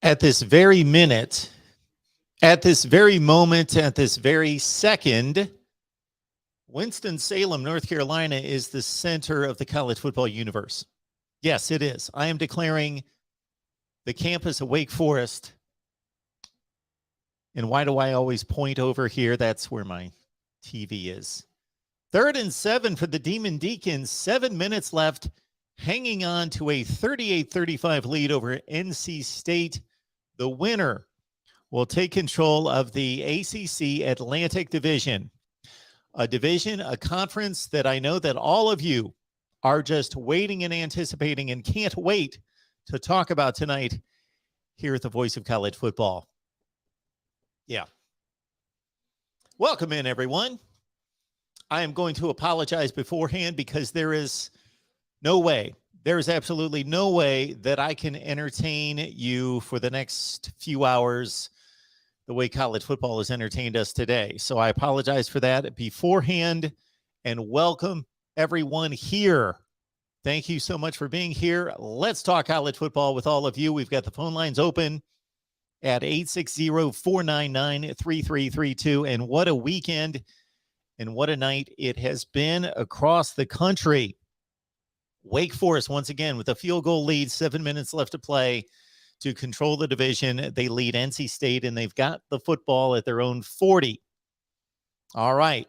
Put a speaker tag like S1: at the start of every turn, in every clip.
S1: At this very minute, at this very moment, at this very second, Winston-Salem, North Carolina is the center of the college football universe. Yes, it is. I am declaring the campus of Wake Forest. And why do I always point over here? That's where my TV is. 3rd and 7 for the Demon Deacons. 7 minutes left, hanging on to a 38-35 lead over NC State. The winner will take control of the ACC Atlantic Division, a conference that I know that all of you are just waiting and anticipating and can't wait to talk about tonight here at the Voice of College Football. Yeah. Welcome in, everyone. I am going to apologize beforehand because there is absolutely no way that I can entertain you for the next few hours the way college football has entertained us today. So I apologize for that beforehand, and welcome everyone here. Thank you so much for being here. Let's talk college football with all of you. We've got the phone lines open at 860-499-3332. And what a weekend and what a night it has been across the country. Wake Forest, once again, with a field goal lead, 7 minutes left to play to control the division. They lead NC State, and they've got the football at their own 40. All right.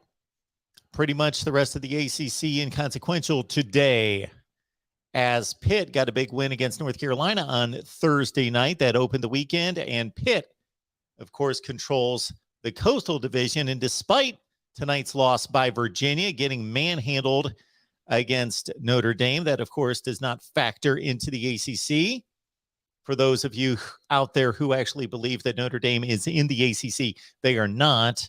S1: Pretty much the rest of the ACC inconsequential today, as Pitt got a big win against North Carolina on Thursday night. That opened the weekend, and Pitt, of course, controls the Coastal Division. And despite tonight's loss by Virginia, getting manhandled against Notre Dame, that, of course, does not factor into the ACC. For those of you out there who actually believe that Notre Dame is in the ACC, they are not.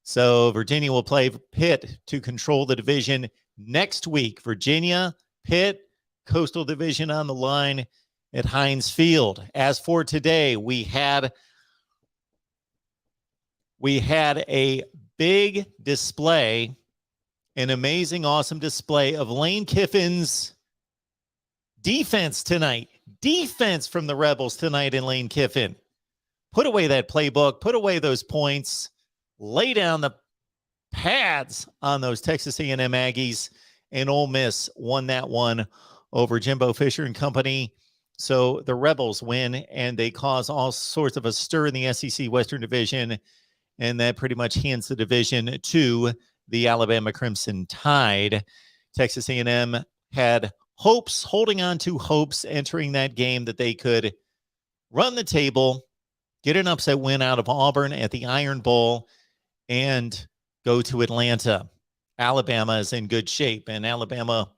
S1: So Virginia will play Pitt to control the division next week. Virginia, Pitt, Coastal Division on the line at Heinz Field. As for today, we had a big display, an amazing, awesome display of Lane Kiffin's defense tonight. Defense from the Rebels tonight in Lane Kiffin. Put away that playbook, put away those points, lay down the pads on those Texas A&M Aggies, and Ole Miss won that one over Jimbo Fisher and company. So the Rebels win, and they cause all sorts of a stir in the SEC Western Division, and that pretty much hands the division to the Alabama Crimson Tide. Texas A&M had hopes, holding on to hopes entering that game that they could run the table, get an upset win out of Auburn at the Iron Bowl, and go to Atlanta. Alabama is in good shape, and Alabama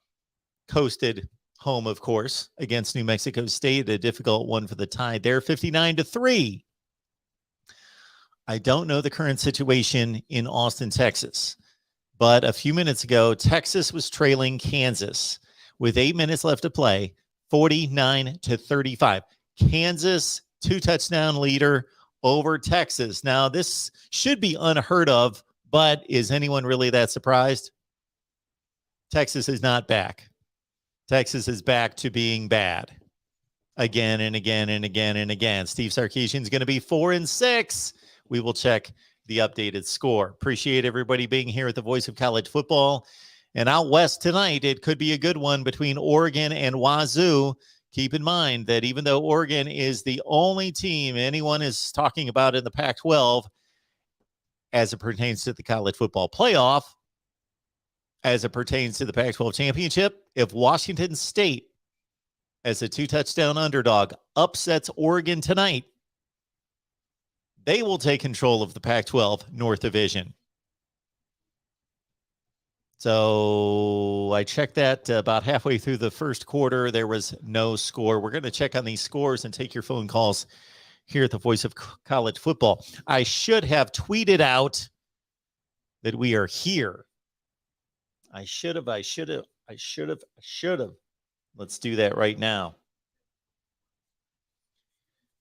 S1: coasted home, of course, against New Mexico State, a difficult one for the Tide there, 59-3. I don't know the current situation in Austin, Texas, but a few minutes ago, Texas was trailing Kansas with 8 minutes left to play, 49-35. Kansas, 2-touchdown leader over Texas. Now, this should be unheard of, but is anyone really that surprised? Texas is not back. Texas is back to being bad again and again and again and again. Steve Sarkisian is going to be 4-6. We will check the updated score. Appreciate everybody being here at the Voice of College Football. And out west tonight, it could be a good one between Oregon and Wazoo. Keep in mind that even though Oregon is the only team anyone is talking about in the Pac-12 as it pertains to the college football playoff, as it pertains to the Pac-12 championship, if Washington State, as a 2-touchdown underdog, upsets Oregon tonight, they will take control of the Pac-12 North Division. So I checked that about halfway through the first quarter. There was no score. We're going to check on these scores and take your phone calls here at the Voice of College Football. I should have tweeted out that we are here. I should have. Let's do that right now.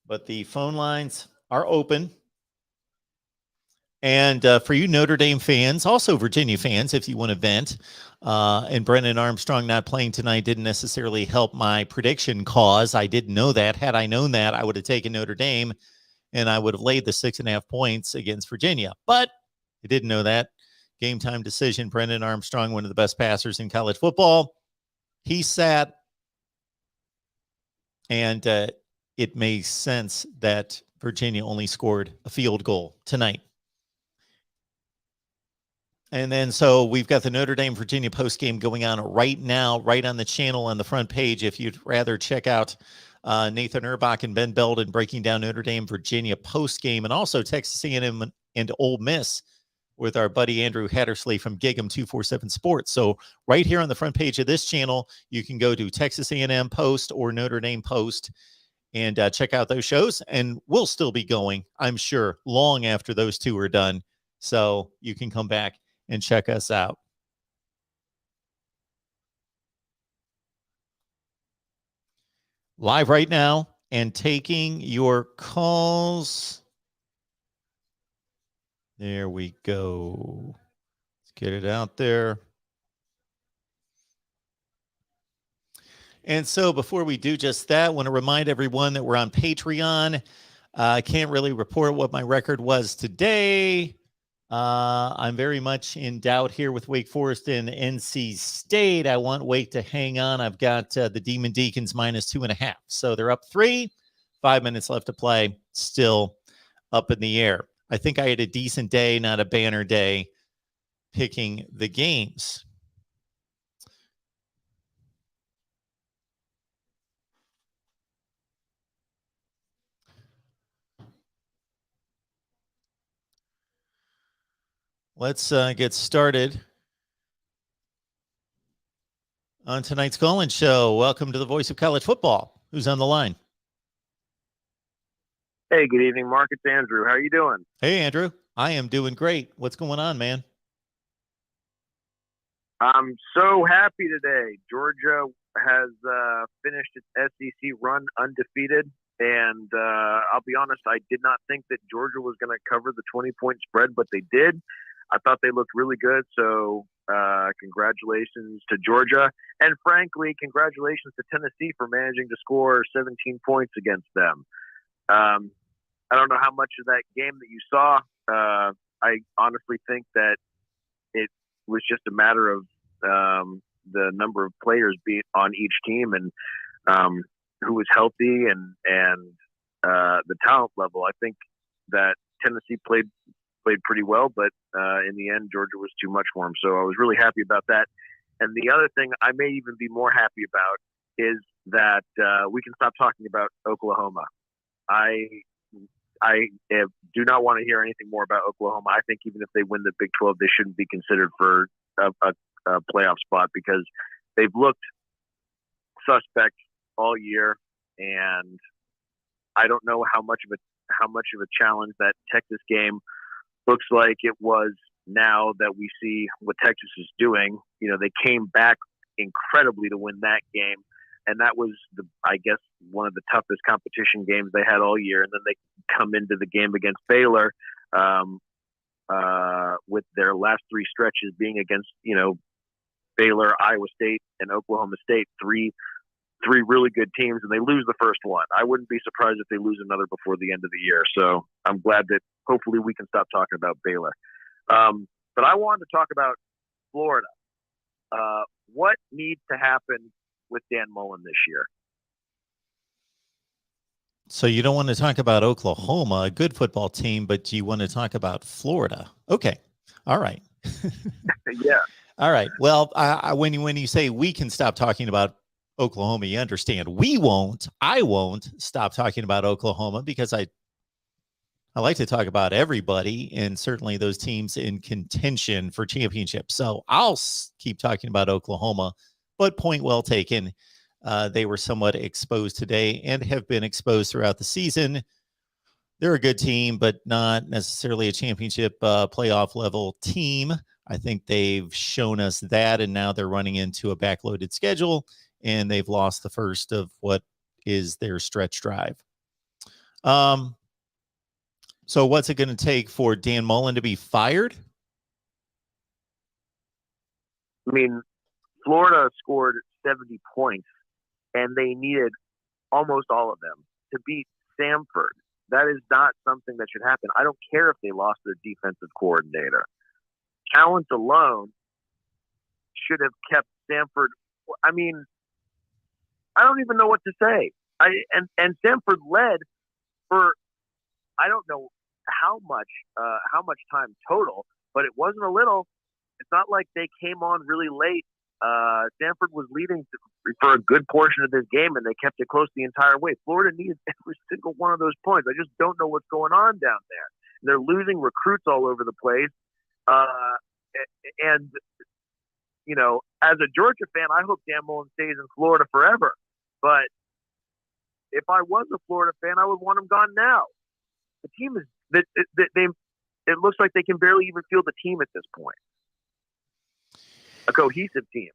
S1: But the phone lines are open. And for you Notre Dame fans, also Virginia fans, if you want to vent, and Brennan Armstrong not playing tonight didn't necessarily help my prediction cause. I didn't know that. Had I known that, I would have taken Notre Dame and I would have laid the 6.5 points against Virginia. But I didn't know that. Game time decision. Brennan Armstrong, one of the best passers in college football. He sat, and it makes sense that Virginia only scored a field goal tonight. And then so we've got the Notre Dame Virginia post game going on right now, right on the channel on the front page. If you'd rather check out Nathan Erbach and Ben Belden breaking down Notre Dame Virginia post game, and also Texas A&M and Ole Miss with our buddy Andrew Hattersley from Gig'em 247 Sports. So right here on the front page of this channel, you can go to Texas A&M post or Notre Dame post and check out those shows. And we'll still be going, I'm sure, long after those two are done. So you can come back and check us out. Live right now and taking your calls. There we go. Let's get it out there. And so before we do just that, I want to remind everyone that we're on Patreon. I can't really report what my record was today. I'm very much in doubt here with Wake Forest and NC State. I want Wake to hang on. I've got the Demon Deacons -2.5. So they're up 3. 5 minutes left to play. Still up in the air. I think I had a decent day, not a banner day, picking the games. Let's get started on tonight's call-in show. Welcome to the Voice of College Football. Who's on the line?
S2: Hey, good evening, Mark. It's Andrew. How are you doing?
S1: Hey, Andrew. I am doing great. What's going on, man?
S2: I'm so happy today. Georgia has finished its SEC run undefeated. And I'll be honest, I did not think that Georgia was going to cover the 20-point spread, but they did. I thought they looked really good. So congratulations to Georgia. And frankly, congratulations to Tennessee for managing to score 17 points against them. I don't know how much of that game that you saw. I honestly think that it was just a matter of the number of players being on each team and who was healthy and the talent level. I think that Tennessee played pretty well, but in the end, Georgia was too much for them. So I was really happy about that. And the other thing I may even be more happy about is that we can stop talking about Oklahoma. I do not want to hear anything more about Oklahoma. I think even if they win the Big 12, they shouldn't be considered for a playoff spot because they've looked suspect all year, and I don't know how much of a challenge that Texas game looks like it was now that we see what Texas is doing. You know, they came back incredibly to win that game. And that was, I guess, one of the toughest competition games they had all year. And then they come into the game against Baylor with their last 3 stretches being against, Baylor, Iowa State, and Oklahoma State, three really good teams, and they lose the first one. I wouldn't be surprised if they lose another before the end of the year. So I'm glad that hopefully we can stop talking about Baylor. But I wanted to talk about Florida. What needs to happen with Dan Mullen this year?
S1: So you don't want to talk about Oklahoma, a good football team, but you want to talk about Florida. Okay. All right.
S2: Yeah.
S1: All right. Well, when you say we can stop talking about Oklahoma, you understand I won't stop talking about Oklahoma because I like to talk about everybody and certainly those teams in contention for championships. So I'll keep talking about Oklahoma, but point well taken. They were somewhat exposed today and have been exposed throughout the season. They're a good team, but not necessarily a championship playoff level team. I think they've shown us that, and now they're running into a backloaded schedule, and they've lost the first of what is their stretch drive. So what's it going to take for Dan Mullen to be fired?
S2: I mean, Florida scored 70 points, and they needed almost all of them to beat Samford. That is not something that should happen. I don't care if they lost their defensive coordinator. Talent alone should have kept Samford. I mean, I don't even know what to say. And Samford led for I don't know how much time total, but it wasn't a little. It's not like they came on really late. Samford was leading for a good portion of this game, and they kept it close the entire way. Florida needs every single one of those points. I just don't know what's going on down there. They're losing recruits all over the place. And, as a Georgia fan, I hope Dan Mullen stays in Florida forever. But if I was a Florida fan, I would want him gone now. The team is it looks like they can barely even field the team at this point. A cohesive team.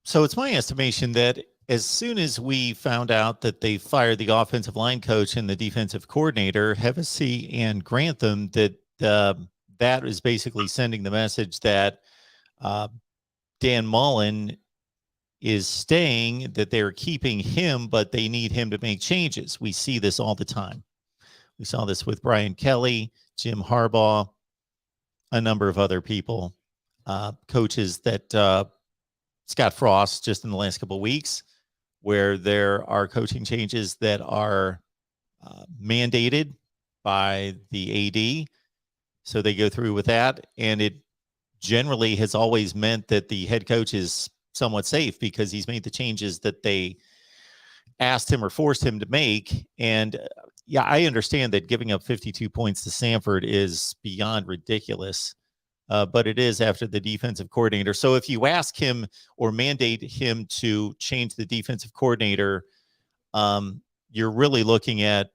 S1: So it's my estimation that as soon as we found out that they fired the offensive line coach and the defensive coordinator, Hevesy and Grantham, that that is basically sending the message that Dan Mullen is staying, that they're keeping him, but they need him to make changes. We see this all the time. We saw this with Brian Kelly, Jim Harbaugh, a number of other people, coaches that Scott Frost just in the last couple of weeks, where there are coaching changes that are mandated by the AD. So they go through with that. And it generally has always meant that the head coach is somewhat safe because he's made the changes that they asked him or forced him to make. And yeah, I understand that giving up 52 points to Samford is beyond ridiculous. But it is after the defensive coordinator. So if you ask him or mandate him to change the defensive coordinator, you're really looking at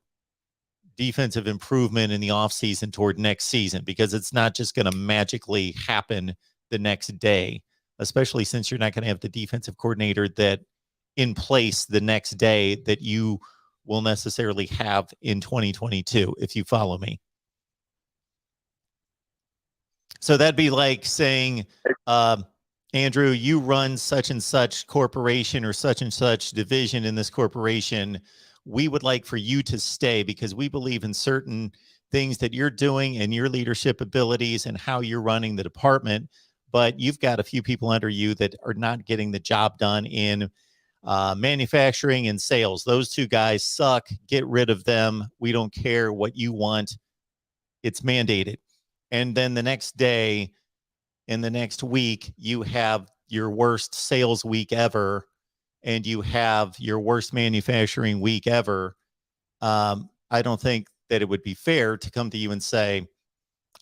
S1: defensive improvement in the offseason toward next season, because it's not just going to magically happen the next day, especially since you're not going to have the defensive coordinator that in place the next day that you will necessarily have in 2022, if you follow me. So that'd be like saying, Andrew, you run such and such corporation or such and such division in this corporation. We would like for you to stay because we believe in certain things that you're doing and your leadership abilities and how you're running the department. But you've got a few people under you that are not getting the job done in manufacturing and sales. Those two guys suck. Get rid of them. We don't care what you want. It's mandated. And then the next day, in the next week, you have your worst sales week ever, and you have your worst manufacturing week ever. I don't think that it would be fair to come to you and say,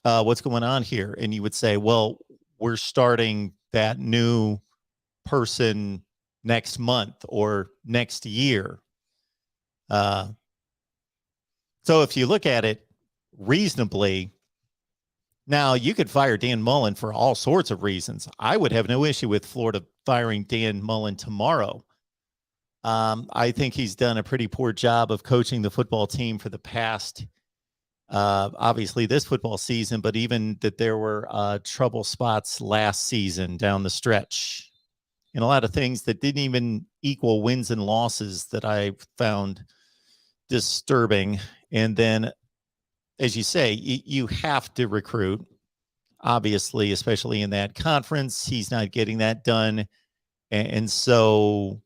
S1: what's going on here? And you would say, well, we're starting that new person next month or next year. So if you look at it reasonably, now, you could fire Dan Mullen for all sorts of reasons. I would have no issue with Florida firing Dan Mullen tomorrow. I think he's done a pretty poor job of coaching the football team for the past, obviously this football season, but even that there were trouble spots last season down the stretch. And a lot of things that didn't even equal wins and losses that I found disturbing. And then, as you say, you have to recruit, obviously, especially in that conference. He's not getting that done. And so,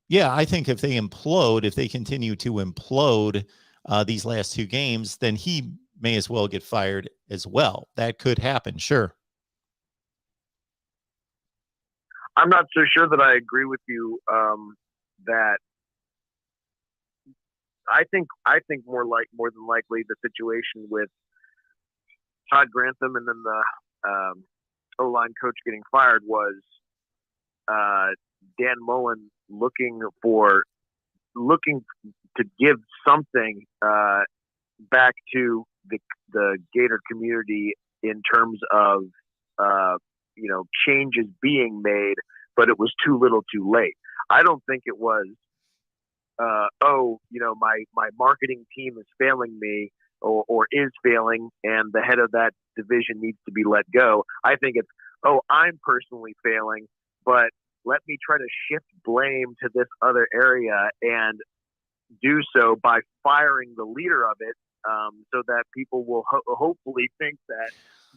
S1: yeah, I think if they implode, if they continue to implode these last two games, then he may as well get fired as well. That could happen, sure.
S2: I'm not so sure that I agree with you that I think more than likely the situation with Todd Grantham and then the O-line coach getting fired was Dan Mullen looking to give something back to the Gator community in terms of changes being made, but it was too little too late. I don't think it was my marketing team is failing me or is failing, and the head of that division needs to be let go. I think it's, I'm personally failing, but let me try to shift blame to this other area and do so by firing the leader of it, so that people will hopefully think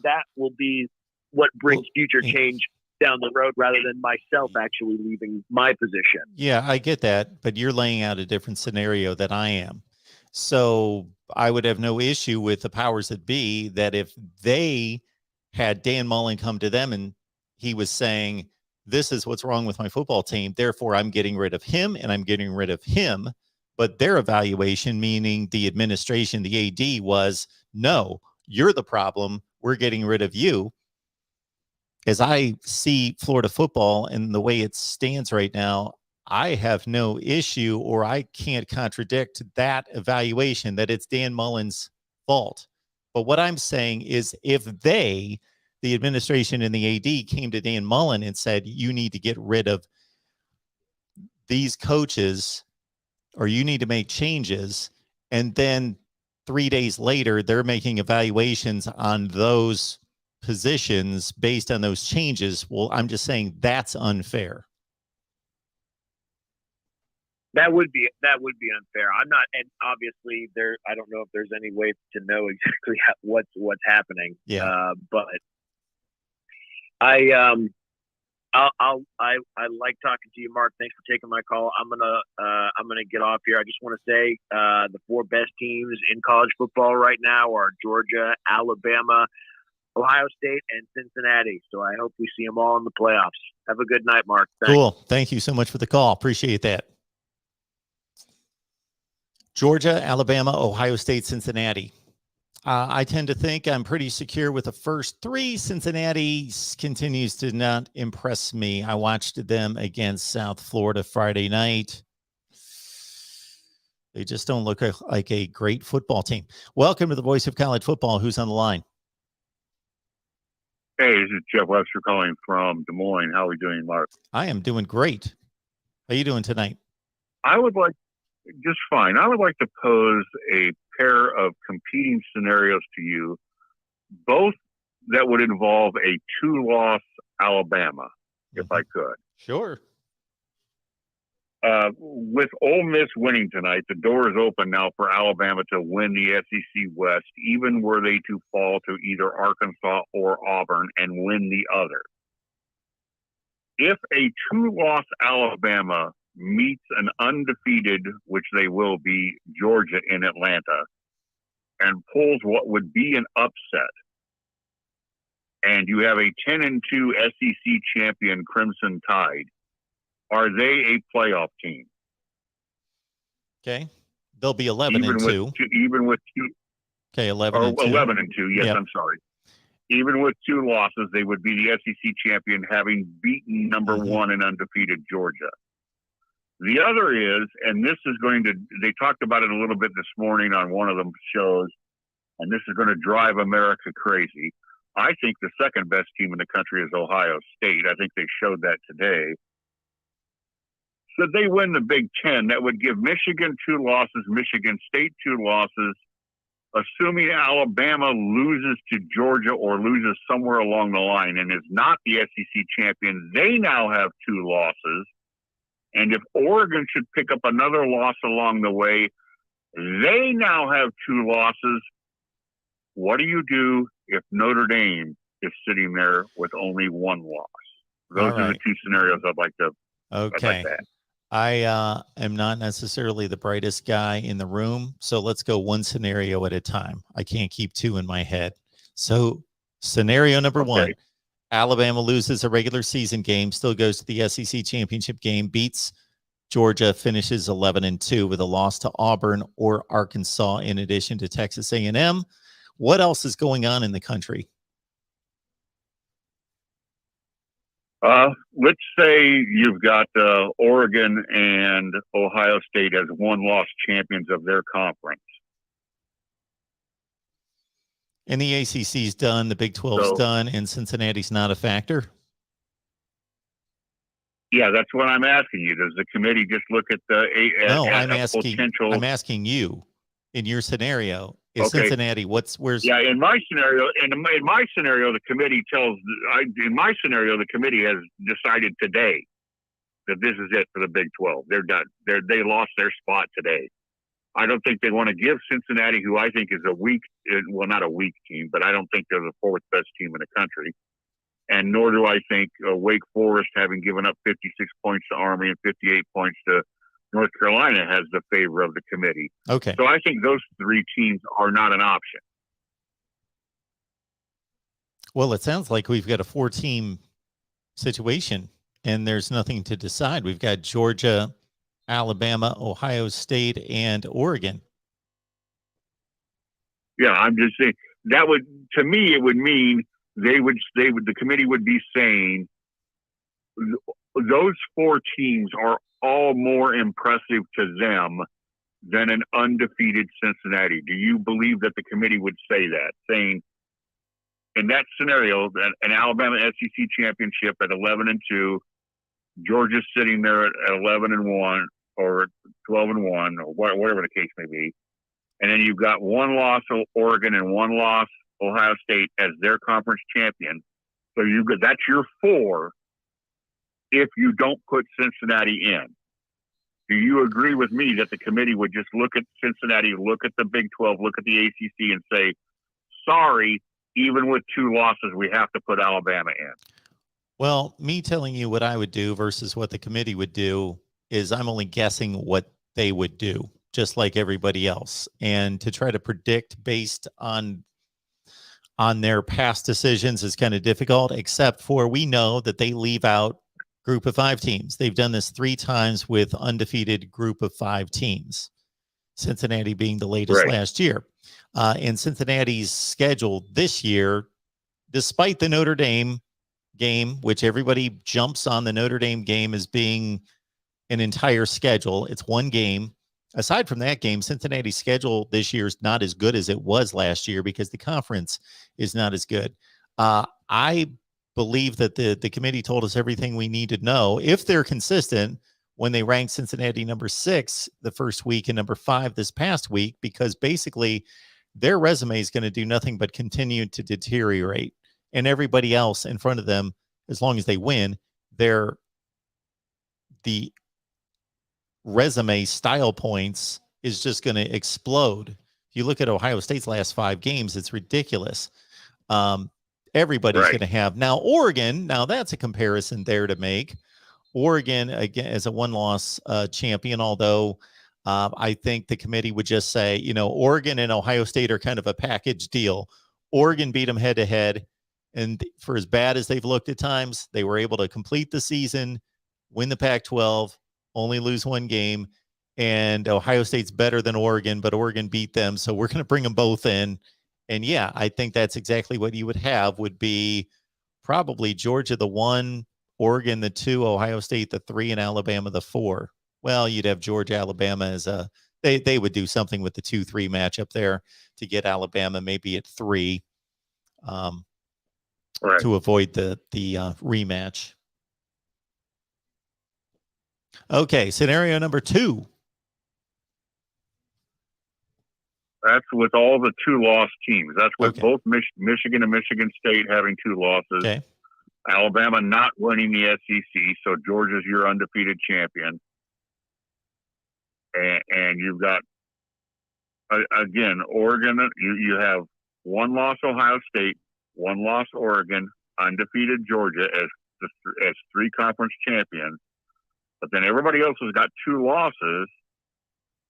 S2: that will be what brings future change down the road, rather than myself actually leaving my position.
S1: Yeah, I get that, but you're laying out a different scenario than I am. So I would have no issue with the powers that be that if they had Dan Mullen come to them and he was saying, this is what's wrong with my football team, therefore I'm getting rid of him and I'm getting rid of him. But their evaluation, meaning the administration, the AD, was, no, you're the problem. We're getting rid of you. As I see Florida football and the way it stands right now, I have no issue, or I can't contradict that evaluation that it's Dan Mullen's fault. But what I'm saying is, if they, the administration and the AD, came to Dan Mullen and said, you need to get rid of these coaches or you need to make changes, and then 3 days later, they're making evaluations on those positions based on those changes, well, I'm just saying that's unfair.
S2: That would be unfair. I'm not, and obviously I don't know if there's any way to know exactly what's happening.
S1: Yeah.
S2: But I like talking to you, Mark. Thanks for taking my call. I'm gonna get off here. I just want to say the 4 best teams in college football right now are Georgia, Alabama, Ohio State, and Cincinnati. So I hope we see them all in the playoffs. Have a good night, Mark. Thanks.
S1: Cool. Thank you so much for the call. Appreciate that. Georgia, Alabama, Ohio State, Cincinnati. I tend to think I'm pretty secure with the first 3. Cincinnati continues to not impress me. I watched them against South Florida Friday night. They just don't look like a great football team. Welcome to the Voice of College Football. Who's on the line?
S3: Hey, this is Jeff Webster calling from Des Moines. How are we doing, Mark?
S1: I am doing great. How are you doing tonight?
S3: I would like, just fine. I would like to pose a pair of competing scenarios to you, both that would involve a 2-loss Alabama, if I could.
S1: Sure.
S3: With Ole Miss winning tonight, the door is open now for Alabama to win the SEC West, even were they to fall to either Arkansas or Auburn and win the other. If a 2-loss Alabama meets an undefeated, which they will be, Georgia in Atlanta, and pulls what would be an upset, and you have a 10-2 SEC champion Crimson Tide, are they a playoff team?
S1: Okay. They'll be 11-2.
S3: Even with 2.
S1: Okay, 11-2.
S3: 11-2. Yes,
S1: yep.
S3: I'm sorry. Even with 2 losses, they would be the SEC champion, having beaten number 1 and undefeated Georgia. The other is, and this is going to, they talked about it a little bit this morning on one of the shows, and this is going to drive America crazy. I think the second best team in the country is Ohio State. I think they showed that today. So they win the Big Ten. That would give Michigan 2 losses, Michigan State 2 losses. Assuming Alabama loses to Georgia or loses somewhere along the line and is not the SEC champion, they now have 2 losses. And if Oregon should pick up another loss along the way, they now have 2 losses. What do you do if Notre Dame is sitting there with only 1 loss? Those are the 2 scenarios I'd like to.
S1: Okay. I am not necessarily the brightest guy in the room, so let's go one scenario at a time. I can't keep 2 in my head. So scenario number 1, Alabama loses a regular season game, still goes to the SEC championship game, beats Georgia, finishes 11-2 with a loss to Auburn or Arkansas in addition to Texas A&M. What else is going on in the country?
S3: Let's say you've got Oregon and Ohio State as 1-loss champions of their conference.
S1: And the ACC's done, the Big 12's done, and Cincinnati's not a factor?
S3: Yeah, that's what I'm asking you. Does the committee just look at the
S1: No,
S3: potential?
S1: I'm asking you in your scenario. Is
S3: Okay.
S1: Cincinnati, where's
S3: Yeah, in my scenario, the committee in my scenario, the committee has decided today that this is it for the Big 12. They're done. They lost their spot today. I don't think they want to give Cincinnati, who I think is not a weak team, but I don't think they're the fourth best team in the country. And nor do I think Wake Forest, having given up 56 points to Army and 58 points to North Carolina, has the favor of the committee.
S1: okay.
S3: So I think those three teams are not an option.
S1: Well, it sounds like we've got a 4-team situation and there's nothing to decide. We've got Georgia, Alabama, Ohio State, and Oregon.
S3: Yeah, I'm just saying to me, it would mean the committee would be saying those 4 teams are all more impressive to them than an undefeated Cincinnati. Do you believe that the committee would say that, saying in that scenario, an Alabama SEC championship at 11-2, Georgia's sitting there at 11-1 or 12-1 or whatever the case may be, and then you've got one loss Oregon and one loss Ohio State as their conference champion. So that's your 4 if you don't put Cincinnati in. Do you agree with me that the committee would just look at Cincinnati, look at the Big 12, look at the ACC and say, sorry, even with 2 losses, we have to put Alabama in?
S1: Well, me telling you what I would do versus what the committee would do is I'm only guessing what they would do, just like everybody else. And to try to predict based on their past decisions is kind of difficult, except for we know that they leave out group of 5 teams. They've done this 3 times with undefeated group of 5 teams, Cincinnati being the latest last year. And Cincinnati's schedule this year, despite the Notre Dame game, which everybody jumps on the Notre Dame game as being an entire schedule, it's 1 game. Aside from that game, Cincinnati's schedule this year is not as good as it was last year because the conference is not as good. I believe that the committee told us everything we need to know if they're consistent when they ranked Cincinnati number 6 the first week and number 5 this past week, because basically their resume is going to do nothing but continue to deteriorate. And everybody else in front of them, as long as they win, the resume style points is just going to explode. If you look at Ohio State's last 5 games, it's ridiculous. Everybody's going to have now Oregon. Now that's a comparison there to make. Oregon again as a 1-loss champion, although I think the committee would just say, Oregon and Ohio State are kind of a package deal. Oregon beat them head to head. And for as bad as they've looked at times, they were able to complete the season, win the Pac-12, only lose 1 game. And Ohio State's better than Oregon, but Oregon beat them. So we're going to bring them both in. And yeah, I think that's exactly what you would have, would be probably Georgia the 1, Oregon the 2, Ohio State the 3, and Alabama the 4. Well, you'd have Georgia, Alabama as they would do something with the 2-3 matchup there to get Alabama maybe at 3 to avoid the rematch. Okay, scenario number 2.
S3: That's with all the 2-loss teams. That's with both Michigan and Michigan State having 2 losses.
S1: Okay.
S3: Alabama not winning the SEC, so Georgia's your undefeated champion. And you've got, again, Oregon. You have 1 loss Ohio State, 1 loss Oregon, undefeated Georgia as 3 conference champions. But then everybody else has got 2 losses,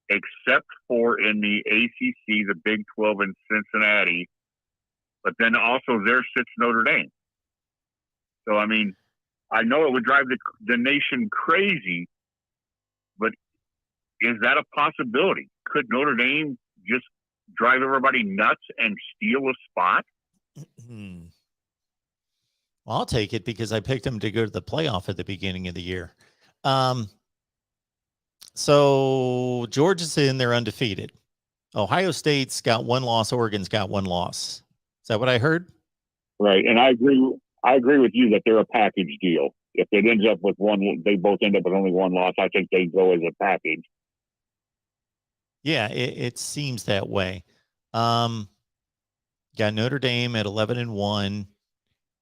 S3: except for in the ACC, the Big 12, and Cincinnati. But then also there sits Notre Dame. So, I mean, I know it would drive the nation crazy, but is that a possibility? Could Notre Dame just drive everybody nuts and steal a spot?
S1: Well, I'll take it because I picked them to go to the playoff at the beginning of the year. So Georgia's in, they're undefeated. Ohio State's got 1 loss. Oregon's got 1 loss. Is that what I heard?
S3: Right. And I agree with you that they're a package deal. if it ends up with one, they both end up with only one loss. I think they go as a package.
S1: Yeah, it seems that way. Got Notre Dame at 11-1,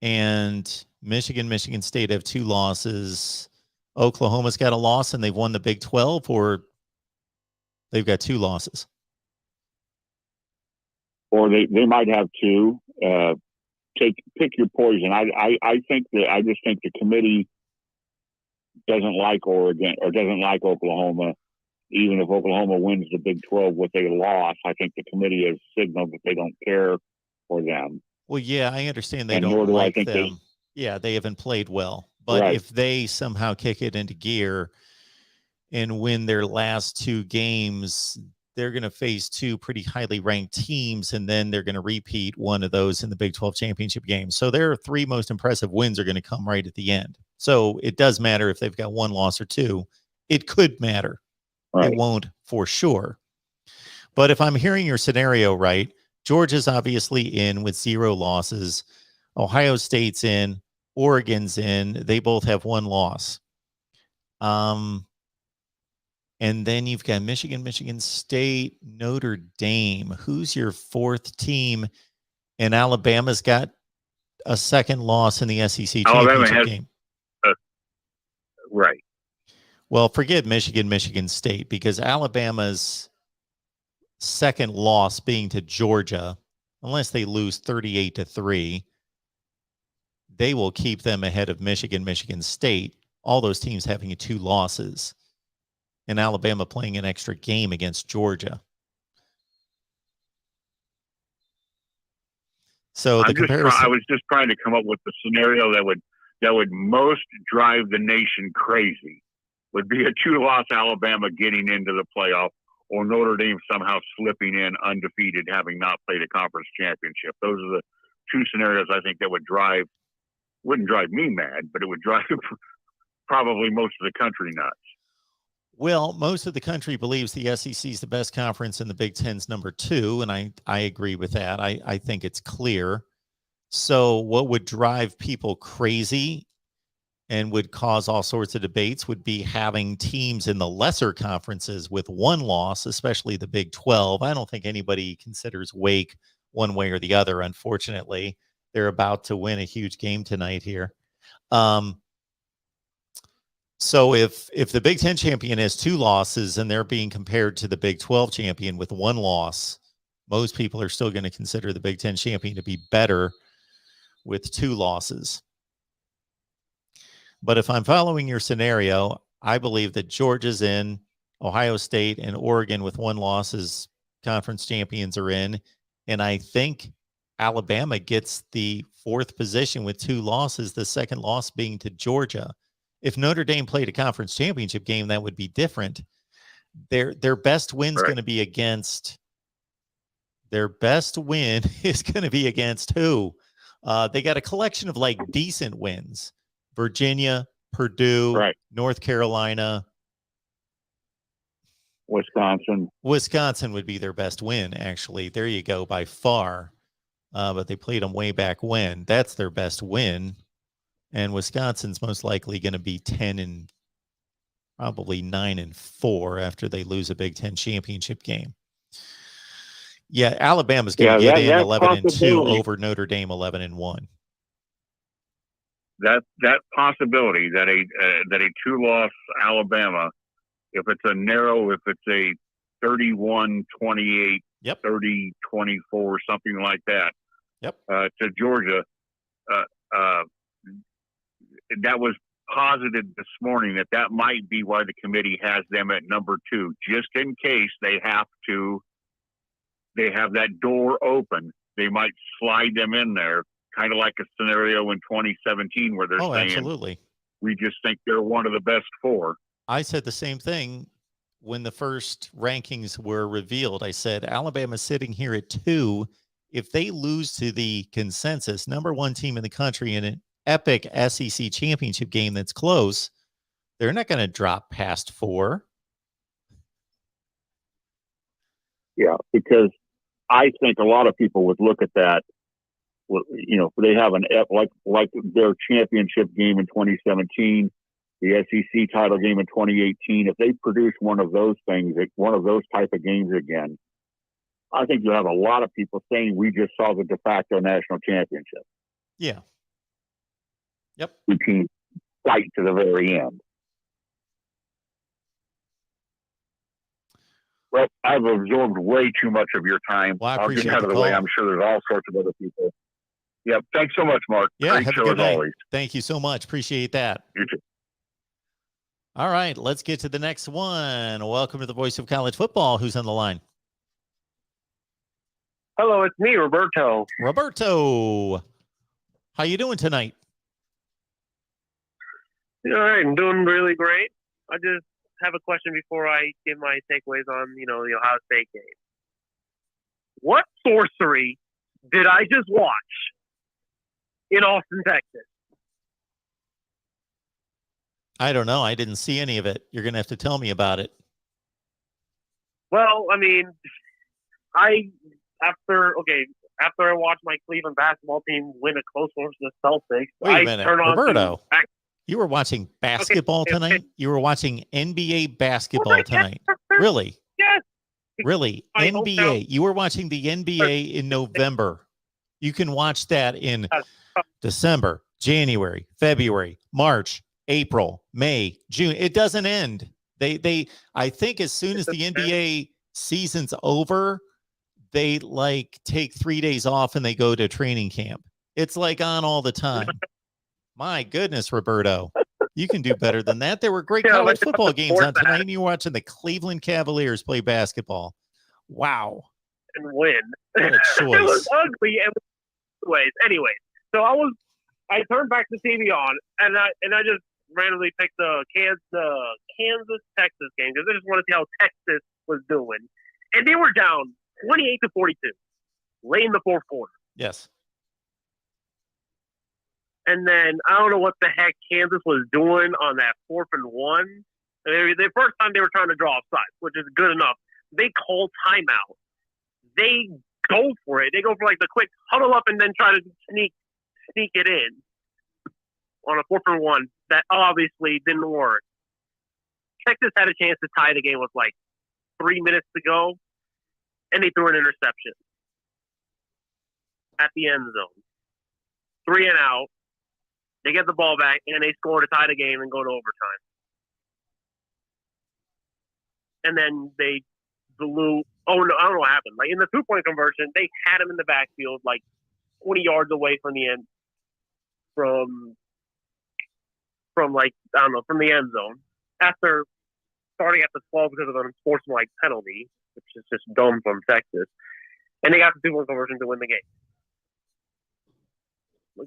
S1: and Michigan State have 2 losses. Oklahoma's got a loss, and they've won the Big 12, or they've got 2 losses.
S3: Or they might have 2. Pick your poison. I just think the committee doesn't like Oregon or doesn't like Oklahoma. Even if Oklahoma wins the Big 12 with a loss, I think the committee has signaled that they don't care for them.
S1: Well, yeah, I understand they
S3: And
S1: don't
S3: nor do I
S1: like
S3: think
S1: them. Yeah, they haven't played well. But
S3: Right.
S1: if they somehow kick it into gear and win their last 2 games, they're going to face 2 pretty highly ranked teams, and then they're going to repeat one of those in the Big 12 championship game. So their 3 most impressive wins are going to come right at the end. So it does matter if they've got 1 loss or 2. It could matter.
S3: Right.
S1: It won't for sure. But if I'm hearing your scenario right, Georgia's obviously in with 0 losses. Ohio State's in. Oregon's in. They both have 1 loss. And then you've got Michigan State, Notre Dame. Who's your 4th team? And Alabama's got a 2nd loss in the SEC championship game.
S3: Right.
S1: Well, forget Michigan State, because Alabama's 2nd loss being to Georgia, unless they lose 38-3, they will keep them ahead of Michigan State. All those teams having 2 losses, and Alabama playing an extra game against Georgia. So the comparison.
S3: I was just trying to come up with the scenario that would most drive the nation crazy. Would be a 2-loss Alabama getting into the playoff, or Notre Dame somehow slipping in undefeated, having not played a conference championship. Those are the 2 scenarios I think that wouldn't drive me mad, but it would drive probably most of the country nuts.
S1: Well, most of the country believes the SEC is the best conference and the Big Ten's number 2, and I agree with that. I think it's clear. So what would drive people crazy and would cause all sorts of debates would be having teams in the lesser conferences with 1 loss, especially the Big 12. I don't think anybody considers Wake one way or the other, unfortunately. They're about to win a huge game tonight here. So if the Big 10 champion has 2 losses and they're being compared to the Big 12 champion with 1 loss, most people are still going to consider the Big 10 champion to be better with 2 losses. But if I'm following your scenario, I believe that Georgia's in, Ohio State and Oregon with 1 loss as conference champions are in, and I think Alabama gets the 4th position with 2 losses, the 2nd loss being to Georgia. If Notre Dame played a conference championship game, that would be different. Their best win's going to be against. Their best win is going to be against who? They got a collection of like decent wins: Virginia, Purdue,
S3: right.
S1: North Carolina,
S3: Wisconsin.
S1: Wisconsin would be their best win, actually. There you go, by far. But they played them way back when. That's their best win. And Wisconsin's most likely going to be 10 and probably 9-4 after they lose a Big Ten championship game. Yeah, Alabama's going to get in 11-2 over Notre Dame 11-1.
S3: That possibility that a 2-loss Alabama, if it's a narrow, if it's a 31-28,
S1: yep.
S3: 30-24, something like that,
S1: yep,
S3: to Georgia. That was posited this morning that might be why the committee has them at number 2, just in case they have that door open. They might slide them in there, kind of like a scenario in 2017 where they're saying,
S1: absolutely,
S3: we just think they're one of the best 4.
S1: I said the same thing when the first rankings were revealed. I said, Alabama's sitting here at 2. If they lose to the consensus number 1 team in the country in an epic SEC championship game that's close, they're not going to drop past 4.
S3: Yeah, because I think a lot of people would look at that they have like their championship game in 2017, the SEC title game in 2018. If they produce one of those things, one of those type of games again, I think you'll have a lot of people saying we just saw the de facto national championship.
S1: Yeah. Yep.
S3: We can fight to the very end. Well, I've absorbed way too much of your time.
S1: Well, I
S3: I'll get
S1: appreciate
S3: out of
S1: the
S3: the way.
S1: call.
S3: I'm sure there's all sorts of other people. Yep. Thanks so much, Mark.
S1: Yeah.
S3: Great
S1: Have a
S3: show
S1: good
S3: as
S1: night.
S3: always.
S1: Thank you so much. Appreciate that.
S3: You too.
S1: All right. Let's get to the next one. Welcome to the Voice of College Football. Who's on the line?
S4: Hello, it's me, Roberto.
S1: Roberto. How you doing tonight?
S4: All right, I'm doing really great. I just have a question before I give my takeaways on, the Ohio State game. What sorcery did I just watch in Austin, Texas?
S1: I don't know. I didn't see any of it. You're going to have to tell me about it.
S4: Well, I mean, after I watched my Cleveland basketball team win a close one to the Celtics,
S1: Wait a minute,
S4: turned on
S1: Roberto. You were watching basketball tonight? You were watching NBA basketball tonight? Really?
S4: Yes.
S1: Really?
S4: My
S1: NBA.
S4: hometown.
S1: You were watching the NBA in November. You can watch that in December, January, February, March, April, May, June. It doesn't end. I think as soon as the NBA season's over, they take 3 days off and they go to training camp. It's on all the time. My goodness, Roberto, you can do better than that. There were great college football games on tonight, and you were watching the Cleveland Cavaliers play basketball. Wow.
S4: And win.
S1: What a choice.
S4: It was ugly anyways. So I turned back the TV on and I just randomly picked the Kansas Texas game because I just want to see how Texas was doing. And they were down 28-42 late in the fourth quarter.
S1: Yes.
S4: And then I don't know what the heck Kansas was doing on that 4th and 1. The first time they were trying to draw offside, which is good enough. They call timeout. They go for it. They go for the quick huddle up and then try to sneak it in on a 4th and 1. That obviously didn't work. Texas had a chance to tie the game with 3 minutes to go, and they threw an interception at the end zone. 3 and out. They get the ball back, and they score to tie the game and go to overtime. And then they blew. Oh, no, I don't know what happened. In the 2-point conversion, they had him in the backfield, 20 yards away from the end, from the end zone. After starting at the 12 because of an unsportsmanlike penalty, which is just dumb from Texas. And they got the 2-point conversion to win the game.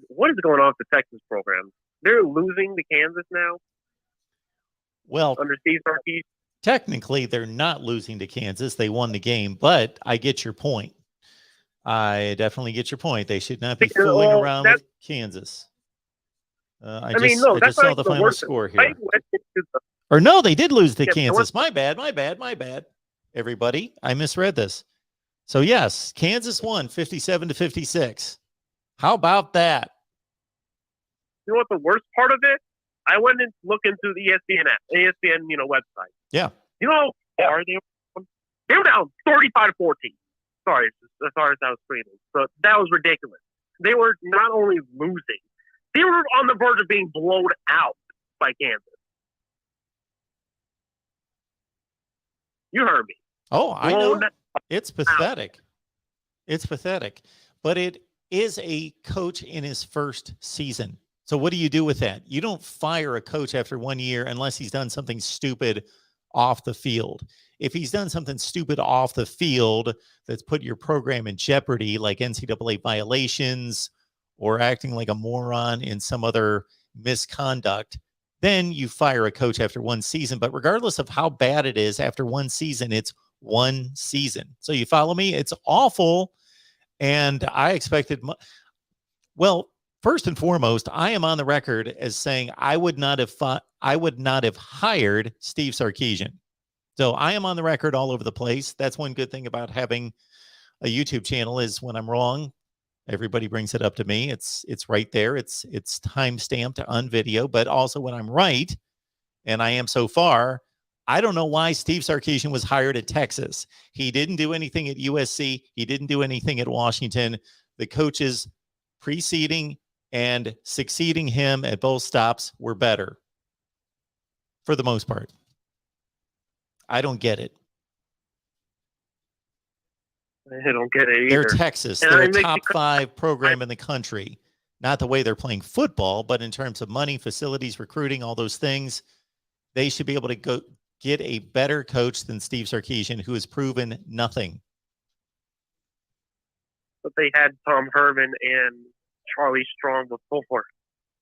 S4: What is going on with the Texas program? They're losing to Kansas now.
S1: Well,
S4: under Steve Sarkisian.
S1: Technically, they're not losing to Kansas. They won the game, but I get your point. I definitely get your point. They should not be fooling around with Kansas. I just saw the final score here. Or no, they did lose to Kansas. My bad. Everybody, I misread this. So yes, Kansas won 57-56. How about that?
S4: You know what the worst part of it? I went and looked into the ESPN website.
S1: Yeah.
S4: You know how far they were? They were down 35-14. Sorry, as far as I was screaming. But that was ridiculous. They were not only losing, they were on the verge of being blown out by Kansas. You heard me.
S1: Oh, I know. It's pathetic. It's pathetic. But it is a coach in his first season. So what do you do with that? You don't fire a coach after 1 year unless he's done something stupid off the field. If he's done something stupid off the field that's put your program in jeopardy, like NCAA violations or acting like a moron in some other misconduct, then you fire a coach after one season. But regardless of how bad it is after one season, it's one season. So you follow me? It's awful. And I expected, well, first and foremost, I am on the record as saying I would not have hired Steve Sarkisian. So I am on the record all over the place. That's one good thing about having a YouTube channel is when I'm wrong, Everybody brings it up to me. It's right there. It's time stamped on video. But also when I'm right, and I am so far, I don't know why Steve Sarkisian was hired at Texas. He didn't do anything at USC. He didn't do anything at Washington. The coaches preceding and succeeding him at both stops were better for the most part. I don't get it.
S4: I don't get it either.
S1: They're Texas.
S4: And
S1: They're
S4: I
S1: a
S4: mean,
S1: top 5 program in the country. Not the way they're playing football, but in terms of money, facilities, recruiting, all those things, they should be able to go get a better coach than Steve Sarkisian, who has proven nothing.
S4: But they had Tom Herman and Charlie Strong before.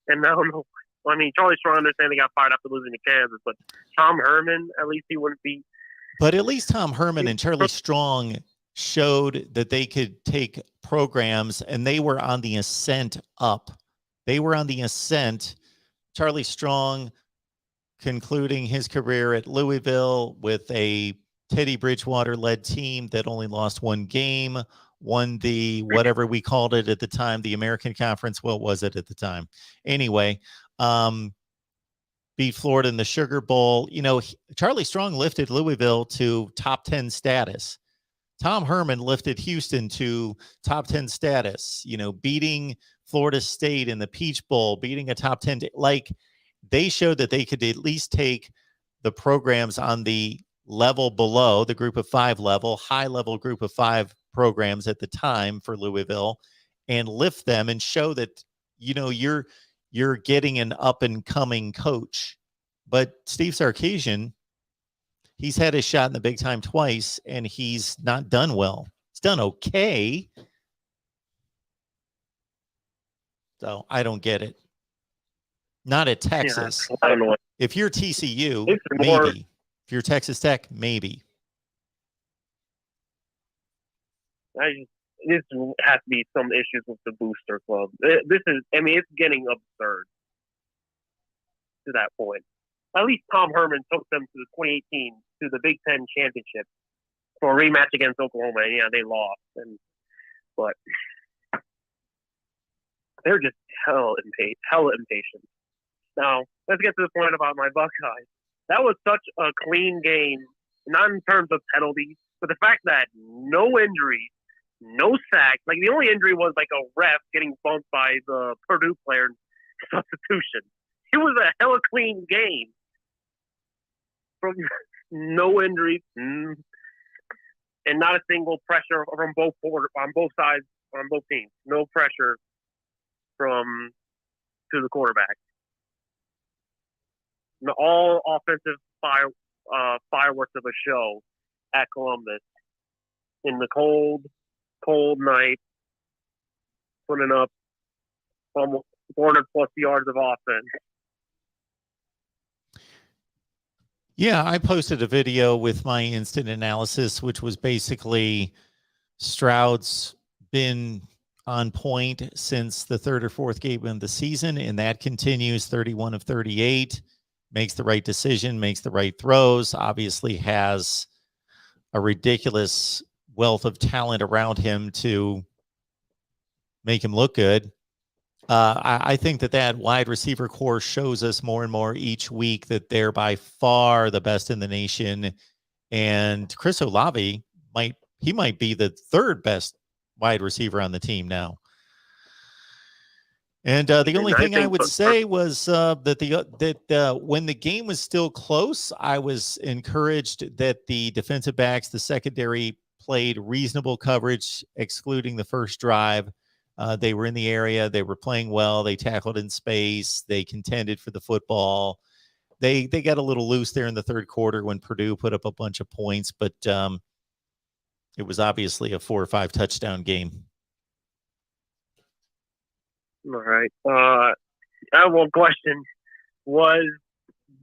S4: And I don't know. I mean, Charlie Strong, I understand they got fired after losing to Kansas, but Tom Herman, at least he wouldn't be.
S1: But at least Tom Herman and Charlie Strong showed that they could take programs, and they were on the ascent up. They were on the ascent. Charlie Strong concluding his career at Louisville with a Teddy Bridgewater-led team that only lost 1 game, won the whatever we called it at the time, the American Conference. What was it at the time? Anyway, beat Florida in the Sugar Bowl. You know, Charlie Strong lifted Louisville to top 10 status. Tom Herman lifted Houston to top 10 status, you know, beating Florida State in the Peach Bowl, beating a top 10. Like, they showed that they could at least take the programs on the level below, the group of 5 level, high level group of 5 programs at the time for Louisville, and lift them and show that, you know, you're getting an up and coming coach. But Steve Sarkisian, he's had his shot in the big time twice, and he's not done well. He's done okay. So I don't get it. Not at Texas.
S4: Yeah, I don't know what.
S1: If you're TCU,
S4: It's more-
S1: maybe. If you're Texas Tech, maybe.
S4: This has to be some issues with the booster club. This is, I mean, it's getting absurd to that point. At least Tom Herman took them to the 2018 to the Big Ten championship for a rematch against Oklahoma. And yeah, they lost, but they're just hella impatient. Now let's get to the point about my Buckeyes. That was such a clean game, not in terms of penalties, but the fact that no injuries, no sacks. Like, the only injury was like a ref getting bumped by the Purdue player in substitution. It was a hella clean game. From no injuries and not a single pressure from on both sides, on both teams. No pressure to the quarterback. All offensive fireworks of a show at Columbus in the cold night, putting up almost 400 plus yards of offense.
S1: Yeah, I posted a video with my instant analysis, which was basically Stroud's been on point since the 3rd or 4th game of the season, and that continues. 31 of 38, makes the right decision, makes the right throws, obviously has a ridiculous wealth of talent around him to make him look good. I think that wide receiver core shows us more and more each week that they're by far the best in the nation. And Chris Olave might be the 3rd best wide receiver on the team now. And the only thing I would say was that when the game was still close, I was encouraged that the defensive backs, the secondary, played reasonable coverage, excluding the first drive. They were in the area. They were playing well. They tackled in space. They contended for the football. They got a little loose there in the 3rd quarter when Purdue put up a bunch of points, but it was obviously a 4 or 5 touchdown game.
S4: All right. I have one question. Was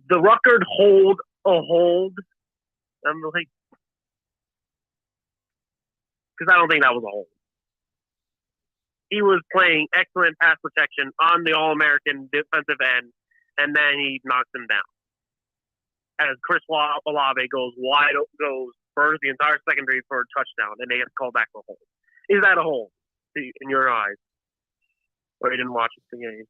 S4: the Ruckert hold a hold? I'm like, because I don't think that was a hold. He was playing excellent pass protection on the All-American defensive end, and then he knocks him down. As Chris Olave goes burns the entire secondary for a touchdown, and they have to call back for a hold. Is that a hold? in your eyes? Or you didn't watch the game?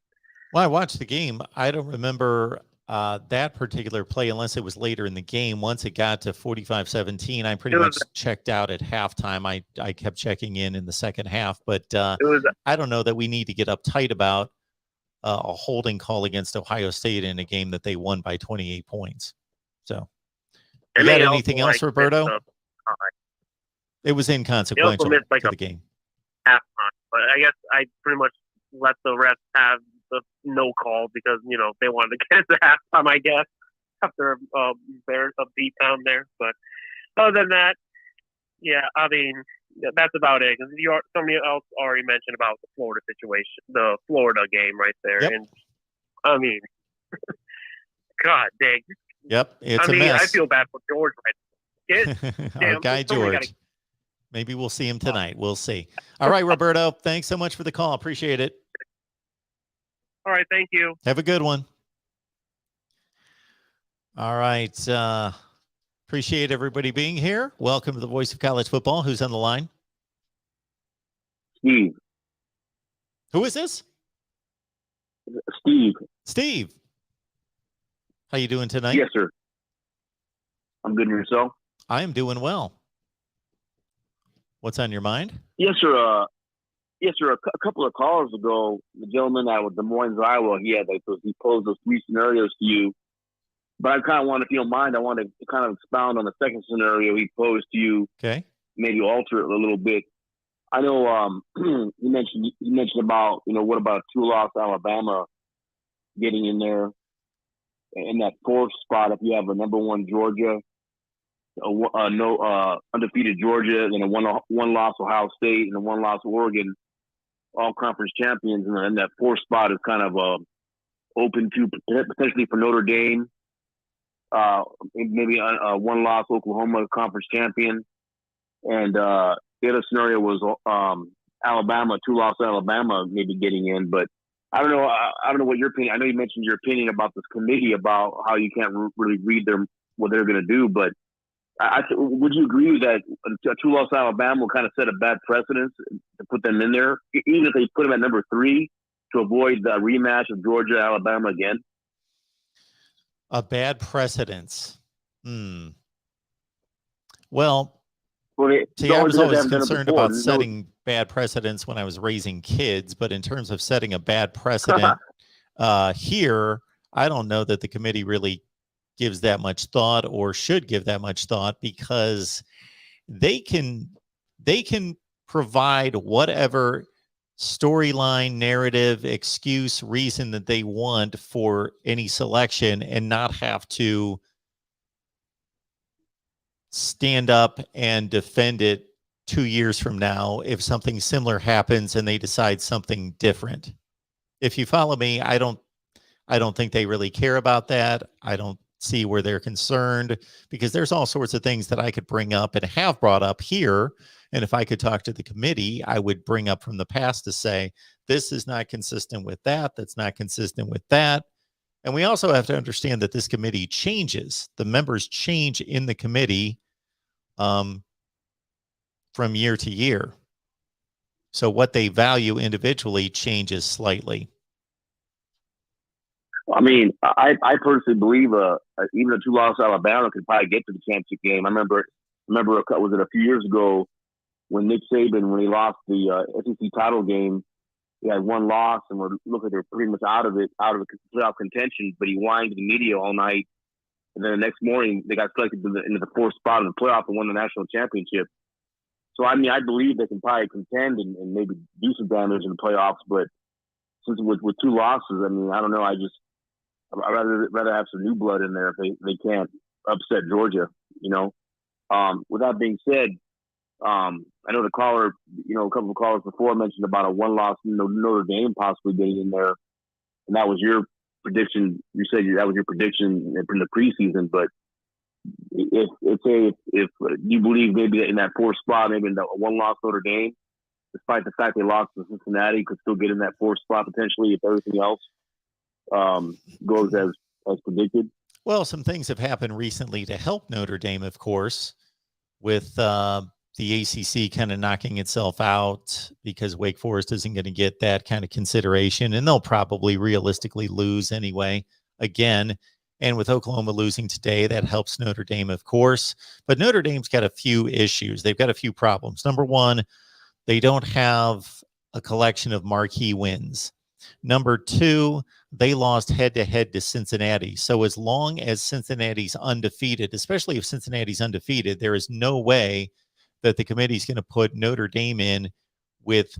S1: Well, I watched the game. I don't remember that particular play unless it was later in the game. Once it got to 45-17, I pretty much checked out at halftime. I kept checking in the second half, but I don't know that we need to get uptight about a holding call against Ohio State in a game that they won by 28 points. So, you got anything else, Roberto? It was inconsequential to the game.
S4: Halftime, but I guess I pretty much let the refs have the no call because they wanted to get it to halftime. I guess after a beat down there, but other than that, yeah, I mean that's about it. Because somebody else already mentioned about the Florida situation, the Florida game right there,
S1: yep.
S4: And I mean, God dang.
S1: Yep, it's a mess.
S4: I feel bad for George right now.
S1: Our guy George. Maybe we'll see him tonight. We'll see. All right, Roberto, thanks so much for the call. Appreciate it.
S4: All right, thank you.
S1: Have a good one. All right. Appreciate everybody being here. Welcome to the Voice of College Football. Who's on the line?
S5: Steve.
S1: Who is this?
S5: Steve.
S1: Steve. How you doing tonight?
S5: Yes, sir. I'm good. And yourself?
S1: I am doing well. What's on your mind?
S5: Yes, sir. Yes, sir. A couple of callers ago, the gentleman out with Des Moines, Iowa, he posed those three scenarios to you. But I kind of want, if you don't mind, I want to kind of expound on the second scenario he posed to you.
S1: Okay. Maybe
S5: alter it a little bit. I know you mentioned about what about two-loss Alabama getting in there in that fourth spot if you have a number one Georgia. Undefeated Georgia, and a one-loss Ohio State, and a one-loss Oregon, all conference champions, and that fourth spot is kind of open to potentially for Notre Dame, maybe a one-loss Oklahoma conference champion, and the other scenario was Alabama, two-loss Alabama maybe getting in, but I don't know. I don't know what your opinion. I know you mentioned your opinion about this committee about how you can't really read what they're going to do, but would you agree that a two-loss Alabama will kind of set a bad precedence to put them in there, even if they put them at number 3 to avoid the rematch of Georgia-Alabama again?
S1: A bad precedence. Well, I was always concerned about setting bad precedents when I was raising kids, but in terms of setting a bad precedent here, I don't know that the committee really gives that much thought or should give that much thought, because they can provide whatever storyline, narrative, excuse, reason that they want for any selection and not have to stand up and defend it 2 years from now if something similar happens and they decide something different. If you follow me, I don't think they really care about that. I don't see where they're concerned, because there's all sorts of things that I could bring up and have brought up here. And if I could talk to the committee, I would bring up from the past to say, this is not consistent with that. That's not consistent with that. And we also have to understand that this committee changes. The members change in the committee from year to year. So what they value individually changes slightly.
S5: I mean, I personally believe even a two-loss Alabama could probably get to the championship game. I remember was it a few years ago when Nick Saban, when he lost the SEC title game, he had one loss and we're looking, they're pretty much out of the playoff contention, but he whined to the media all night, and then the next morning they got selected into the fourth spot of the playoff and won the national championship. So I mean, I believe they can probably contend and maybe do some damage in the playoffs, but since with two losses, I mean, I don't know. I'd rather have some new blood in there if they can't upset Georgia, With that being said, I know the caller, a couple of callers before mentioned about a one-loss Notre Dame possibly getting in there, and that was your prediction. You said that was your prediction from the preseason, but if you believe maybe in that fourth spot, maybe in the one-loss Notre Dame, despite the fact they lost to Cincinnati, could still get in that fourth spot potentially if everything else goes as predicted? Well,
S1: some things have happened recently to help Notre Dame, of course, with the ACC kind of knocking itself out because Wake Forest isn't going to get that kind of consideration, and they'll probably realistically lose anyway again. And with Oklahoma losing today, that helps Notre Dame, of course. But Notre Dame's got a few issues. They've got a few problems. Number one, they don't have a collection of marquee wins. Number two, they lost head-to-head to Cincinnati. So as long as Cincinnati's undefeated, especially if Cincinnati's undefeated, there is no way that the committee is going to put Notre Dame in with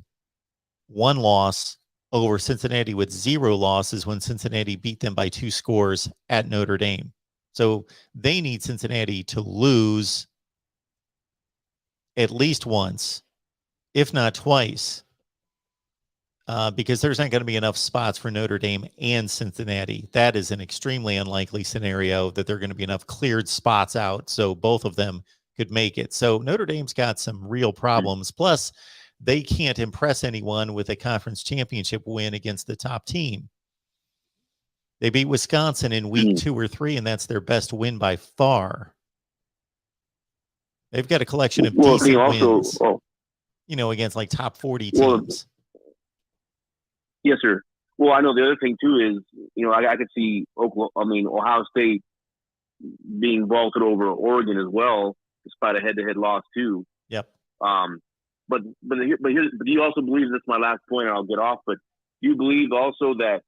S1: one loss over Cincinnati with 0 losses when Cincinnati beat them by 2 scores at Notre Dame. So they need Cincinnati to lose at least once, if not twice, because there's not going to be enough spots for Notre Dame and Cincinnati. That is an extremely unlikely scenario that there are going to be enough cleared spots out so both of them could make it. So Notre Dame's got some real problems. Plus, they can't impress anyone with a conference championship win against the top team. They beat Wisconsin in week 2 or 3, and that's their best win by far. They've got a collection of decent wins, against like top 40 teams.
S5: Yes, sir. Well, I know the other thing too is, I could see Ohio State being vaulted over Oregon as well, despite a head-to-head loss too.
S1: Yep.
S5: But do you also believe, this is my last point, and I'll get off, but do you believe also that,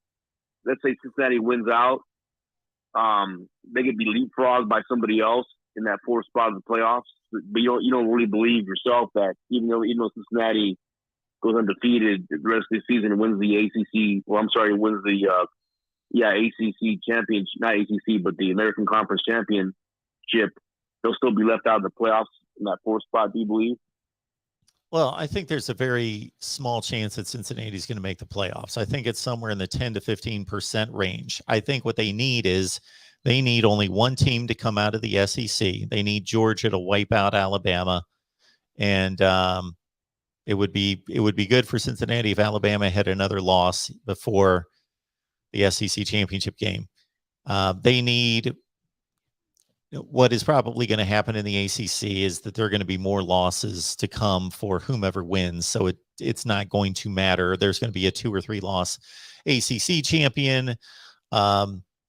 S5: let's say Cincinnati wins out, they could be leapfrogged by somebody else in that 4th spot of the playoffs? But you don't really believe yourself that even though Cincinnati goes undefeated the rest of the season and wins the ACC, wins the ACC championship, not ACC, but the American Conference Championship, they'll still be left out of the playoffs in that 4th spot, do you believe?
S1: Well, I think there's a very small chance that Cincinnati is going to make the playoffs. I think it's somewhere in the 10 to 15% range. I think what they need is they need only one team to come out of the SEC. They need Georgia to wipe out Alabama, and it would be good for Cincinnati if Alabama had another loss before the SEC championship game. They need, what is probably going to happen in the ACC is that there are going to be more losses to come for whomever wins. So it's not going to matter. There's going to be a 2 or 3 loss ACC champion.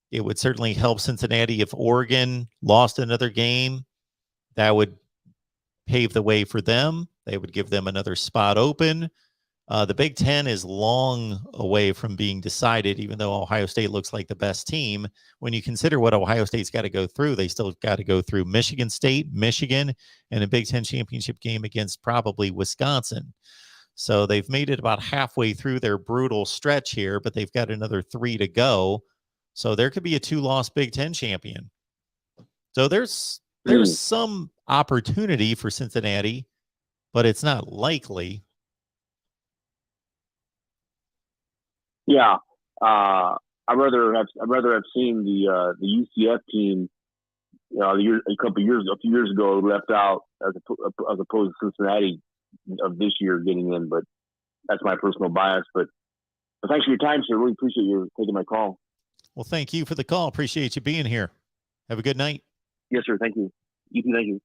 S1: It would certainly help Cincinnati if Oregon lost another game. That would pave the way for them. They would give them another spot open. The Big Ten is long away from being decided, even though Ohio State looks like the best team. When you consider what Ohio State's got to go through, they still got to go through Michigan State, Michigan, and a Big Ten championship game against probably Wisconsin. So they've made it about halfway through their brutal stretch here, but they've got another 3 to go. So there could be a 2-loss Big Ten champion. So there's some opportunity for Cincinnati, but it's not likely.
S5: Yeah, I'd rather have seen the UCF team, a few years ago, left out as opposed to Cincinnati of this year getting in. But that's my personal bias. But thanks for your time, sir. Really appreciate you taking my call.
S1: Well, thank you for the call. Appreciate you being here. Have a good night.
S5: Yes, sir. Thank you. You too. Thank you.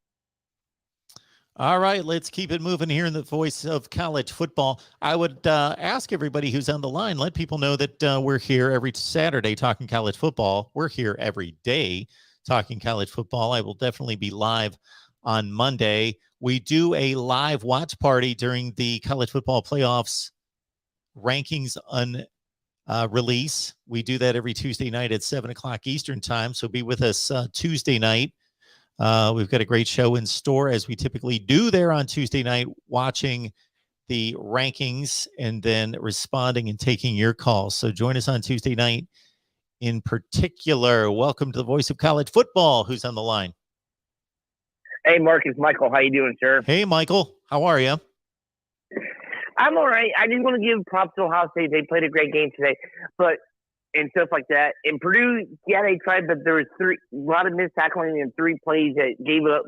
S1: All right, let's keep it moving here in the voice of college football. I would ask everybody who's on the line, let people know that we're here every Saturday talking college football. We're here every day talking college football. I will definitely be live on Monday. We do a live watch party during the college football playoffs rankings release. We do that every Tuesday night at 7 o'clock Eastern time. So be with us Tuesday night. We've got a great show in store, as we typically do there on Tuesday night, watching the rankings and then responding and taking your calls. So join us on Tuesday night in particular. Welcome to the voice of college football. Who's on the line?
S6: Hey, Mark, it's Michael. How you doing, sir?
S1: Hey, Michael. How are you?
S6: I'm all right. I just want to give props to Ohio State. They played a great game today, and stuff like that. And Purdue, yeah, they tried, but there was a lot of missed tackling and 3 plays that gave up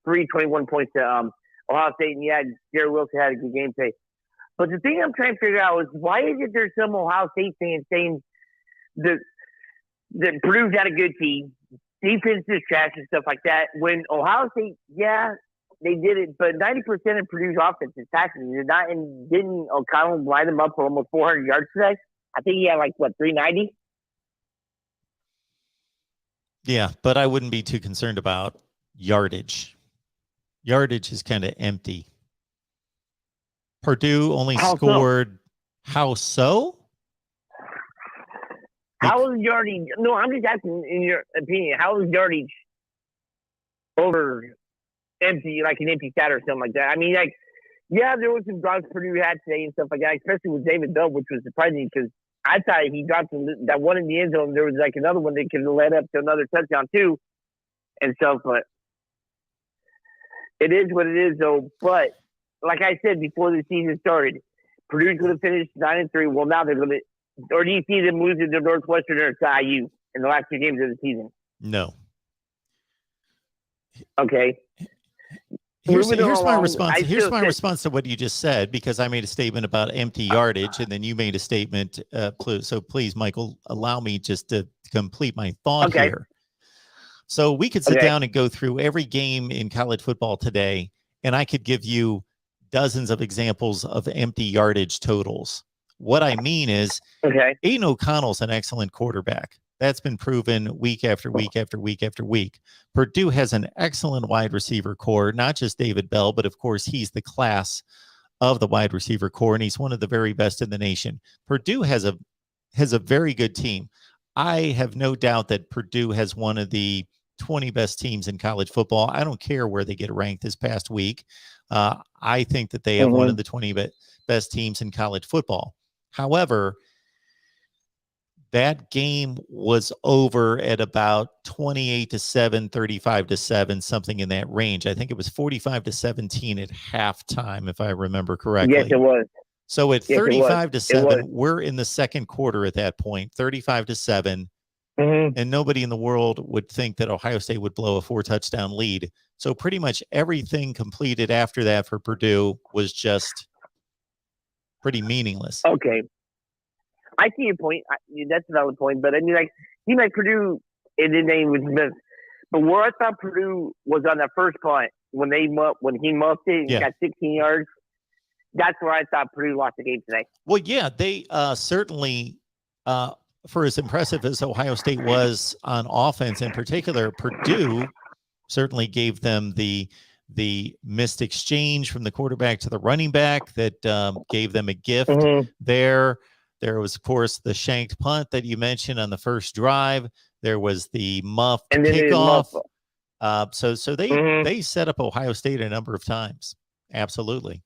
S6: 21 points to Ohio State. And yeah, Jared Wilson had a good game today. But the thing I'm trying to figure out is, why is it there's some Ohio State fans saying that Purdue's got a good team, defense is trash and stuff like that, when Ohio State, yeah, they did it, but 90% of Purdue's offense is passing. Didn't O'Connell line them up for almost 400 yards today? I think he had 390.
S1: Yeah, but I wouldn't be too concerned about yardage. Yardage is kind of empty. Purdue only scored. How so?
S6: How is yardage? No, I'm just asking, in your opinion, how is yardage over empty, like an empty stat or something like that? I mean, there was some drops Purdue had today and stuff like that, especially with David Bell, which was surprising because I thought he dropped that one in the end zone. There was another one that could have led up to another touchdown too, and stuff. But it is what it is, though. But like I said before the season started, Purdue's going to finish 9-3. Well, now they're going to. Or do you see them losing to Northwestern or to IU in the last 2 games of the season?
S1: No.
S6: Okay.
S1: Here's my response. Here's my response to what you just said, because I made a statement about empty yardage, and then you made a statement. So please, Michael, allow me just to complete my thought here. So we could sit down and go through every game in college football today, and I could give you dozens of examples of empty yardage totals. What I mean is, Aiden O'Connell's an excellent quarterback. That's been proven week after week after week after week. Purdue has an excellent wide receiver core, not just David Bell, but of course he's the class of the wide receiver core, and he's one of the very best in the nation. Purdue has a very good team. I have no doubt that Purdue has one of the 20 best teams in college football. I don't care where they get ranked this past week. I think that they have one of the 20 best teams in college football. However, that game was over at about 28-7, 35-7, something in that range. I think it was 45-17 at halftime, if I remember correctly.
S6: Yes, it was.
S1: So at 35-7, we're in the second quarter at that point, 35-7. And nobody in the world would think that Ohio State would blow a 4-touchdown lead. So pretty much everything completed after that for Purdue was just pretty meaningless.
S6: Okay. I see your point. That's a valid point. But I mean, Purdue, and then they was missed. But where I thought Purdue was on that first punt, when he muffed it and got 16 yards, that's where I thought Purdue lost the game today.
S1: Well, yeah, they certainly, for as impressive as Ohio State was on offense in particular, Purdue certainly gave them the missed exchange from the quarterback to the running back that gave them a gift there. There was, of course, the shanked punt that you mentioned on the first drive. There was the muffed kickoff. So they set up Ohio State a number of times. Absolutely.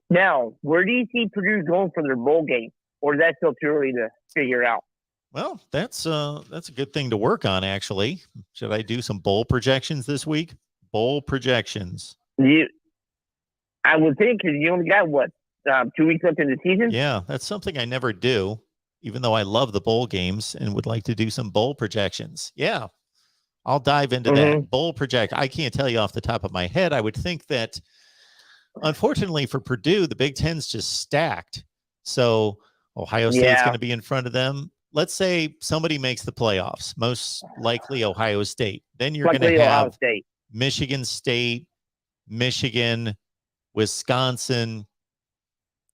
S6: Now, where do you see Purdue going for their bowl game? Or is that still too early to figure out?
S1: Well, that's a good thing to work on, actually. Should I do some bowl projections this week? Bowl projections.
S6: I would think, because you only got, 2 weeks left in the season?
S1: Yeah, that's something I never do, even though I love the bowl games and would like to do some bowl projections. Yeah, I'll dive into that. Bowl project. I can't tell you off the top of my head. I would think that, unfortunately for Purdue, the Big Ten's just stacked. So Ohio State's going to be in front of them. Let's say somebody makes the playoffs, most likely Ohio State. Then you're going to have Michigan State, Michigan, Wisconsin.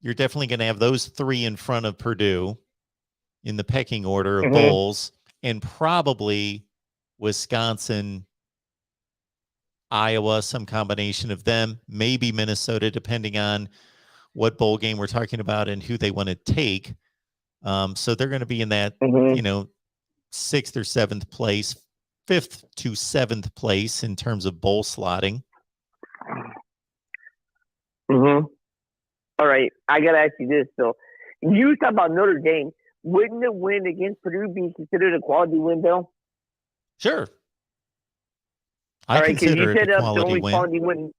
S1: You're definitely going to have those 3 in front of Purdue in the pecking order of bowls, and probably Wisconsin, Iowa, some combination of them, maybe Minnesota, depending on what bowl game we're talking about and who they want to take. So they're going to be in that, 6th or 7th place, 5th to 7th place in terms of bowl slotting.
S6: All right, I got to ask you this, though. You talk about Notre Dame. Wouldn't the win against Purdue be considered a quality win, Bill?
S1: Sure. I consider it a quality win.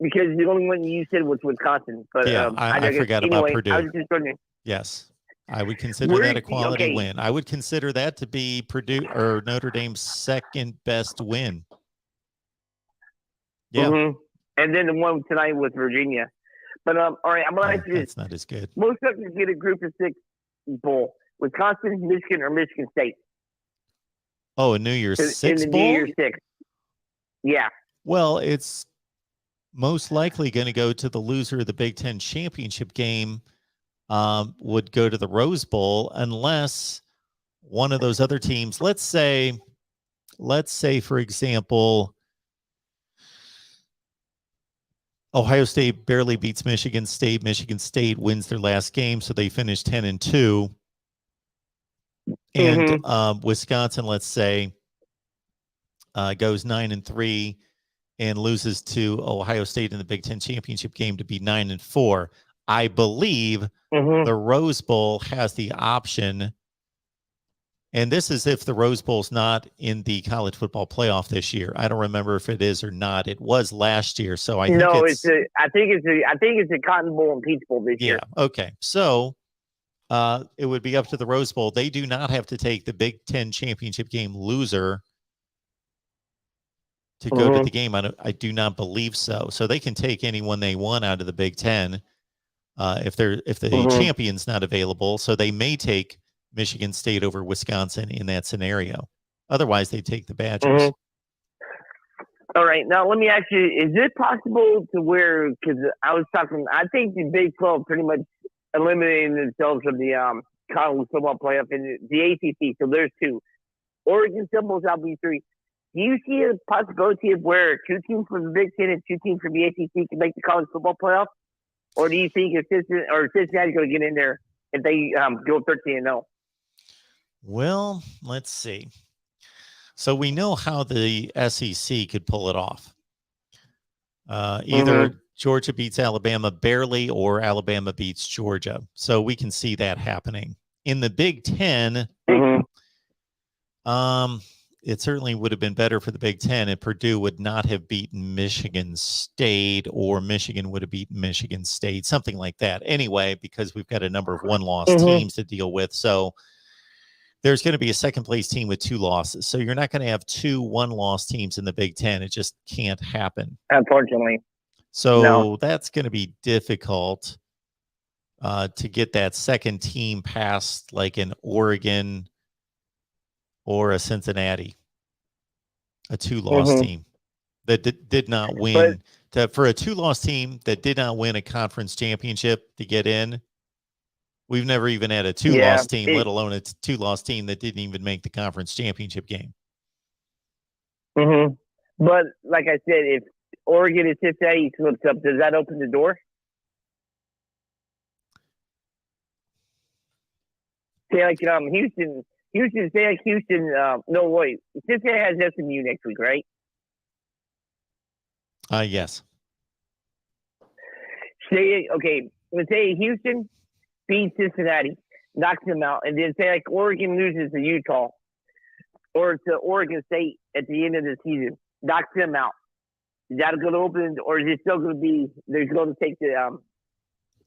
S6: Because the only one you said was Wisconsin. But
S1: yeah, I forgot about Purdue.
S6: I was just wondering.
S1: Yes, I would consider that a quality win. I would consider that to be Purdue or Notre Dame's second best win. Yeah.
S6: And then the one tonight with Virginia. But all right, I'm going to ask you this.
S1: That's not as good.
S6: Most of us get a group of 6 bowl. Wisconsin, Michigan, or Michigan State.
S1: Oh, a New Year's 6 bowl?
S6: New Year's 6. Yeah.
S1: Well, it's most likely going to go to the loser of the Big Ten championship game. Would go to the Rose Bowl unless one of those other teams, let's say, for example, Ohio State barely beats Michigan State. Michigan State wins their last game, so they finish 10-2. And Wisconsin, let's say, goes 9-3 and loses to Ohio State in the Big Ten championship game to be 9-4. I believe the Rose Bowl has the option, and this is if the Rose Bowl's not in the college football playoff this year. I don't remember if it is or not. It was last year, so I think
S6: I think it's a Cotton Bowl and Peach Bowl this year.
S1: Okay. So it would be up to the Rose Bowl. They do not have to take the Big Ten championship game loser to go to the game. I do not believe so. So they can take anyone they want out of the Big Ten if the champion's not available. So they may take Michigan State over Wisconsin in that scenario. Otherwise, they take the Badgers.
S6: All right. Now, let me ask you, is it possible to where, because I think the Big 12 pretty much eliminated themselves from the college football playoff in the ACC. So there's two. Oregon still moves out B3. Do you see a possibility of where two teams from the Big Ten and two teams from the ACC can make the college football playoff? Or do you think Cincinnati's going to get in there if they go 13-0?
S1: Well, let's see. So we know how the SEC could pull it off. Either Georgia beats Alabama barely or Alabama beats Georgia. So we can see that happening. In the Big Ten, it certainly would have been better for the Big Ten if Purdue would not have beaten Michigan State, or Michigan would have beaten Michigan State, something like that. Anyway, because we've got a number of one-loss teams to deal with. So there's going to be a second-place team with 2 losses. So you're not going to have 2 one-loss teams in the Big Ten. It just can't happen.
S6: Unfortunately.
S1: So that's going to be difficult to get that second team past like an Oregon or a Cincinnati, a 2-loss team that did not win. For a 2-loss team that did not win a conference championship to get in, we've never even had a 2-loss team, let alone a 2-loss team that didn't even make the conference championship game.
S6: But like I said, if Oregon and Cincinnati slips up, does that open the door? Say like Houston. No, wait. Cincinnati has SMU next week, right?
S1: Yes.
S6: Let's say Houston beats Cincinnati, knocks them out, and then say like Oregon loses to Utah or to Oregon State at the end of the season, knocks them out. Is that going to open, or is it still going to be? They're going to take the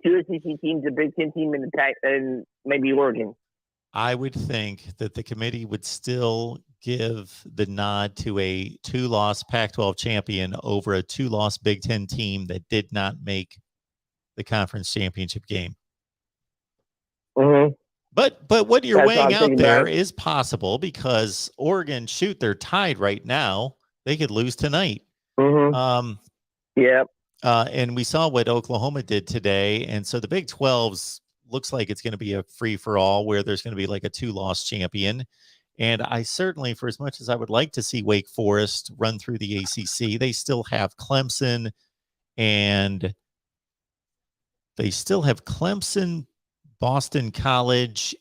S6: 2 SEC teams, the Big Ten team, and maybe Oregon.
S1: I would think that the committee would still give the nod to a 2-loss Pac-12 champion over a 2-loss Big Ten team that did not make the conference championship game. But what you're weighing out there is possible because Oregon, they're tied right now. They could lose tonight. And we saw what Oklahoma did today. And so the Big 12's looks like it's going to be a free-for-all where there's going to be like a 2-loss champion. And I certainly, for as much as I would like to see Wake Forest run through the ACC, they still have Clemson, Boston College,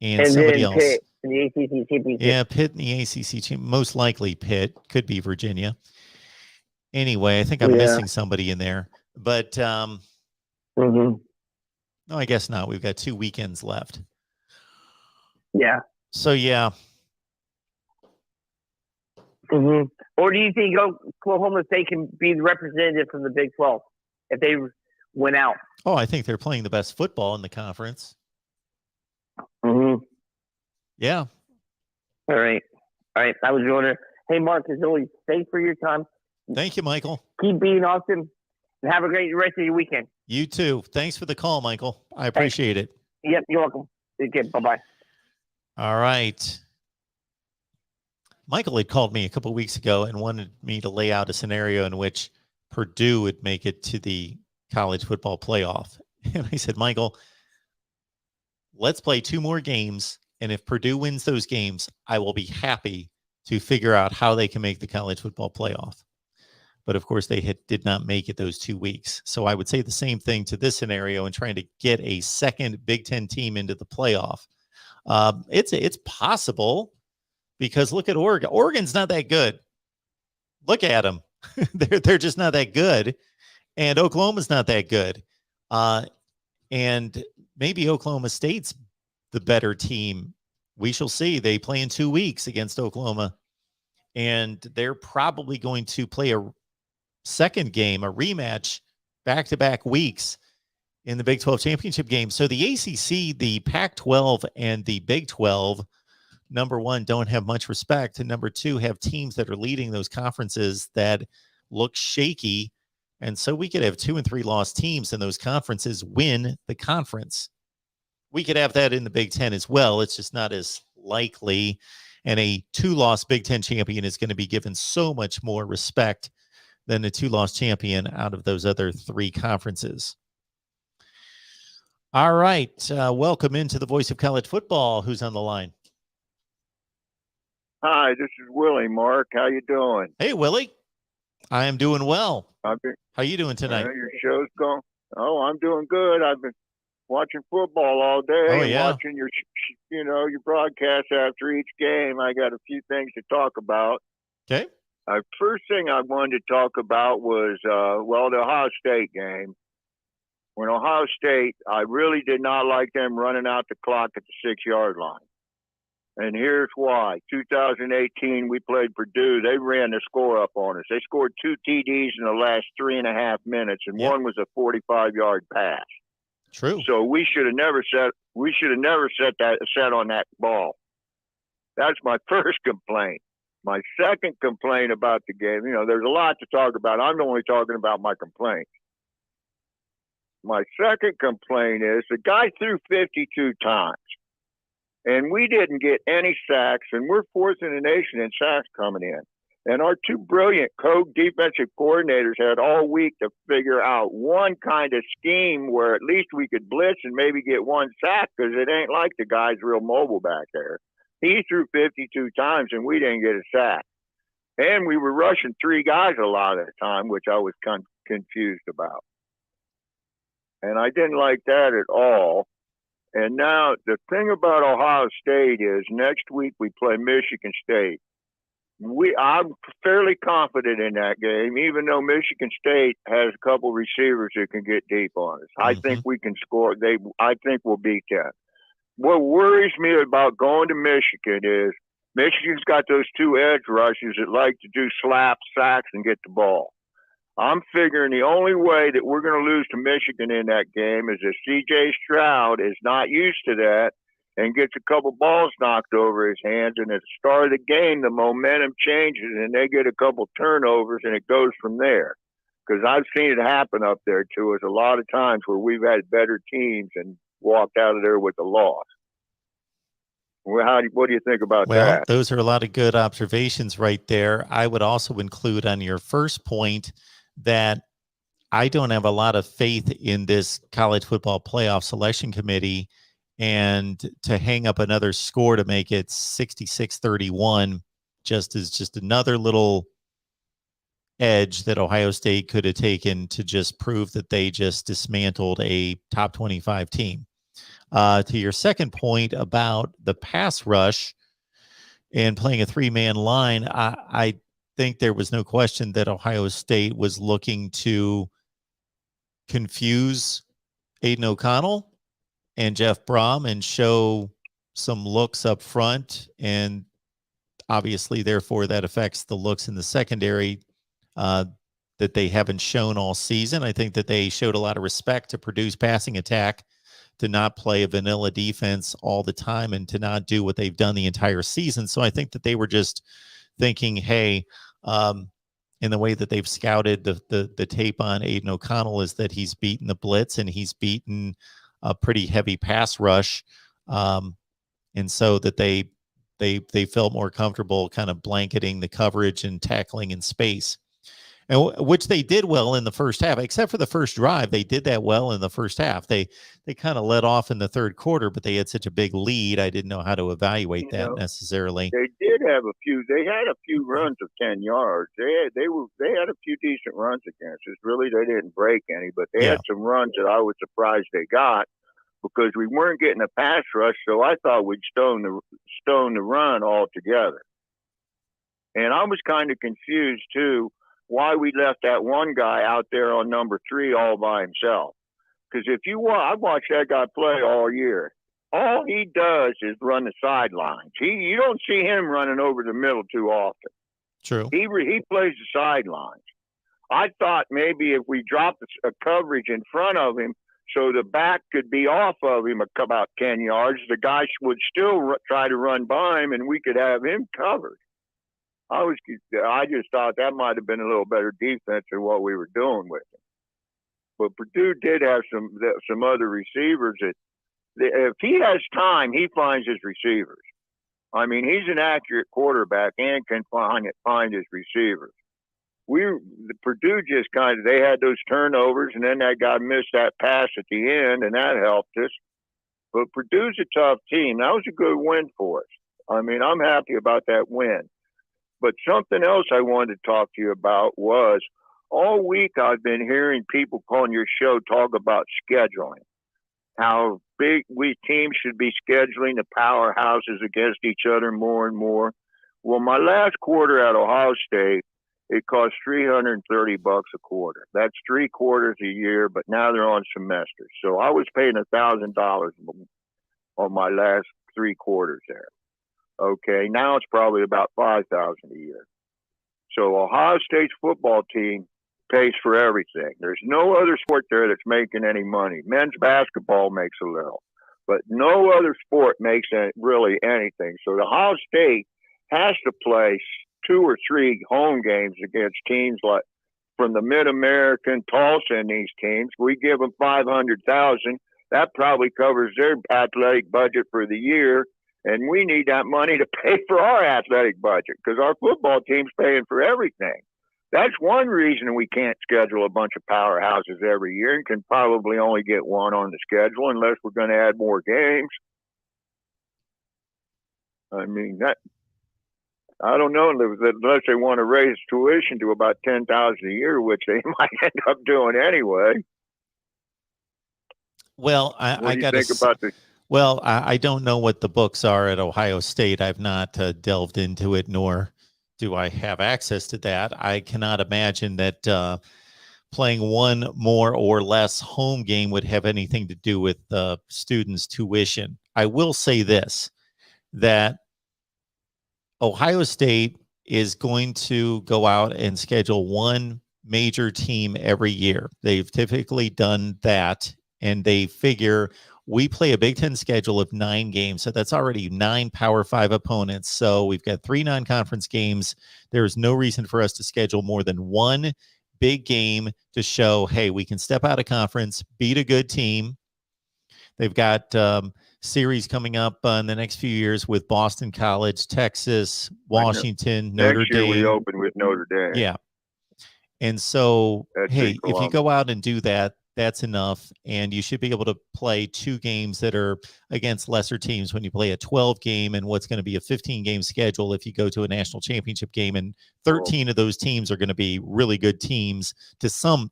S1: and somebody else.
S6: Pitt in the ACC championship.
S1: Yeah, Pitt in the ACC. Most likely Pitt. Could be Virginia. Anyway, I think I'm missing somebody in there. But no, I guess not. We've got 2 weekends left.
S6: Yeah.
S1: So, yeah.
S6: Or do you think Oklahoma State can be the representative from the Big 12 if they went out?
S1: Oh, I think they're playing the best football in the conference. Yeah.
S6: All right. I was wondering. Hey, Mark, as always, thanks for your time.
S1: Thank you, Michael.
S6: Keep being awesome. And have a great rest of your weekend.
S1: You too. Thanks for the call, Michael. I appreciate it.
S6: Yep, you're welcome. Okay, bye-bye.
S1: All right. Michael had called me a couple of weeks ago and wanted me to lay out a scenario in which Purdue would make it to the college football playoff. And I said, Michael, let's play 2 more games. And if Purdue wins those games, I will be happy to figure out how they can make the college football playoff. But of course, they did not make it those 2 weeks. So I would say the same thing to this scenario and trying to get a second Big Ten team into the playoff. It's possible because look at Oregon. Oregon's not that good. Look at them. they're just not that good. And Oklahoma's not that good. And maybe Oklahoma State's the better team. We shall see. They play in 2 weeks against Oklahoma. And they're probably going to play a second game, a rematch, back-to-back weeks in the Big 12 championship game. So the ACC, the Pac-12, and the Big 12, number one, don't have much respect. And number two, have teams that are leading those conferences that look shaky. And so we could have 2 and 3 loss teams in those conferences win the conference. We could have that in the Big Ten as well. It's just not as likely. And a 2-loss Big Ten champion is going to be given so much more respect than a 2-loss champion out of those other 3 conferences. All right. Welcome into the Voice of College Football. Who's on the line?
S7: Hi, this is Willie. Mark, how you doing?
S1: Hey, Willie. I am doing well.
S7: How
S1: you doing tonight?
S7: Your show's going. Oh, I'm doing good. I've been watching football all day.
S1: Oh, yeah.
S7: Watching your broadcast after each game. I got a few things to talk about.
S1: Okay.
S7: First thing I wanted to talk about was, the Ohio State game. When Ohio State, I really did not like them running out the clock at the 6-yard line. And here's why. 2018, we played Purdue. They ran the score up on us. They scored 2 TDs in the last 3.5 minutes, and one was a 45-yard pass.
S1: True.
S7: So we should have never set on that ball. That's my first complaint. My second complaint about the game, there's a lot to talk about. I'm only talking about my complaints. My second complaint is the guy threw 52 times. And we didn't get any sacks, and we're fourth in the nation in sacks coming in. And our 2 brilliant defensive coordinators had all week to figure out one kind of scheme where at least we could blitz and maybe get 1 sack because it ain't like the guy's real mobile back there. He threw 52 times, and we didn't get a sack. And we were rushing 3 guys a lot of the time, which I was confused about. And I didn't like that at all. And now the thing about Ohio State is next week we play Michigan State. I'm fairly confident in that game, even though Michigan State has a couple receivers that can get deep on us. I think we can score. I think we'll beat them. What worries me about going to Michigan is Michigan's got those 2 edge rushers that like to do slap sacks and get the ball. I'm figuring the only way that we're going to lose to Michigan in that game is if C.J. Stroud is not used to that and gets a couple balls knocked over his hands, and at the start of the game, the momentum changes and they get a couple turnovers and it goes from there. Because I've seen it happen up there to us a lot of times where we've had better teams and walked out of there with a loss. Well, what do you think about that?
S1: Well, those are a lot of good observations right there. I would also include on your first point that I don't have a lot of faith in this college football playoff selection committee, and to hang up another score to make it 66-31 is just another little edge that Ohio State could have taken to just prove that they just dismantled a top 25 team. To your second point about the pass rush and playing a 3-man line, I think there was no question that Ohio State was looking to confuse Aiden O'Connell and Jeff Brom and show some looks up front. And obviously, therefore, that affects the looks in the secondary that they haven't shown all season. I think that they showed a lot of respect to Purdue's passing attack, to not play a vanilla defense all the time and to not do what they've done the entire season. So I think that they were just thinking, hey, in the way that they've scouted the tape on Aiden O'Connell is that he's beaten the blitz and he's beaten a pretty heavy pass rush. And so that they They felt more comfortable kind of blanketing the coverage and tackling in space. And which they did well in the first half, except for the first drive. They did that well in the first half. They kind of let off in the third quarter, but they had such a big lead. I didn't know how to evaluate that necessarily.
S7: They did have a few. They had a few runs of 10 yards. They had a few decent runs against us. Really, they didn't break any, but they had some runs that I was surprised they got because we weren't getting a pass rush. So I thought we'd stone the run altogether. And I was kind of confused too why we left that one guy out there on number 3 all by himself. Because I've watched that guy play all year. All he does is run the sidelines. You don't see him running over the middle too often.
S1: True.
S7: He plays the sidelines. I thought maybe if we dropped a coverage in front of him so the back could be off of him about 10 yards, the guy would still try to run by him and we could have him covered. I just thought that might have been a little better defense than what we were doing with him. But Purdue did have some other receivers that if he has time, he finds his receivers. I mean, he's an accurate quarterback and can find his receivers. Purdue just they had those turnovers, and then that guy missed that pass at the end, and that helped us. But Purdue's a tough team. That was a good win for us. I mean, I'm happy about that win. But something else I wanted to talk to you about was all week I've been hearing people on your show talk about scheduling, how big teams should be scheduling the powerhouses against each other more and more. Well, my last quarter at Ohio State, it cost $330 a quarter. That's 3 quarters a year, but now they're on semesters. So I was paying $1,000 on my last 3 quarters there. Okay, now it's probably about $5,000 a year. So Ohio State's football team pays for everything. There's no other sport there that's making any money. Men's basketball makes a little, but no other sport makes really anything. So Ohio State has to play 2 or 3 home games against teams like from the Mid-American, Tulsa, and these teams. We give them $500,000. That probably covers their athletic budget for the year. And we need that money to pay for our athletic budget because our football team's paying for everything. That's one reason we can't schedule a bunch of powerhouses every year and can probably only get one on the schedule unless we're going to add more games. I mean, I don't know unless they want to raise tuition to about $10,000 a year, which they might end up doing anyway.
S1: Well, I got to think about this. Well, I don't know what the books are at Ohio State. I've not delved into it, nor do I have access to that. I cannot imagine that playing one more or less home game would have anything to do with students' tuition. I will say this, that Ohio State is going to go out and schedule one major team every year. They've typically done that, and they figure we play a Big Ten schedule of 9 games, so that's already 9 Power 5 opponents. So we've got 3 non-conference games. There's no reason for us to schedule more than one big game to show, hey, we can step out of conference, beat a good team. They've got series coming up in the next few years with Boston College, Texas, Washington, Notre Dame.
S7: Next year we open with Notre Dame.
S1: Yeah. And so, hey, if you go out and do that, that's enough. And you should be able to play 2 games that are against lesser teams when you play a 12 game and what's going to be a 15 game schedule if you go to a national championship game. And 13 of those teams are going to be really good teams to some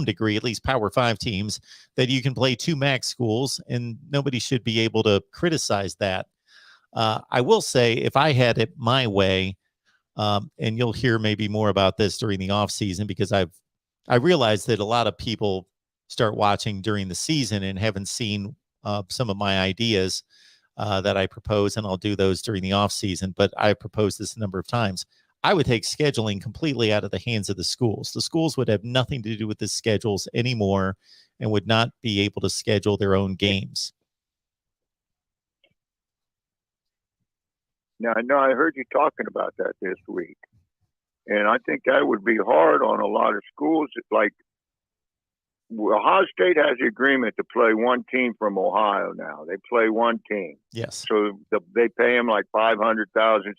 S1: degree, at least Power 5 teams that you can play 2 MAC schools, and nobody should be able to criticize that. I will say, if I had it my way, and you'll hear maybe more about this during the off season, because I realized that a lot of people start watching during the season and haven't seen some of my ideas that I propose, and I'll do those during the off season. But I proposed this a number of times. I would take scheduling completely out of the hands of the schools. The schools would have nothing to do with the schedules anymore and would not be able to schedule their own games.
S7: Now, I know I heard you talking about that this week, and I think that would be hard on a lot of schools. Like Ohio State has the agreement to play one team from Ohio now. They play one team.
S1: Yes.
S7: So they pay them like $500,000,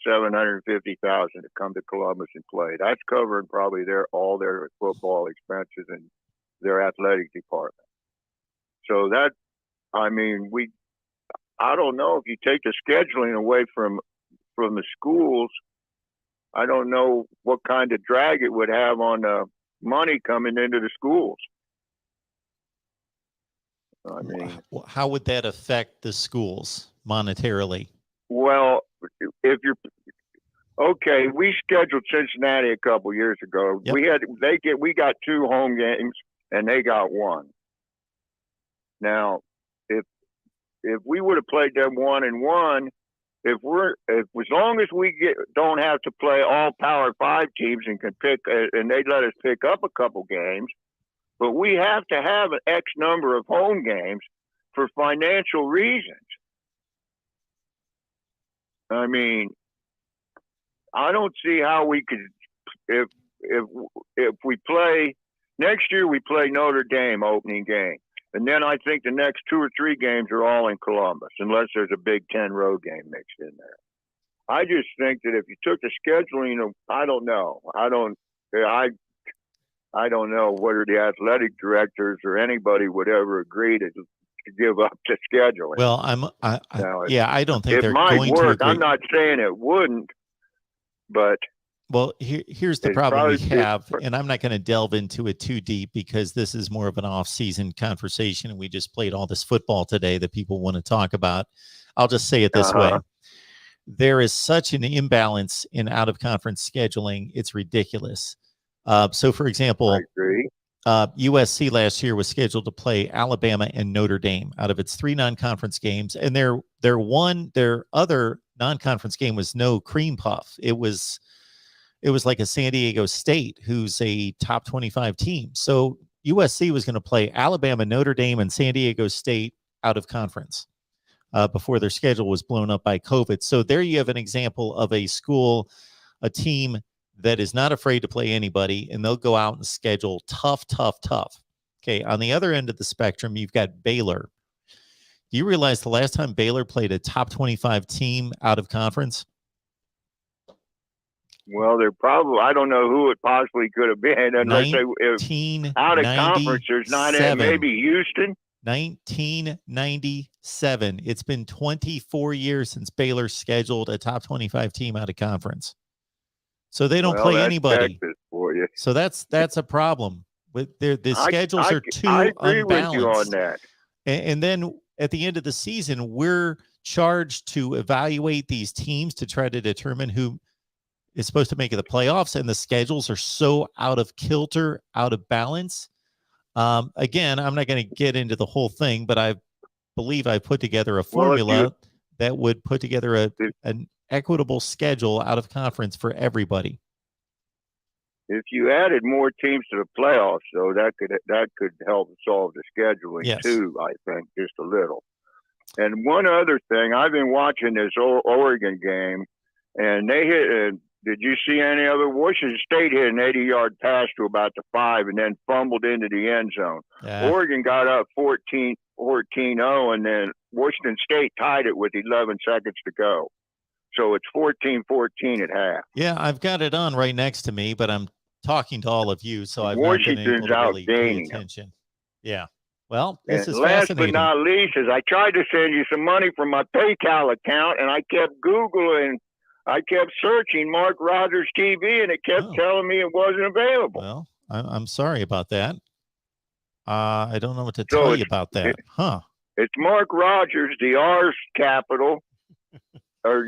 S7: $750,000 to come to Columbus and play. That's covering probably all their football expenses and their athletic department. So that, I mean, I don't know if you take the scheduling away from the schools. I don't know what kind of drag it would have on the money coming into the schools. I mean,
S1: how would that affect the schools monetarily?
S7: Well, if you're okay, we scheduled Cincinnati a couple years ago.
S1: Yep.
S7: We got 2 home games and they got 1. Now, if we would have played them 1-1, if as long as we don't have to play all Power 5 teams and can pick, and they let us pick up a couple games, but we have to have an X number of home games for financial reasons. I mean, I don't see how we could, if we play next year, we play Notre Dame opening game. And then I think the next 2 or 3 games are all in Columbus, unless there's a Big Ten road game mixed in there. I just think that if you took the scheduling, I don't know. I don't know whether the athletic directors or anybody would ever agree to give up the scheduling.
S1: Well, I don't think they're
S7: might
S1: going
S7: work.
S1: to agree.
S7: I'm not saying it wouldn't, but
S1: well, here's the problem we have, and I'm not going to delve into it too deep because this is more of an off-season conversation, and we just played all this football today that people want to talk about. I'll just say it this way. There is such an imbalance in out-of-conference scheduling. It's ridiculous. So, for example,
S7: I agree.
S1: USC last year was scheduled to play Alabama and Notre Dame out of its 3 non-conference games, and their other non-conference game was no cream puff. It was like a San Diego State, who's a top 25 team. So USC was going to play Alabama, Notre Dame, and San Diego State out of conference before their schedule was blown up by COVID. So there you have an example of a school, a team that is not afraid to play anybody, and they'll go out and schedule tough. Okay, on the other end of the spectrum, you've got Baylor. Do you realize the last time Baylor played a top 25 team out of conference?
S7: Well, they're probably, I don't know who it possibly could have been, unless they, if out of conference, there's not maybe Houston.
S1: 1997. It's been 24 years since Baylor scheduled a top 25 team out of conference. So they don't play anybody.
S7: For you.
S1: So that's a problem. With the schedules are too
S7: I agree
S1: unbalanced.
S7: With you on that.
S1: And then at the end of the season, we're charged to evaluate these teams to try to determine who is supposed to make the playoffs, and the schedules are so out of kilter, out of balance. Again, I'm not going to get into the whole thing, but I believe I put together a formula that would put together an equitable schedule out of conference for everybody.
S7: If you added more teams to the playoffs, though, that could help solve the scheduling too. I think just a little. And one other thing, I've been watching this Oregon game, and they hit. Did you see any other? Washington State hit an 80-yard pass to about the 5 and then fumbled into the end zone.
S1: Yeah.
S7: Oregon got up 14-0, and then Washington State tied it with 11 seconds to go. So it's 14-14 at half.
S1: Yeah, I've got it on right next to me, but I'm talking to all of you, so I've not been able to really pay attention. Yeah. Well, this is fascinating.
S7: Last but not least, is I tried to send you some money from my PayPal account, and I kept Googling. I kept searching MarkRogersTV, and it kept telling me it wasn't available.
S1: Well, I'm sorry about that. I don't know what to tell you about that.
S7: It's Mark Rogers, the R's capital, or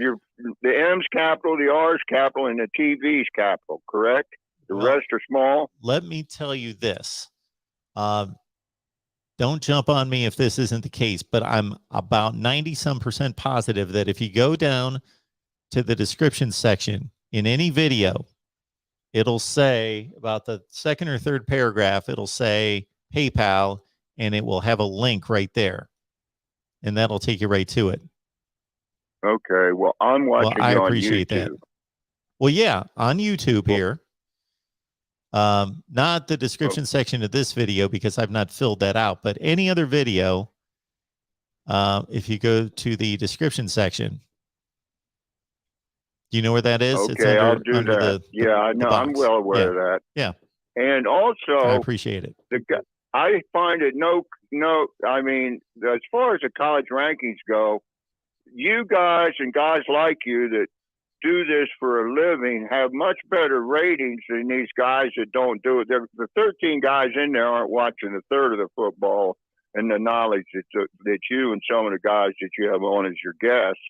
S7: the M's capital, the R's capital, and the TV's capital, correct? The rest are small?
S1: Let me tell you this. Don't jump on me if this isn't the case, but I'm about 90-some% positive that if you go down to the description section in any video, it'll say about the second or third paragraph, it'll say PayPal, and it will have a link right there, and that'll take you right to it.
S7: Okay, well, I'm watching.
S1: I appreciate that. Well, yeah, on YouTube here. Not the description section of this video because I've not filled that out, but any other video, if you go to the description section, do you know where that is?
S7: Okay,
S1: It's
S7: I'll do that. Yeah, I know. I'm well aware of that.
S1: Yeah.
S7: And also,
S1: I appreciate it.
S7: I find it I mean, as far as the college rankings go, you guys and guys like you that do this for a living have much better ratings than these guys that don't do it. The 13 guys in there aren't watching a third of the football and the knowledge that you and some of the guys that you have on as your guests.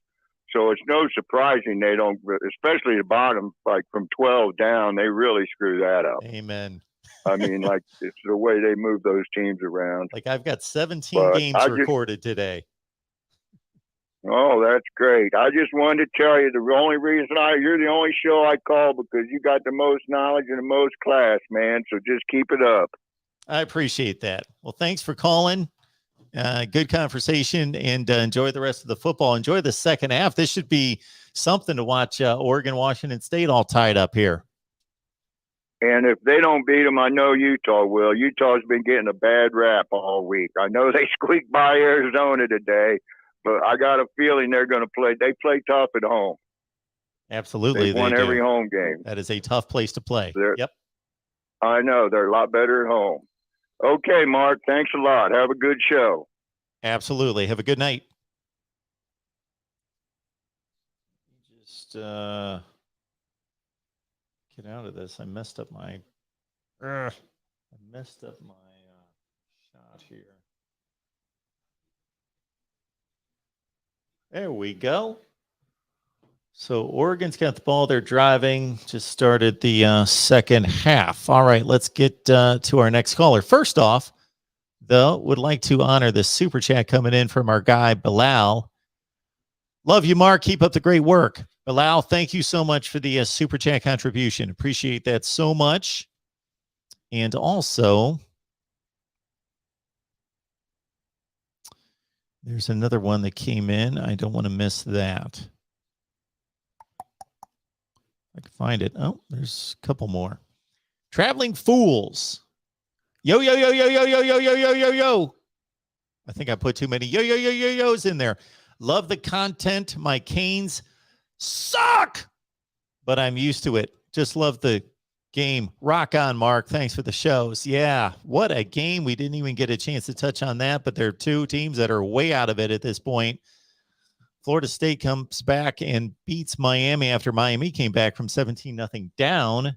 S7: So it's no surprising they don't, especially the bottom, like from 12 down, they really screw that up.
S1: Amen.
S7: I mean, like, it's the way they move those teams around.
S1: Like, I've got 17 games recorded today.
S7: Oh, that's great. I just wanted to tell you the only reason you're the only show I call because you got the most knowledge and the most class, man. So just keep it up.
S1: I appreciate that. Well, thanks for calling. Good conversation, and enjoy the rest of the football. Enjoy the second half. This should be something to watch. Oregon, Washington State all tied up here.
S7: And if they don't beat them, I know Utah will. Utah's been getting a bad rap all week. I know they squeaked by Arizona today, but I got a feeling they're going to play. They play tough at home.
S1: Absolutely.
S7: They won every home game.
S1: That is a tough place to play. Yep.
S7: I know. They're a lot better at home. Okay, Mark. Thanks a lot. Have a good show.
S1: Absolutely. Have a good night. Just get out of this. I messed up my shot here. There we go. So Oregon's got the ball. They're driving. Just started the second half. All right, let's get to our next caller. First off, though, would like to honor the super chat coming in from our guy, Bilal. Love you, Mark. Keep up the great work. Bilal, thank you so much for the super chat contribution. Appreciate that so much. And also, there's another one that came in. I don't want to miss that. I can find it. Oh, there's a couple more. Traveling Fools. Yo, yo, yo, yo, yo, yo, yo, yo, yo, yo, yo. I think I put too many yo, yo, yo, yo, yo's in there. Love the content. My Canes suck, but I'm used to it. Just love the game. Rock on, Mark. Thanks for the shows. Yeah, what a game. We didn't even get a chance to touch on that, but there are two teams that are way out of it at this point. Florida State comes back and beats Miami after Miami came back from 17-0 down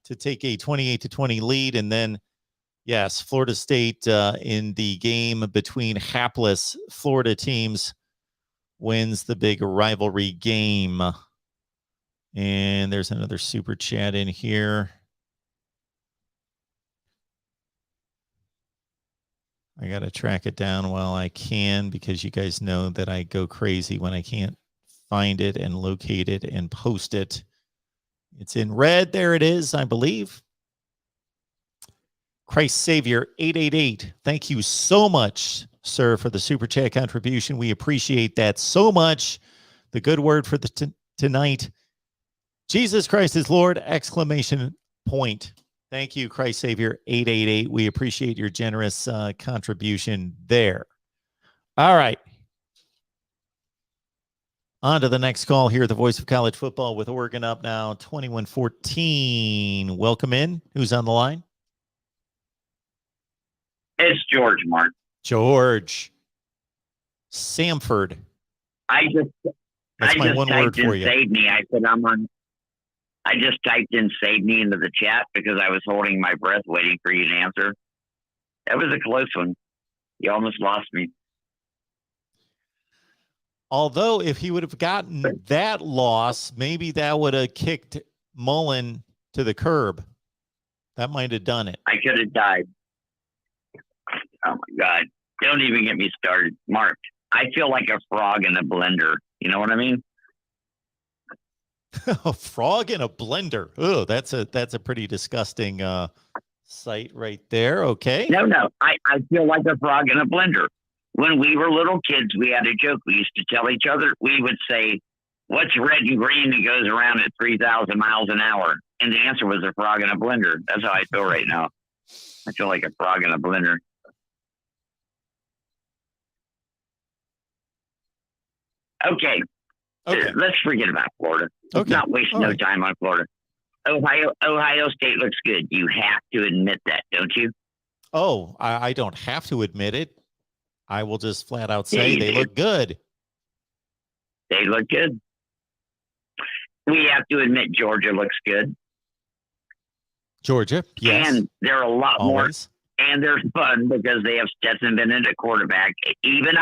S1: to take a 28-20 lead. And then, yes, Florida State in the game between hapless Florida teams wins the big rivalry game. And there's another super chat in here. I got to track it down while I can because you guys know that I go crazy when I can't find it and locate it and post it. It's in red. There it is, I believe. Christ Savior 888. Thank you so much, sir, for the super chat contribution. We appreciate that so much. The good word for the tonight. Jesus Christ is Lord! Exclamation point. Thank you, Christ Savior 888. We appreciate your generous contribution there. All right. On to the next call here, the voice of college football with Oregon up now, 21-14. Welcome in. Who's on the line?
S8: It's George, Mark.
S1: George. Samford.
S8: That's my one word for you. Save me. I said I just typed in save me into the chat because I was holding my breath waiting for you to answer. That was a close one. You almost lost me.
S1: Although if he would have gotten that loss, maybe that would have kicked Mullen to the curb. That might have done it.
S8: I could have died. Oh, my God. Don't even get me started. Mark, I feel like a frog in a blender. You know what I mean?
S1: A frog in a blender. Oh, that's a pretty disgusting sight right there. Okay.
S8: No. I feel like a frog in a blender. When we were little kids, we had a joke. We used to tell each other, we would say, what's red and green that goes around at 3,000 miles an hour? And the answer was a frog in a blender. That's how I feel right now. I feel like a frog in a blender. Okay. Let's forget about Florida. Let's not waste no time on Florida. Ohio State looks good. You have to admit that, don't you?
S1: Oh, I don't have to admit it. I will just flat out say they look good.
S8: They look good. We have to admit Georgia looks good.
S1: Georgia, yes.
S8: And they're a lot more. And they're fun because they have Stetson Bennett at quarterback. Even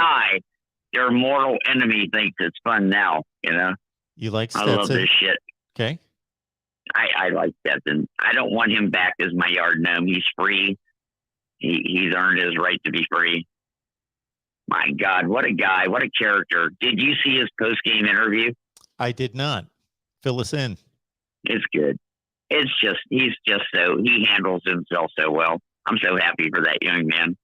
S8: their mortal enemy, thinks it's fun now. You know?
S1: You like Stetson?
S8: I love this shit.
S1: Okay.
S8: I like Stetson. I don't want him back as my yard gnome. He's free. He's earned his right to be free. My God, what a guy. What a character. Did you see his post-game interview?
S1: I did not. Fill us in.
S8: It's good. He handles himself so well. I'm so happy for that young man.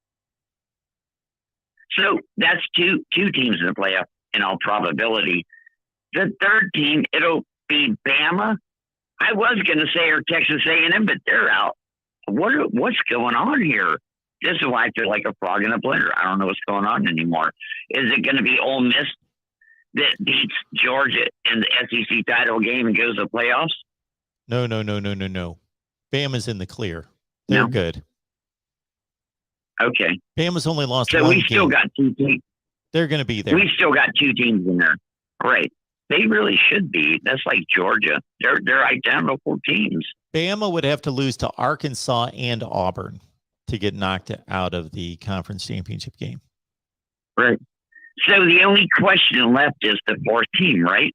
S8: So that's two teams in the playoff in all probability. The third team, it'll be Bama. I was going to say or Texas A&M, but they're out. What's going on here? This is why I feel like a frog in a blender. I don't know what's going on anymore. Is it going to be Ole Miss that beats Georgia in the SEC title game and goes to the playoffs?
S1: No. Bama's in the clear. They're good.
S8: Okay.
S1: Bama's only lost
S8: one
S1: game.
S8: So we still got two teams.
S1: They're going to be there.
S8: We still got two teams in there. Right. They really should be. That's like Georgia. They're identical teams.
S1: Bama would have to lose to Arkansas and Auburn to get knocked out of the conference championship game.
S8: Right. So the only question left is the fourth team, right?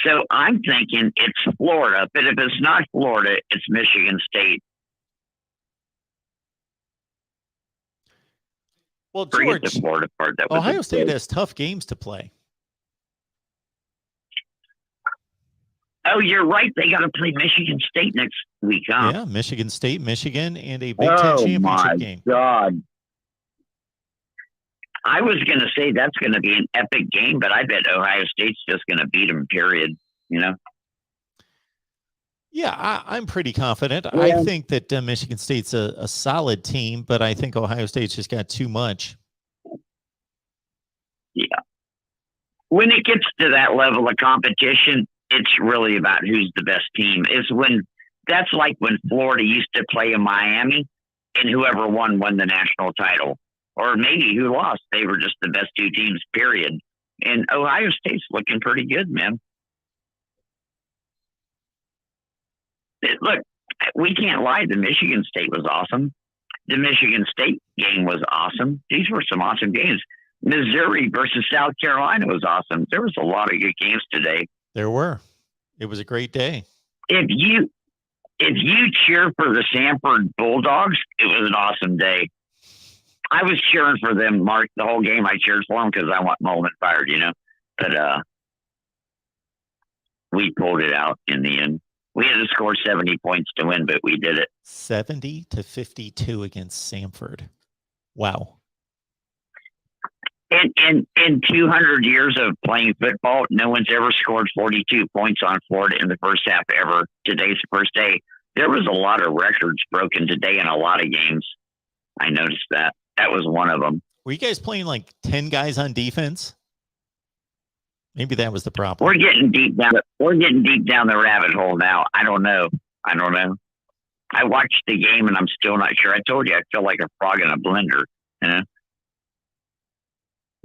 S8: So I'm thinking it's Florida, but if it's not Florida, it's Michigan State.
S1: Well, George,
S8: the Florida part. That was
S1: Ohio State has tough games to play.
S8: Oh, you're right. They got to play Michigan State next week, huh?
S1: Yeah, Michigan State, Michigan, and a Big Ten championship game.
S8: Oh, my God. I was going to say that's going to be an epic game, but I bet Ohio State's just going to beat them, period. You know?
S1: Yeah, I'm pretty confident. Yeah. I think that Michigan State's a solid team, but I think Ohio State's just got too much.
S8: Yeah. When it gets to that level of competition, it's really about who's the best team. That's like when Florida used to play in Miami and whoever won the national title. Or maybe who lost. They were just the best two teams, period. And Ohio State's looking pretty good, man. Look, we can't lie. The Michigan State was awesome. The Michigan State game was awesome. These were some awesome games. Missouri versus South Carolina was awesome. There was a lot of good games today.
S1: There were. It was a great day.
S8: If you cheer for the Sanford Bulldogs, it was an awesome day. I was cheering for them, Mark, the whole game. I cheered for them because I want Mullen fired, you know. But we pulled it out in the end. We had to score 70 points to win, but we did it.
S1: 70-52 against Sanford. Wow.
S8: In 200 years of playing football, no one's ever scored 42 points on Florida in the first half ever. Today's the first day. There was a lot of records broken today in a lot of games. I noticed that. That was one of them.
S1: Were you guys playing like 10 guys on defense? Maybe that was the problem.
S8: We're getting deep down the rabbit hole now. I don't know. I watched the game and I'm still not sure. I told you I feel like a frog in a blender, you know,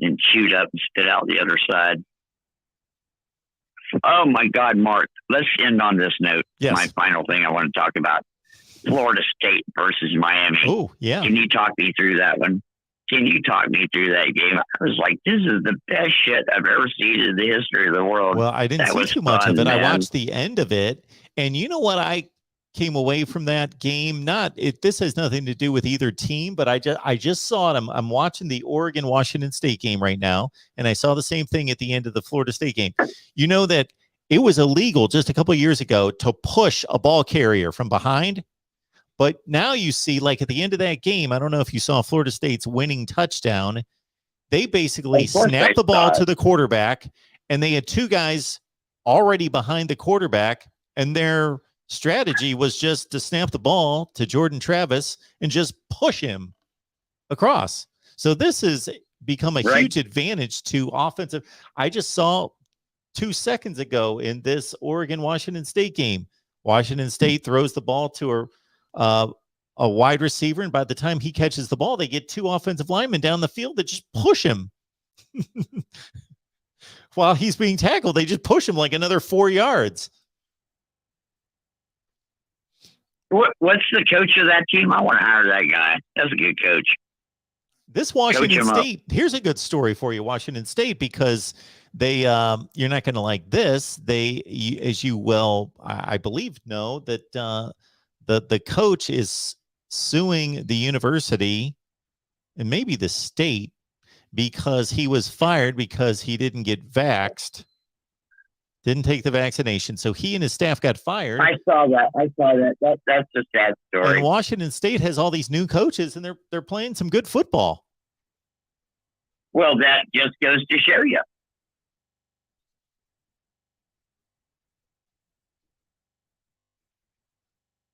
S8: and chewed up and spit out the other side. Oh my God, Mark! Let's end on this note.
S1: Yes.
S8: My final thing I want to talk about: Florida State versus Miami.
S1: Oh yeah.
S8: Can you talk me through that one? Can you talk me through that game? I was like, this is the best shit I've ever seen in the history of the world.
S1: Well, I didn't see too much of it. Man. I watched the end of it. And you know what I came away from that game? This has nothing to do with either team, but I just saw it. I'm watching the Oregon-Washington State game right now, and I saw the same thing at the end of the Florida State game. You know that it was illegal just a couple of years ago to push a ball carrier from behind. But now you see, like at the end of that game, I don't know if you saw Florida State's winning touchdown. They basically snapped the ball to the quarterback, and they had two guys already behind the quarterback, and they're strategy was just to snap the ball to Jordan Travis and just push him across. So this has become a huge advantage to offensive. I just saw 2 seconds ago in this Oregon-Washington State game, Washington State throws the ball to a wide receiver, and by the time he catches the ball, they get 2 offensive linemen down the field that just push him. While he's being tackled, they just push him like another 4 yards.
S8: What's the coach of that team? I want to hire that guy. That's a good coach.
S1: This Washington State, here's a good story for you, Washington State, because they, you're not going to like this. As you well, I believe, know that the coach is suing the university and maybe the state because he was fired because he didn't get vaxxed, didn't take the vaccination. So he and his staff got fired.
S8: I saw that. That's a sad story.
S1: And Washington State has all these new coaches, and they're playing some good football.
S8: Well, that just goes to show you.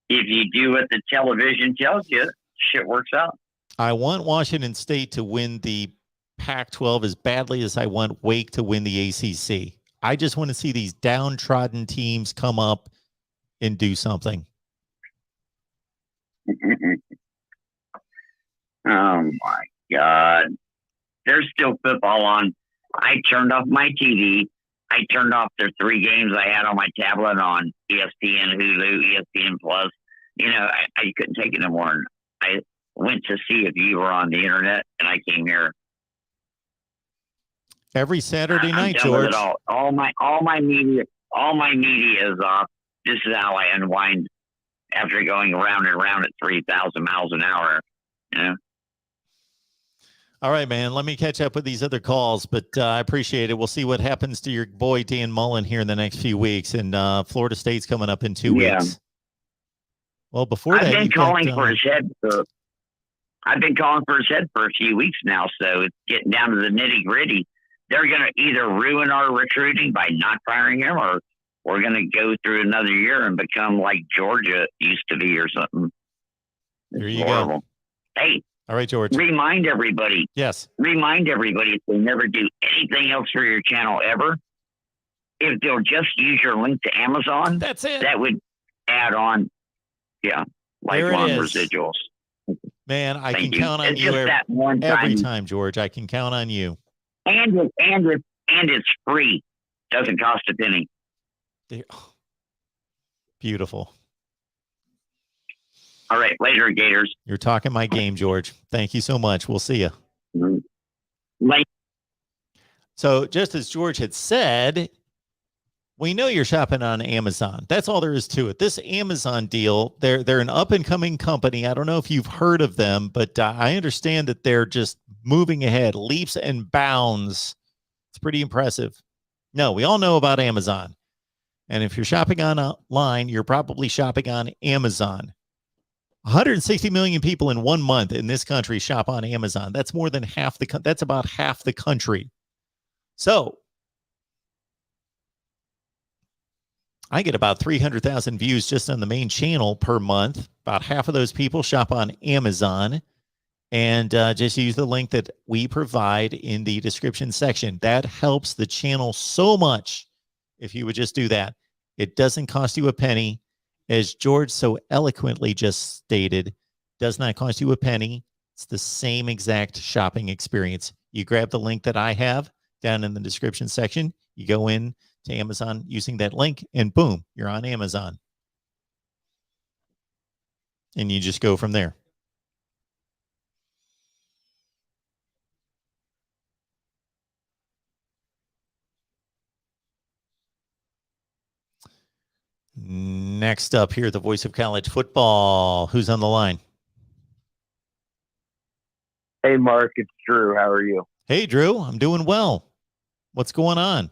S8: If you do what the television tells you, shit works out.
S1: I want Washington State to win the Pac-12 as badly as I want Wake to win the ACC. I just want to see these downtrodden teams come up and do something.
S8: Oh, my God. There's still football on. I turned off my TV. I turned off the 3 games I had on my tablet on ESPN, Hulu, ESPN Plus. You know, I couldn't take it anymore. I went to see if you were on the internet, and I came here.
S1: Every Saturday night, George.
S8: All my media is off. This is how I unwind after going around and around at 3,000 miles an hour. You know.
S1: All right, man. Let me catch up with these other calls, but I appreciate it. We'll see what happens to your boy Dan Mullen here in the next few weeks, and Florida State's coming up in 2 weeks. Well, before
S8: I've
S1: that,
S8: been calling for his head for a few weeks now, so it's getting down to the nitty gritty. They're going to either ruin our recruiting by not firing him, or we're going to go through another year and become like Georgia used to be or something.
S1: There you go.
S8: Hey.
S1: All right, George.
S8: Remind everybody.
S1: Yes.
S8: Remind everybody if they never do anything else for your channel ever, if they'll just use your link to Amazon,
S1: that's it.
S8: That would add on, lifelong residuals.
S1: Man, I can count on you every time, George. I can count on you.
S8: And it's free. Doesn't cost a penny.
S1: Beautiful.
S8: All right, later, Gators.
S1: You're talking my game, George. Thank you so much. We'll see you.
S8: Later.
S1: So just as George had said, we know you're shopping on Amazon. That's all there is to it. This Amazon deal, they're an up-and-coming company. I don't know if you've heard of them, but I understand that they're just moving ahead, leaps and bounds. It's pretty impressive. No, we all know about Amazon. And if you're shopping online, you're probably shopping on Amazon. 160 million people in 1 month in this country shop on Amazon. That's more than that's about half the country. So I get about 300,000 views just on the main channel per month. About half of those people shop on Amazon. And just use the link that we provide in the description section. That helps the channel so much if you would just do that. It doesn't cost you a penny. As George so eloquently just stated, does not cost you a penny. It's the same exact shopping experience. You grab the link that I have down in the description section. You go in to Amazon using that link, and boom, you're on Amazon. And you just go from there. Next up here, the voice of college football. Who's on the line?
S9: Hey, Mark, it's Drew. How are you?
S1: Hey, Drew. I'm doing well. What's going on?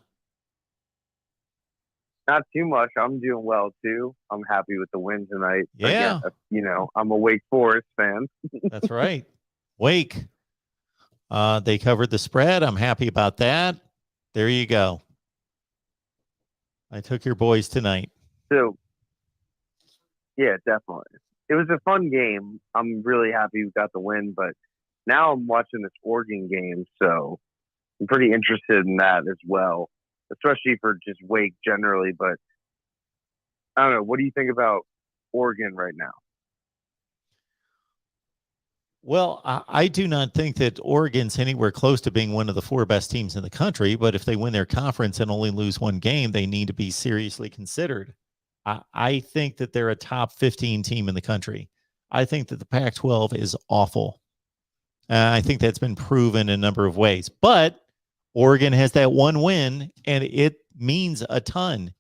S9: Not too much. I'm doing well, too. I'm happy with the win tonight.
S1: Yeah.
S9: Again, I'm a Wake Forest fan.
S1: That's right. Wake. They covered the spread. I'm happy about that. There you go. I took your boys tonight.
S9: So, Yeah, definitely. It was a fun game. I'm really happy we got the win, but now I'm watching this Oregon game, so I'm pretty interested in that as well, especially for just Wake generally. But I don't know. What do you think about Oregon right now?
S1: Well, I do not think that Oregon's anywhere close to being one of the 4 best teams in the country, but if they win their conference and only lose 1 game, they need to be seriously considered. I think that they're a top 15 team in the country. I think that the Pac-12 is awful. I think that's been proven in a number of ways. But Oregon has that 1 win, and it means a ton,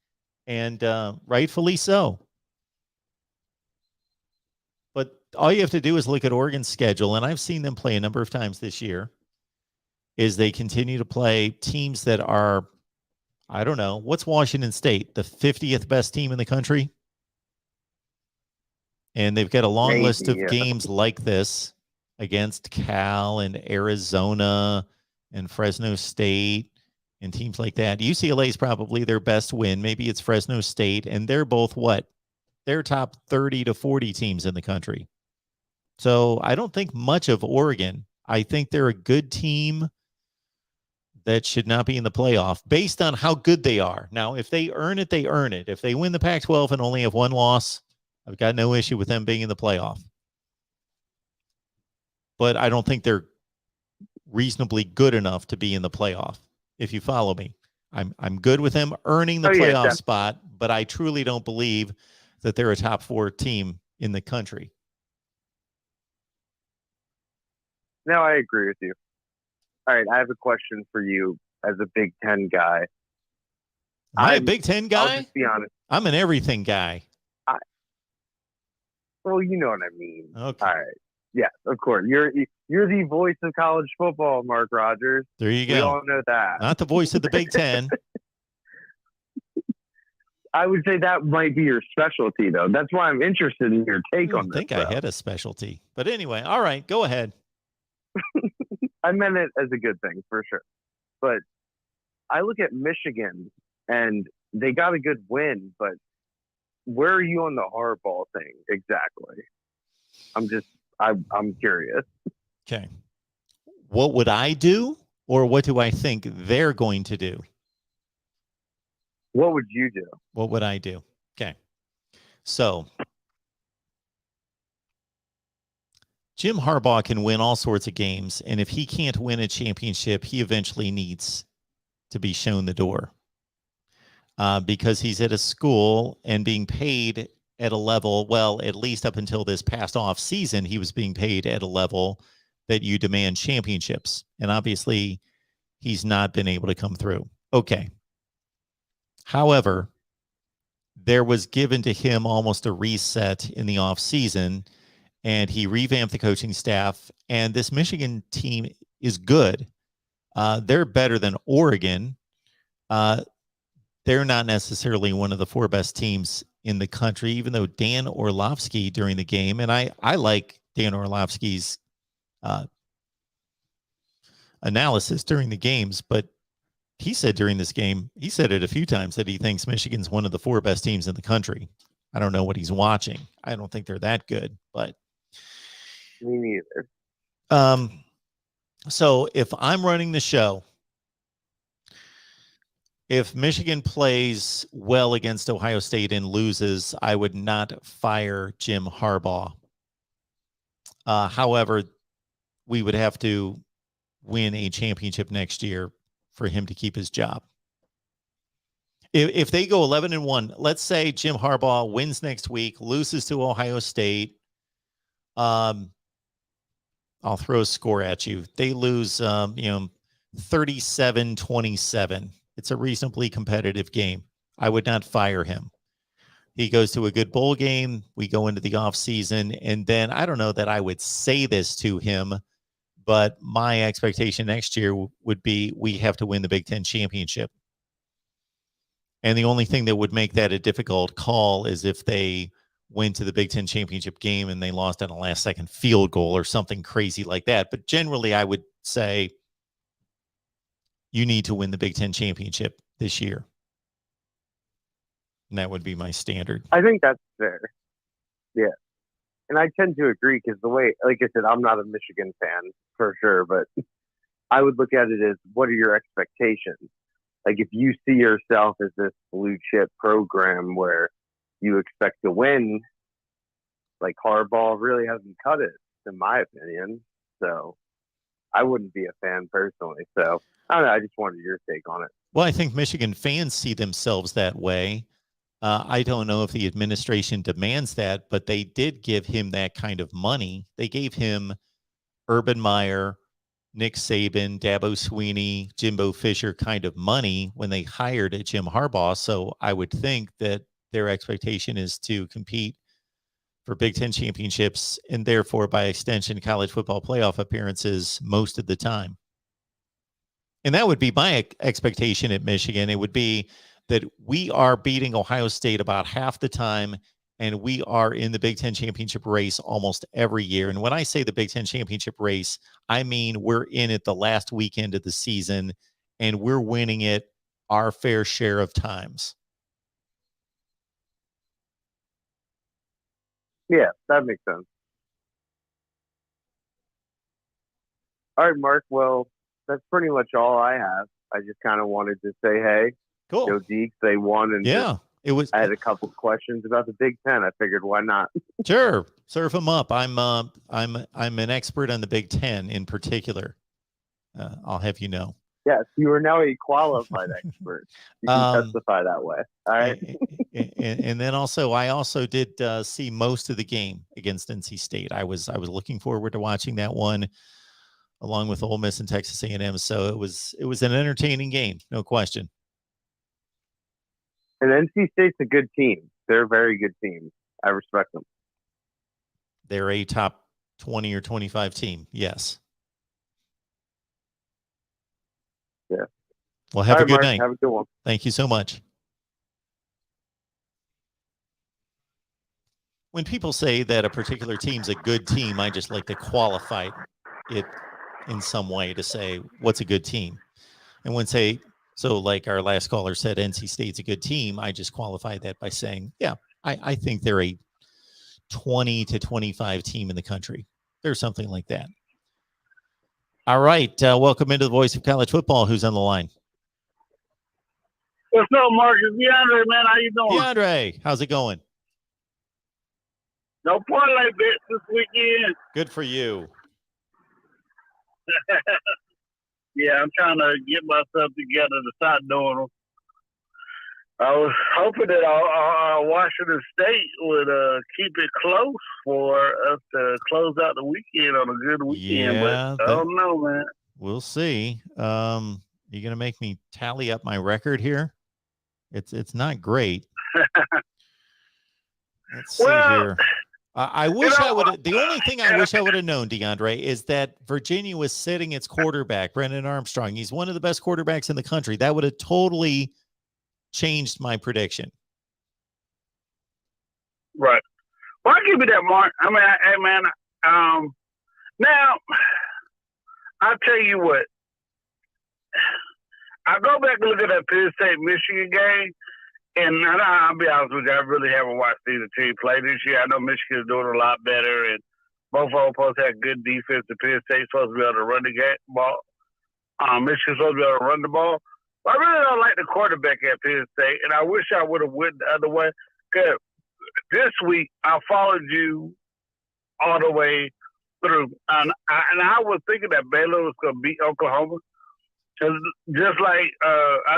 S1: and rightfully so. But all you have to do is look at Oregon's schedule, and I've seen them play a number of times this year, is they continue to play teams that are, I don't know, what's Washington State, the 50th best team in the country? And they've got a long list of games like this against Cal and Arizona and Fresno State and teams like that. UCLA is probably their best win. Maybe it's Fresno State, and they're both what? They're top 30 to 40 teams in the country. So I don't think much of Oregon. I think they're a good team that should not be in the playoff based on how good they are. Now, if they earn it, they earn it. If they win the Pac-12 and only have 1 loss, I've got no issue with them being in the playoff. But I don't think they're reasonably good enough to be in the playoff, if you follow me. I'm good with them earning the playoff spot, but I truly don't believe that they're a top 4 team in the country.
S9: No, I agree with you. All right, I have a question for you as a Big Ten guy.
S1: Am I a Big Ten guy?
S9: I'll just be honest.
S1: I'm an everything guy.
S9: Well, you know what I mean.
S1: Okay.
S9: All right. Yeah, of course. You're the voice of college football, Mark Rogers.
S1: There you go.
S9: We all know that.
S1: Not the voice of the Big Ten.
S9: I would say that might be your specialty, though. That's why I'm interested in your take on this.
S1: I think I had a specialty. But anyway, all right, go ahead.
S9: I meant it as a good thing, for sure. But I look at Michigan, and they got a good win, but where are you on the hardball thing exactly? I'm curious.
S1: Okay. What would I do, or what do I think they're going to do?
S9: What would you do?
S1: What would I do? Okay. So Jim Harbaugh can win all sorts of games, and if he can't win a championship, he eventually needs to be shown the door because he's at a school and being paid at a level, well, at least up until this past off season, he was being paid at a level that you demand championships. And obviously, he's not been able to come through. Okay. However, there was given to him almost a reset in the offseason, and he revamped the coaching staff, and this Michigan team is good. They're better than Oregon. They're not necessarily one of the 4 best teams in the country, even though Dan Orlovsky during the game, and I like Dan Orlovsky's analysis during the games, but he said during this game, he said it a few times that he thinks Michigan's one of the 4 best teams in the country. I don't know what he's watching. I don't think they're that good, but
S9: me neither.
S1: So if I'm running the show, if Michigan plays well against Ohio State and loses, I would not fire Jim Harbaugh. However, we would have to win a championship next year for him to keep his job. If they go 11-1, let's say Jim Harbaugh wins next week, loses to Ohio State. I'll throw a score at you. They lose, 37-27. It's a reasonably competitive game. I would not fire him. He goes to a good bowl game. We go into the offseason, and then I don't know that I would say this to him, but my expectation next year would be we have to win the Big Ten championship. And the only thing that would make that a difficult call is if they went to the Big Ten championship game and they lost on a last-second field goal or something crazy like that. But generally, I would say you need to win the Big Ten championship this year. And that would be my standard.
S9: I think that's fair. Yeah. And I tend to agree because the way, like I said, I'm not a Michigan fan for sure, but I would look at it as what are your expectations? Like if you see yourself as this blue chip program where you expect to win, like Harbaugh really hasn't cut it, in my opinion. So I wouldn't be a fan personally. So I don't know. I just wanted your take on it.
S1: Well, I think Michigan fans see themselves that way. I don't know if the administration demands that, but they did give him that kind of money. They gave him Urban Meyer, Nick Saban, Dabo Sweeney, Jimbo Fisher kind of money when they hired Jim Harbaugh. So I would think that their expectation is to compete for Big Ten championships and therefore, by extension, college football playoff appearances most of the time. And that would be my expectation at Michigan. It would be that we are beating Ohio State about half the time, and we are in the Big Ten championship race almost every year. And when I say the Big Ten championship race, I mean we're in it the last weekend of the season, and we're winning it our fair share of times.
S9: Yeah, that makes sense. All right, Mark. Well, that's pretty much all I have. I just kind of wanted to say, hey,
S1: cool.
S9: Go Deeks, they won, and
S1: yeah, it was.
S9: I had a couple of questions about the Big Ten. I figured, why not?
S1: Sure, surf them up. I'm an expert on the Big Ten in particular. I'll have you know.
S9: Yes, you are now a qualified expert. You can testify that way. All right.
S1: and then also, I also did see most of the game against NC State. I was looking forward to watching that one, along with Ole Miss and Texas A&M. So it was an entertaining game, no question.
S9: And NC State's a good team. They're a very good team. I respect them.
S1: They're a top 20 or 25 team. Yes.
S9: Yeah.
S1: Well, have a good
S9: Mark,
S1: night.
S9: Have a good one.
S1: Thank you so much. When people say that a particular team's a good team, I just like to qualify it in some way to say what's a good team. And when say, so like our last caller said, NC State's a good team, I just qualify that by saying, yeah, I think they're a 20 to 25 team in the country. There's something like that. All right. Welcome into the Voice of College Football. Who's on the line?
S10: What's up, Mark? It's DeAndre, man. How you doing?
S1: DeAndre, how's it going?
S10: No parlay bets this weekend.
S1: Good for you.
S10: Yeah, I'm trying to get myself together to start doing them. I was hoping that Washington State would keep it close for us to close out the weekend on a good weekend.
S1: Yeah,
S10: but I don't know, man.
S1: We'll see. You're gonna make me tally up my record here. It's not great. Let's see here. I wish I would. The only thing I wish I would have known, DeAndre, is that Virginia was sitting its quarterback, Brennan Armstrong. He's one of the best quarterbacks in the country. That would have totally changed my prediction.
S10: Right. Well, I'll give you that, Mark. I mean, hey, man. Now, I'll tell you what. I go back and look at that Penn State-Michigan game, and I'll be honest with you, I really haven't watched either team play this year. I know Michigan is doing a lot better, and both of them supposed to have good defense. The Penn State's supposed to be able to run the ball. Michigan's supposed to be able to run the ball. But I really don't like the quarterback at Penn State, and I wish I would have went the other way. Because this week, I followed you all the way through. And I was thinking that Baylor was going to beat Oklahoma. Cause just like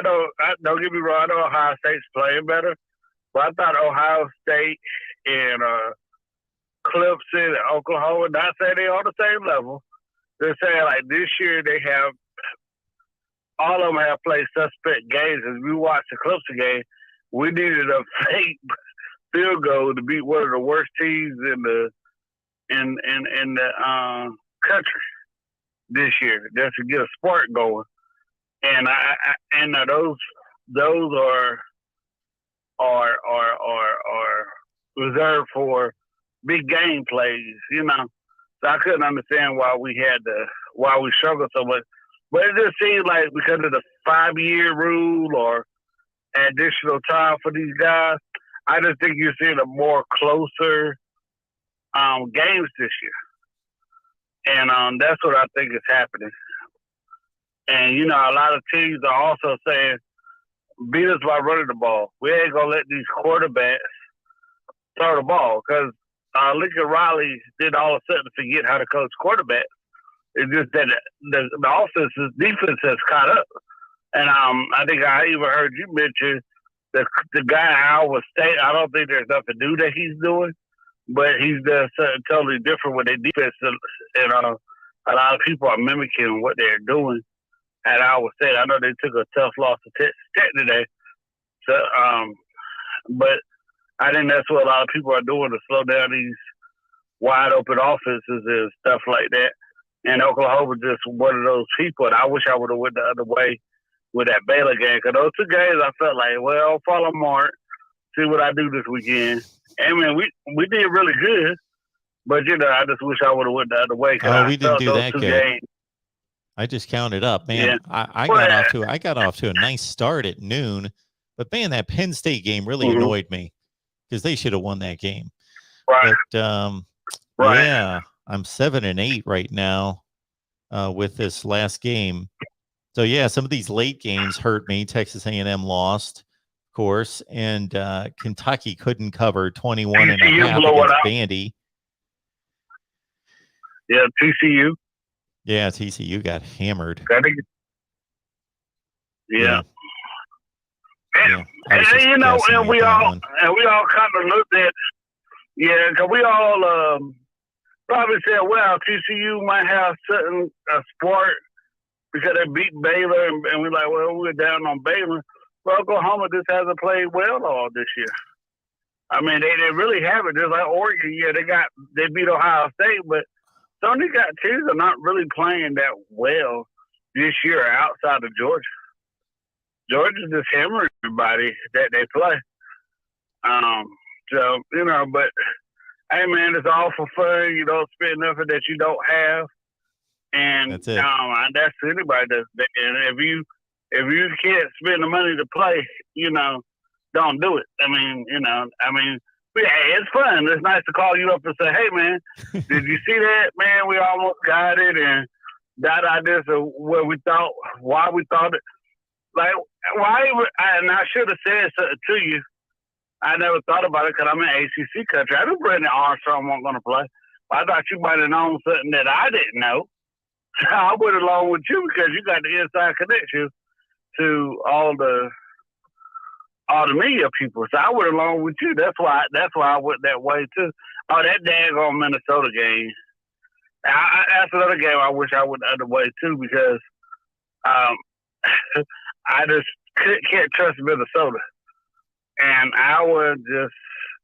S10: don't get me wrong, I know Ohio State's playing better, but I thought Ohio State and Clemson and Oklahoma, not saying they're on the same level. They're saying like this year they have all of them have played suspect games. As we watched the Clemson game, we needed a fake field goal to beat one of the worst teams in the country this year, just to get a spark going. And those are reserved for big game plays, you know. So I couldn't understand why we struggled so much. But it just seems like because of the 5-year rule or additional time for these guys, I just think you're seeing a more closer games this year. And that's what I think is happening. And, you know, a lot of teams are also saying, beat us by running the ball. We ain't going to let these quarterbacks throw the ball because Lincoln Riley did all of a sudden forget how to coach quarterbacks. It's just that the offense's defense has caught up. And I think I even heard you mention the guy at Iowa State. I don't think there's nothing new that he's doing, but he's doing something totally different with their defense. And a lot of people are mimicking what they're doing at Iowa State. I know they took a tough loss to Texas Tech today. So, but I think that's what a lot of people are doing to slow down these wide open offenses and stuff like that. And Oklahoma just one of those people. And I wish I would have went the other way with that Baylor game. Because those two games, I felt like, well, follow Mark, see what I do this weekend. And, man, we did really good. But, you know, I just wish I would have went the other way.
S1: Oh, we didn't do that good.
S10: Games,
S1: I just counted up, man.
S10: Yeah.
S1: I got off to a nice start at noon, but man, that Penn State game really annoyed me because they should have won that game.
S10: Right.
S1: But
S10: right.
S1: Yeah, I'm 7-8 right now with this last game. So yeah, some of these late games hurt me. Texas A&M lost, of course, and Kentucky couldn't cover 21 and a half against Vandy.
S10: Yeah, TCU.
S1: Yeah, TCU got hammered.
S10: Yeah.
S1: And
S10: you know, and we all kind of looked at, because we all probably said, well, TCU might have certain sport because they beat Baylor, and we're like, well, we're down on Baylor. Well, Oklahoma just hasn't played well all this year. I mean, they really haven't. Just like Oregon, they beat Ohio State, but some of these teams are not really playing that well this year outside of Georgia. Georgia's just hammering everybody that they play. So, you know, but, hey, man, it's all for fun. You don't spend nothing that you don't have. And
S1: that's it.
S10: That's anybody. And if you can't spend the money to play, you know, don't do it. I mean, you know, yeah, it's fun. It's nice to call you up and say, hey, man, did you see that? Man, we almost got it. And that idea of what we thought, why we thought it. Like, and I should have said something to you. I never thought about it because I'm in ACC country. I knew Brandon Armstrong wasn't going to play. I thought you might have known something that I didn't know. So I went along with you because you got the inside connection to all the media people. So I went along with you. That's why I went that way too. Oh, that daggone Minnesota game. That's another game I wish I went the other way too because I just can't trust Minnesota. And I would just,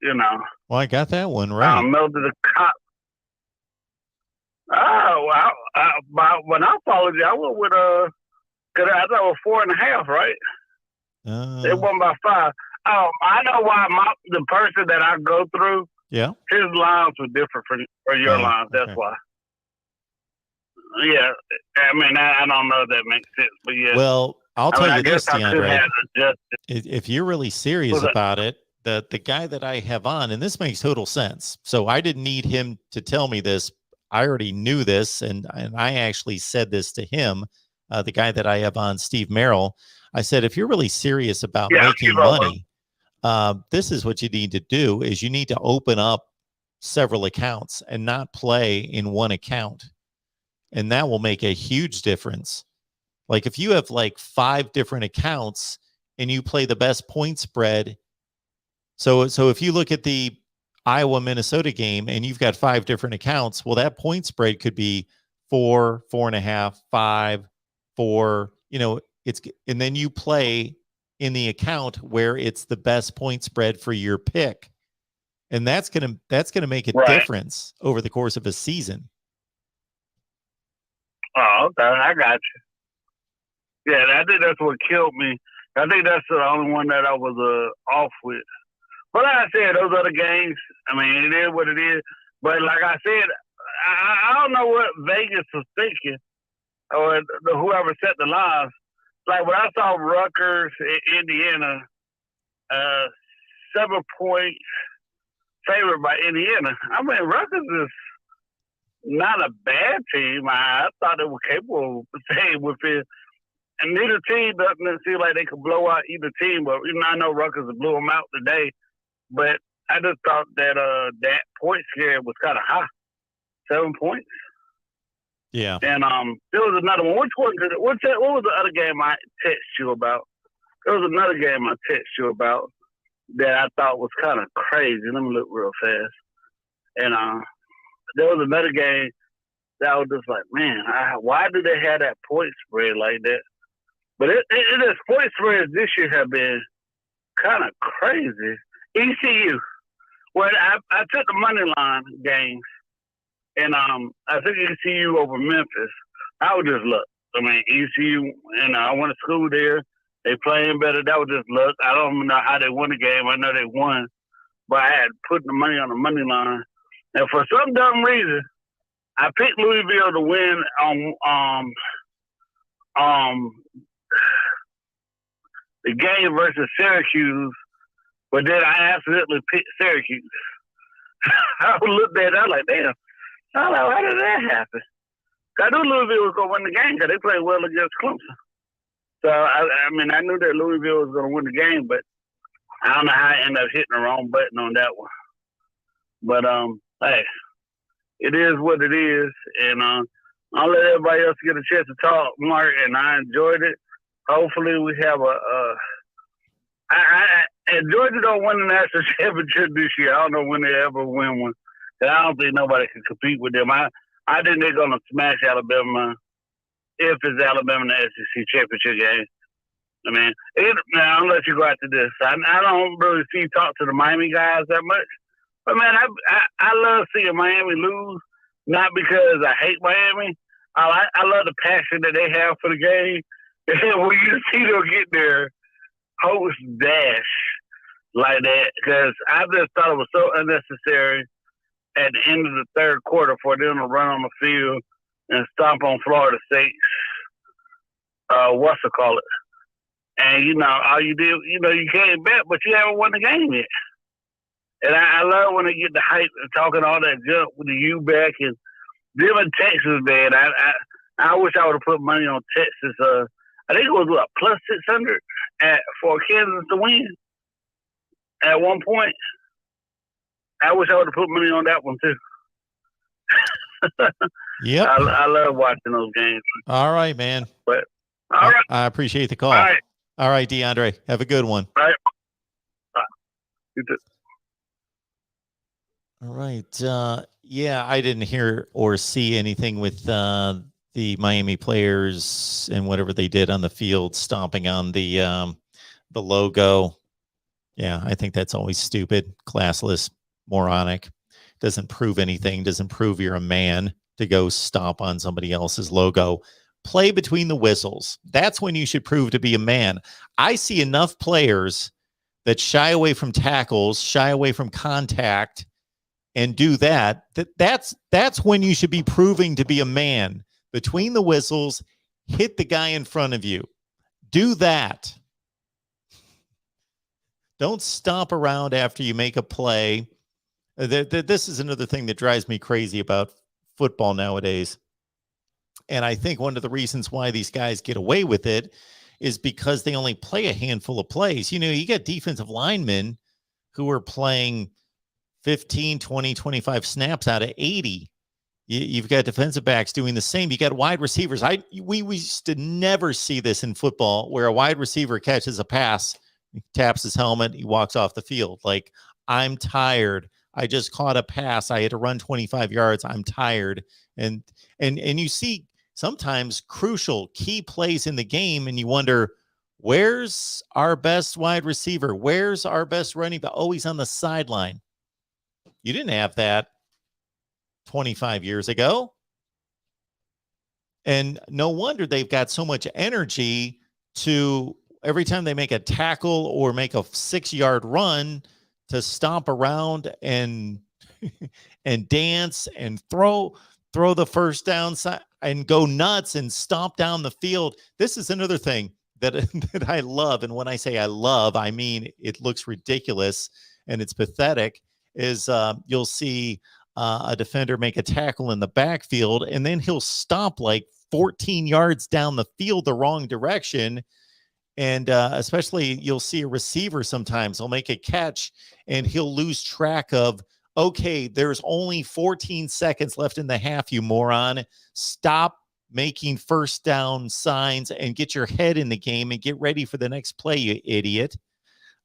S10: you know.
S1: Well, I got that one right.
S10: Melted the cop. Oh, well, when I followed you, I went with because I thought it was 4.5, right? They won by 5. Oh, I know why the person that I go through, his lines were different from your lines. That's why. Yeah, I mean, I don't know if that makes sense, but yeah.
S1: Well, I'll tell you this, DeAndre. If you're really serious about it, the guy that I have on, and this makes total sense. So I didn't need him to tell me this. I already knew this, and I actually said this to him, the guy that I have on, Steve Merrill. I said, if you're really serious about making money, this is what you need to do is you need to open up several accounts and not play in one account. And that will make a huge difference. Like if you have like 5 different accounts and you play the best point spread. So if you look at the Iowa-Minnesota game and you've got 5 different accounts, well, that point spread could be 4, 4.5, 5, 4, you know, and then you play in the account where it's the best point spread for your pick. And that's going to make a difference over the course of a season.
S10: Oh, okay. I got you. Yeah, I think that's what killed me. I think that's the only one that I was off with. But like I said, those other games, I mean, it is what it is. But like I said, I don't know what Vegas was thinking or whoever set the lines. Like when I saw Rutgers, Indiana, 7 points favored by Indiana. I mean, Rutgers is not a bad team. I thought they were capable of staying within. And neither team doesn't seem like they could blow out either team. But I know Rutgers blew them out today. But I just thought that that point scare was kind of high, 7 points.
S1: Yeah.
S10: And there was another one. What was the other game I texted you about? There was another game I texted you about that I thought was kind of crazy. Let me look real fast. And there was another game that I was just like, man, why do they have that point spread like that? But it is point spreads this year have been kind of crazy. ECU. Well, I took the money line games, and I took ECU over Memphis. I was just luck. I mean, ECU, and I went to school there. They playing better. That was just luck. I don't know how they won the game. I know they won, but I had put the money on the money line. And for some dumb reason, I picked Louisville to win the game versus Syracuse, but then I accidentally picked Syracuse. I looked at it, I was like, damn. I was like, how did that happen? I knew Louisville was going to win the game because they played well against Clemson. So, I mean, I knew that Louisville was going to win the game, but I don't know how I ended up hitting the wrong button on that one. But, hey, it is what it is. And I'll let everybody else get a chance to talk, Mark, and I enjoyed it. Hopefully we have and Georgia don't win the national championship this year. I don't know when they ever win one. And I don't think nobody can compete with them. I think they're going to smash Alabama if it's Alabama in the SEC championship game. I mean, I'll let you go after this. I don't really talk to the Miami guys that much. But, man, I love seeing Miami lose, not because I hate Miami. I love the passion that they have for the game. And when you see them get their host dash like that, because I just thought it was so unnecessary at the end of the third quarter for them to run on the field and stomp on Florida State's what's-it-call-it. And, all you did, you can't bet, but you haven't won the game yet. And I love when they get the hype and talking all that junk with the U back and them in Texas, man. I wish I would have put money on Texas. I think it was plus 600 for Kansas to win at one point. I wish I would have put money on that one too.
S1: Yep.
S10: I love watching those games.
S1: All right, man.
S10: But all right.
S1: I appreciate the call. All right, DeAndre. Have a good one.
S10: All right. You too.
S1: All right. Yeah, I didn't hear or see anything with the Miami players and whatever they did on the field, stomping on the logo. Yeah, I think that's always stupid, classless, moronic. Doesn't prove anything. Doesn't prove you're a man to go stomp on somebody else's logo. Play between the whistles. That's when you should prove to be a man. I see enough players that shy away from tackles, shy away from contact, and do that. That's when you should be proving to be a man. Between the whistles, hit the guy in front of you. Do that. Don't stomp around after you make a play. This is another thing that drives me crazy about football nowadays. And I think one of the reasons why these guys get away with it is because they only play a handful of plays. You got defensive linemen who are playing 15, 20, 25 snaps out of 80. You've got defensive backs doing the same. You got wide receivers. We used to never see this in football where a wide receiver catches a pass, he taps his helmet, he walks off the field. Like, I'm tired. I just caught a pass. I had to run 25 yards. I'm tired. And you see sometimes crucial key plays in the game, and you wonder, where's our best wide receiver? Where's our best running back? Oh, he's on the sideline. You didn't have that 25 years ago. And no wonder they've got so much energy to every time they make a tackle or make a 6-yard run to stomp around and dance and throw the first down and go nuts and stomp down the field. This is another thing that I love. And when I say I love, I mean it looks ridiculous and it's pathetic. is you'll see a defender make a tackle in the backfield, and then he'll stomp like 14 yards down the field the wrong direction. And especially you'll see a receiver sometimes he'll make a catch and he'll lose track of, okay, there's only 14 seconds left in the half, you moron. Stop making first down signs and get your head in the game and get ready for the next play, you idiot.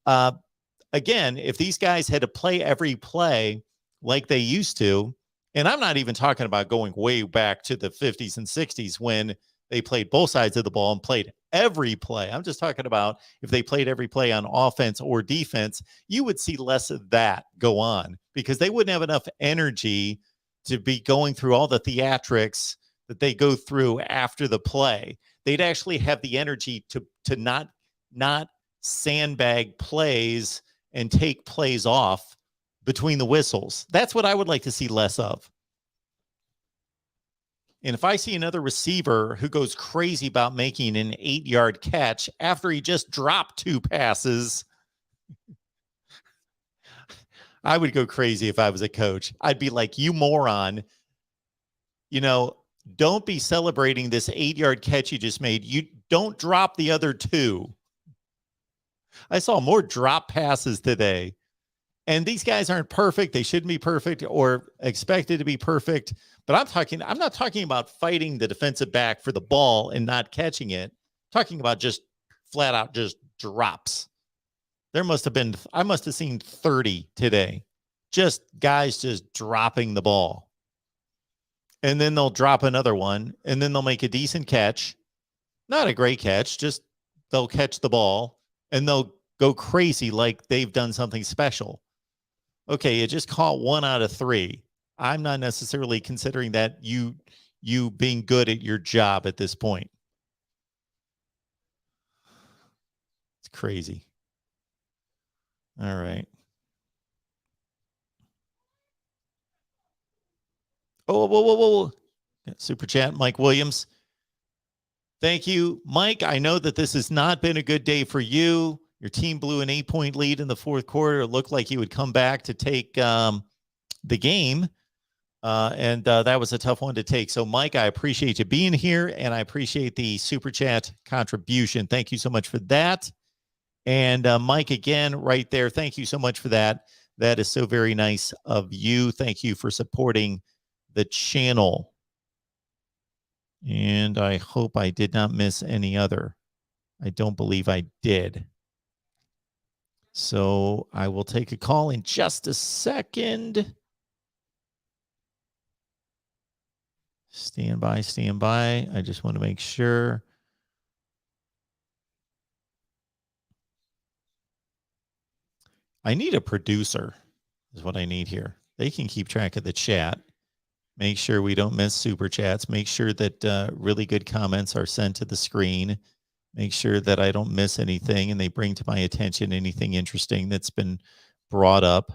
S1: Again, if these guys had to play every play like they used to, and I'm not even talking about going way back to the 50s and 60s when they played both sides of the ball and played every play. I'm just talking about if they played every play on offense or defense, you would see less of that go on because they wouldn't have enough energy to be going through all the theatrics that they go through after the play. They'd actually have the energy to not sandbag plays and take plays off between the whistles. That's what I would like to see less of. And if I see another receiver who goes crazy about making an 8-yard catch after he just dropped 2 passes, I would go crazy if I was a coach. I'd be like, you moron. You know, don't be celebrating this 8-yard catch you just made. You don't drop the other 2. I saw more drop passes today. And these guys aren't perfect. They shouldn't be perfect or expected to be perfect. But I'm not talking about fighting the defensive back for the ball and not catching it. I'm talking about just flat out just drops. I must have seen 30 today. Just guys just dropping the ball. And then they'll drop another one. And then they'll make a decent catch. Not a great catch. Just they'll catch the ball. And they'll go crazy like they've done something special. Okay, you just caught 1 out of 3. I'm not necessarily considering that you being good at your job at this point. It's crazy. All right. Whoa. Super chat, Mike Williams. Thank you, Mike. I know that this has not been a good day for you. Your team blew an 8-point lead in the fourth quarter. It looked like you would come back to take the game. And that was a tough one to take. So, Mike, I appreciate you being here, and I appreciate the Super Chat contribution. Thank you so much for that. And Mike, again, right there, thank you so much for that. That is so very nice of you. Thank you for supporting the channel. And I hope I did not miss any other. I don't believe I did. So I will take a call in just a second. Stand by. I just want to make sure. I need a producer is what I need here. They can keep track of the chat. Make sure we don't miss super chats. Make sure that really good comments are sent to the screen. Make sure that I don't miss anything and they bring to my attention anything interesting that's been brought up.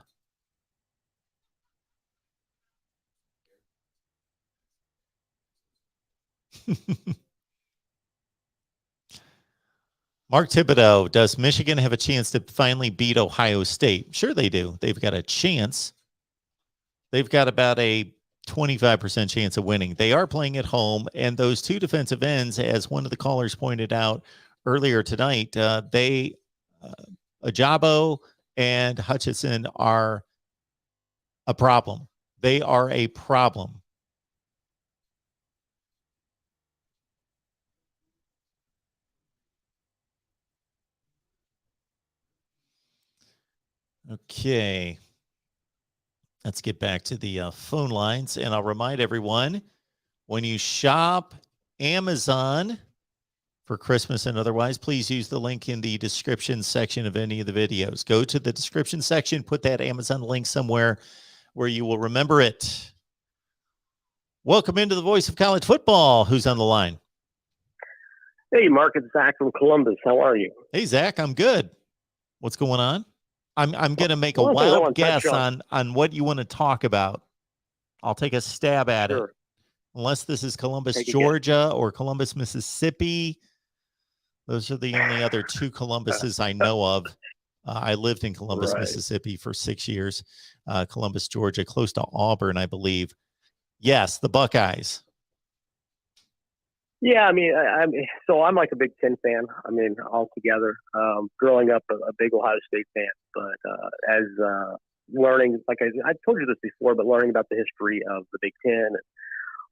S1: Mark Thibodeau, does Michigan have a chance to finally beat Ohio State? Sure they do. They've got a chance. They've got about a 25% chance of winning. They are playing at home, and those 2 defensive ends, as one of the callers pointed out earlier tonight, Ajabo and Hutchinson are a problem. They are a problem. Okay. Let's get back to the phone lines. And I'll remind everyone, when you shop Amazon for Christmas and otherwise, please use the link in the description section of any of the videos. Go to the description section, put that Amazon link somewhere where you will remember it. Welcome into the voice of college football. Who's on the line?
S4: Hey, Mark, it's Zach from Columbus. How are you?
S1: Hey, Zach, I'm good. What's going on? I'm going to make a wild guess on what you want to talk about. I'll take a stab at it. Unless this is Columbus, Georgia or Columbus, Mississippi. Those are the only other 2 Columbuses I know of. I lived in Columbus, Mississippi for 6 years, Columbus, Georgia, close to Auburn, I believe. Yes, the Buckeyes.
S11: Yeah, I mean, so I'm like a Big Ten fan. I mean, altogether. Growing up, a big Ohio State fan, but as learning, like I told you this before, but learning about the history of the Big Ten and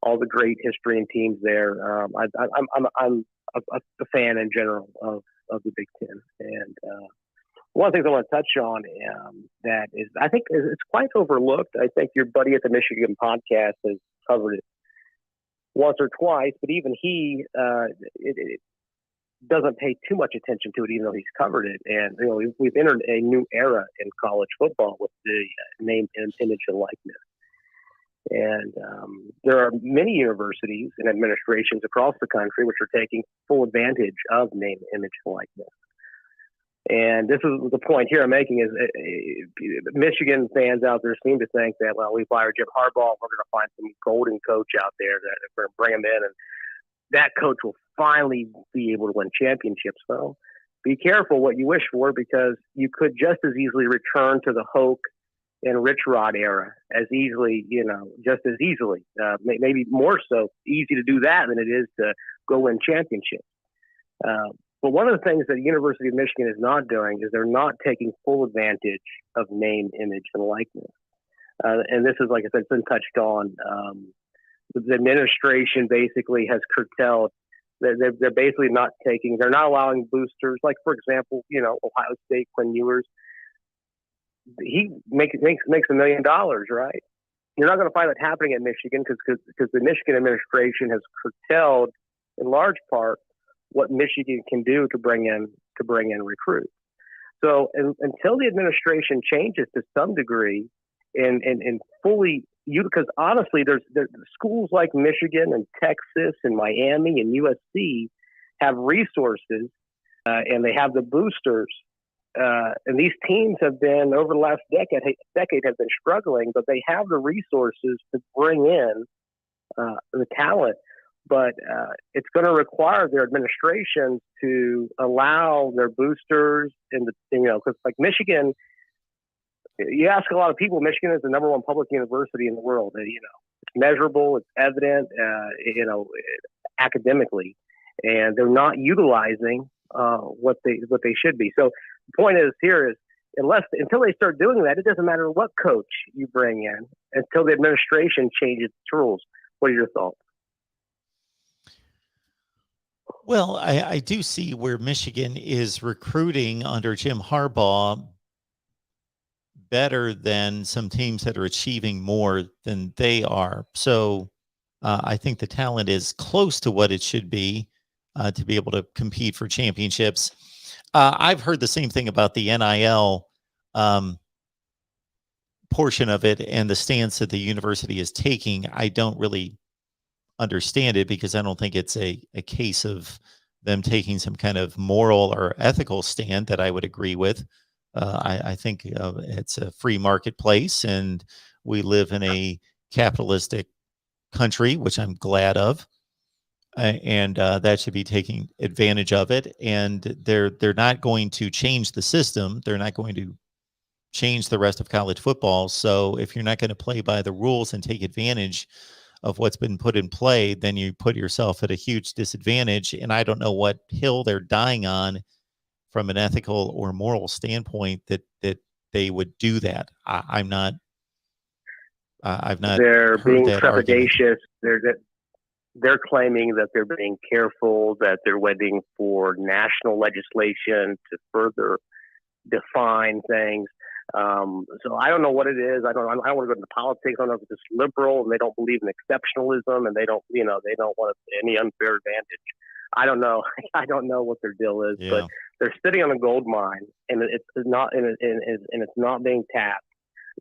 S11: all the great history and teams there, I'm a fan in general of the Big Ten. And one of the things I want to touch on that is, I think it's quite overlooked. I think your buddy at the Michigan podcast has covered it once or twice, but even he it doesn't pay too much attention to it, even though he's covered it. And we've entered a new era in college football with the name, image, and likeness. And there are many universities and administrations across the country which are taking full advantage of name, image, and likeness. And this is the point here I'm making is Michigan fans out there seem to think that, well, we fired Jim Harbaugh, we're going to find some golden coach out there that we're going to bring him in, and that coach will finally be able to win championships. Well, be careful what you wish for, because you could just as easily return to the Hoke and Rich Rod era as easily, just as easily, maybe more so easy to do that than it is to go win championships. But one of the things that the University of Michigan is not doing is they're not taking full advantage of name, image, and likeness. And this is, like I said, it's been touched on. The administration basically has curtailed. They're basically not taking. They're not allowing boosters. Like, for example, Ohio State, Quinn Ewers. He makes $1 million, right? You're not going to find that happening at Michigan because the Michigan administration has curtailed, in large part, what Michigan can do to bring in recruits. So until the administration changes to some degree and fully, because honestly, there's schools like Michigan and Texas and Miami and USC have resources and they have the boosters. And these teams have been, over the last decade have been struggling, but they have the resources to bring in the talent. But it's going to require their administrations to allow their boosters because like Michigan, you ask a lot of people, Michigan is the number one public university in the world. It's measurable, it's evident, academically, and they're not utilizing what they should be. So the point is until they start doing that, it doesn't matter what coach you bring in until the administration changes its rules. What are your thoughts?
S1: Well, I do see where Michigan is recruiting under Jim Harbaugh better than some teams that are achieving more than they are. So I think the talent is close to what it should be to be able to compete for championships. I've heard the same thing about the NIL portion of it and the stance that the university is taking. I don't really understand it because I don't think it's a case of them taking some kind of moral or ethical stand that I would agree with. I think it's a free marketplace and we live in a capitalistic country, which I'm glad of. And that should be taking advantage of it. And they're not going to change the system. They're not going to change the rest of college football. So if you're not going to play by the rules and take advantage of what's been put in play, then you put yourself at a huge disadvantage. And I don't know what hill they're dying on from an ethical or moral standpoint that they would do that. I've not.
S11: They're being
S1: trepidatious.
S11: They're claiming that they're being careful, that they're waiting for national legislation to further define things. So I don't know what it is. I don't want to go into politics. I don't know if it's just liberal and they don't believe in exceptionalism and they don't want any unfair advantage. I don't know. I don't know what their deal is, but they're sitting on a gold mine and it's not being tapped.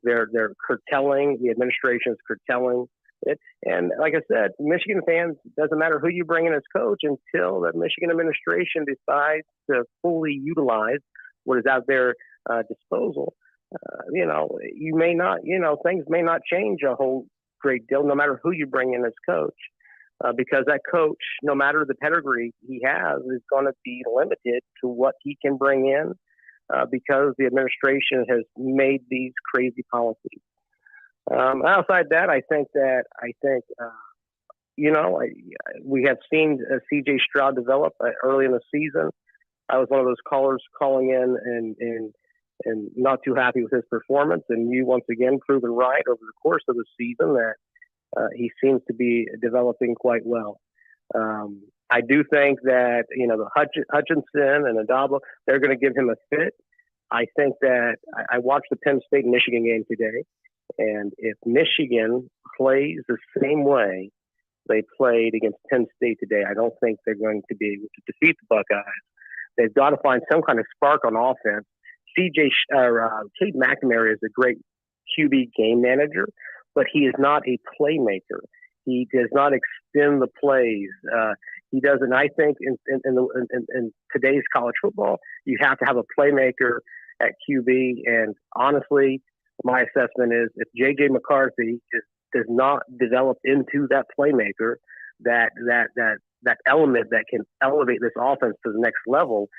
S11: They're curtailing. The administration is curtailing it. And like I said, Michigan fans, doesn't matter who you bring in as coach until the Michigan administration decides to fully utilize what is out there disposal. You may not, things may not change a whole great deal, no matter who you bring in as coach, because that coach, no matter the pedigree he has, is going to be limited to what he can bring in because the administration has made these crazy policies. Outside that, I think we have seen C.J. Stroud develop early in the season. I was one of those callers calling in and not too happy with his performance, and you once again proven right over the course of the season that he seems to be developing quite well. I do think that the Hutchinson and Adabo, they're going to give him a fit. I think that I watched the Penn State Michigan game today, and if Michigan plays the same way they played against Penn State today, I don't think they're going to be able to defeat the Buckeyes. They've got to find some kind of spark on offense. Cade McNamara is a great QB game manager, but he is not a playmaker. He does not extend the plays. He doesn't. I think in today's college football, you have to have a playmaker at QB. And honestly, my assessment is if J.J. McCarthy does not develop into that playmaker, that element that can elevate this offense to the next level.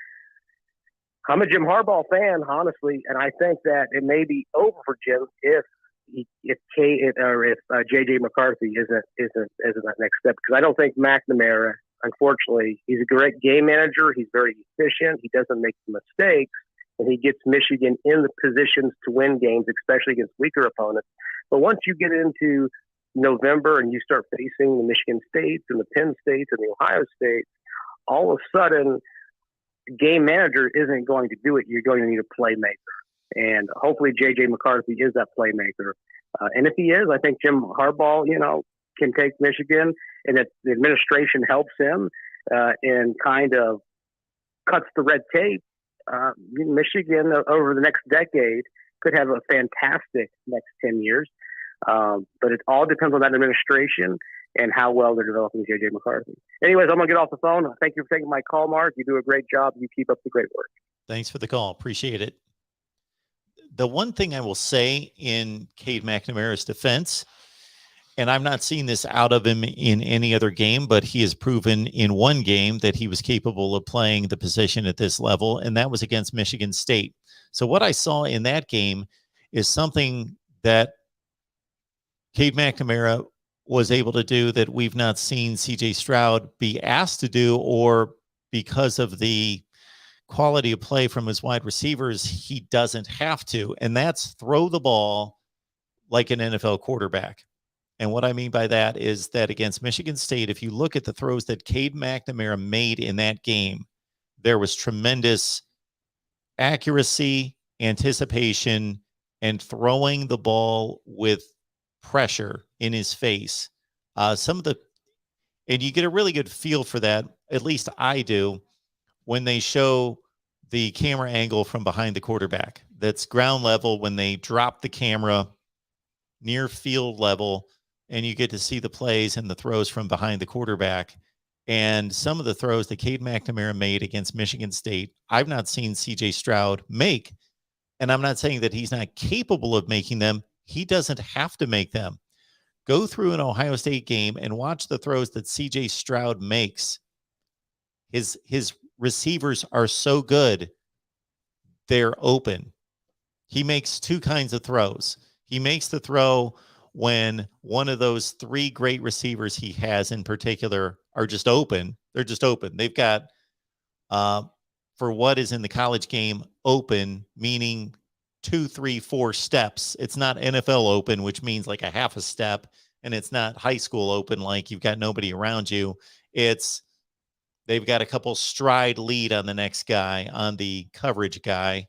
S11: I'm a Jim Harbaugh fan, honestly, and I think that it may be over for Jim if J.J. McCarthy isn't that next step, because I don't think McNamara, unfortunately, he's a great game manager. He's very efficient. He doesn't make mistakes, and he gets Michigan in the positions to win games, especially against weaker opponents. But once you get into November and you start facing the Michigan States and the Penn States and the Ohio States, all of a sudden, game manager isn't going to do it. You're going to need a playmaker. And hopefully J.J. McCarthy is that playmaker. And if he is, I think Jim Harbaugh, can take Michigan, and if the administration helps him and kind of cuts the red tape, Michigan over the next decade could have a fantastic next 10 years. But it all depends on that administration and how well they're developing J.J. McCarthy. Anyways, I'm going to get off the phone. Thank you for taking my call, Mark. You do a great job. You keep up the great work.
S1: Thanks for the call. Appreciate it. The one thing I will say in Cade McNamara's defense, and I'm not seeing this out of him in any other game, but he has proven in one game that he was capable of playing the position at this level, and that was against Michigan State. So what I saw in that game is something that Cade McNamara was able to do that we've not seen C.J. Stroud be asked to do, or because of the quality of play from his wide receivers, he doesn't have to, and that's throw the ball like an NFL quarterback. And what I mean by that is that against Michigan State, if you look at the throws that Cade McNamara made in that game, there was tremendous accuracy, anticipation, and throwing the ball with pressure in his face. And you get a really good feel for that, at least I do, when they show the camera angle from behind the quarterback. That's ground level when they drop the camera near field level, and you get to see the plays and the throws from behind the quarterback. And some of the throws that Cade McNamara made against Michigan State, I've not seen C.J. Stroud make. And I'm not saying that he's not capable of making them. He doesn't have to make them. Go through an Ohio State game and watch the throws that C.J. Stroud makes. His receivers are so good, they're open. He makes two kinds of throws. He makes the throw when one of those three great receivers he has in particular are just open. They're just open. They've got, for what is in the college game, open, meaning 2, 3, 4 steps. It's not NFL open, which means like a half a step, and it's not high school open, like you've got nobody around you. They've got a couple stride lead on the next guy, on the coverage guy,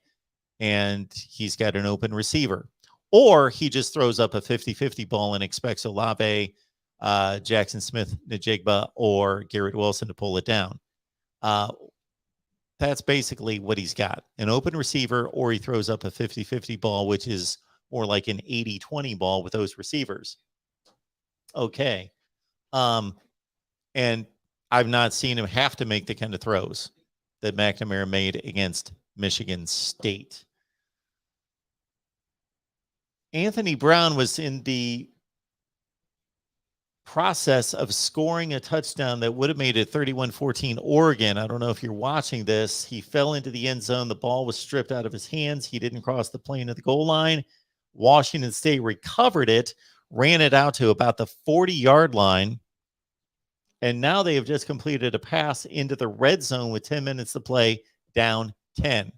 S1: and he's got an open receiver. Or he just throws up a 50-50 ball and expects Olave, Jackson Smith, Najigba, or Garrett Wilson to pull it down. That's basically what he's got, an open receiver, or he throws up a 50-50 ball, which is more like an 80-20 ball with those receivers. Okay. And I've not seen him have to make the kind of throws that McNamara made against Michigan State. Anthony Brown was in the process of scoring a touchdown that would have made it 31-14 Oregon. I don't know if you're watching this. He fell into the end zone. The ball was stripped out of his hands. He didn't cross the plane of the goal line. Washington State recovered it, ran it out to about the 40-yard line. And now they have just completed a pass into the red zone with 10 minutes to play, down 10.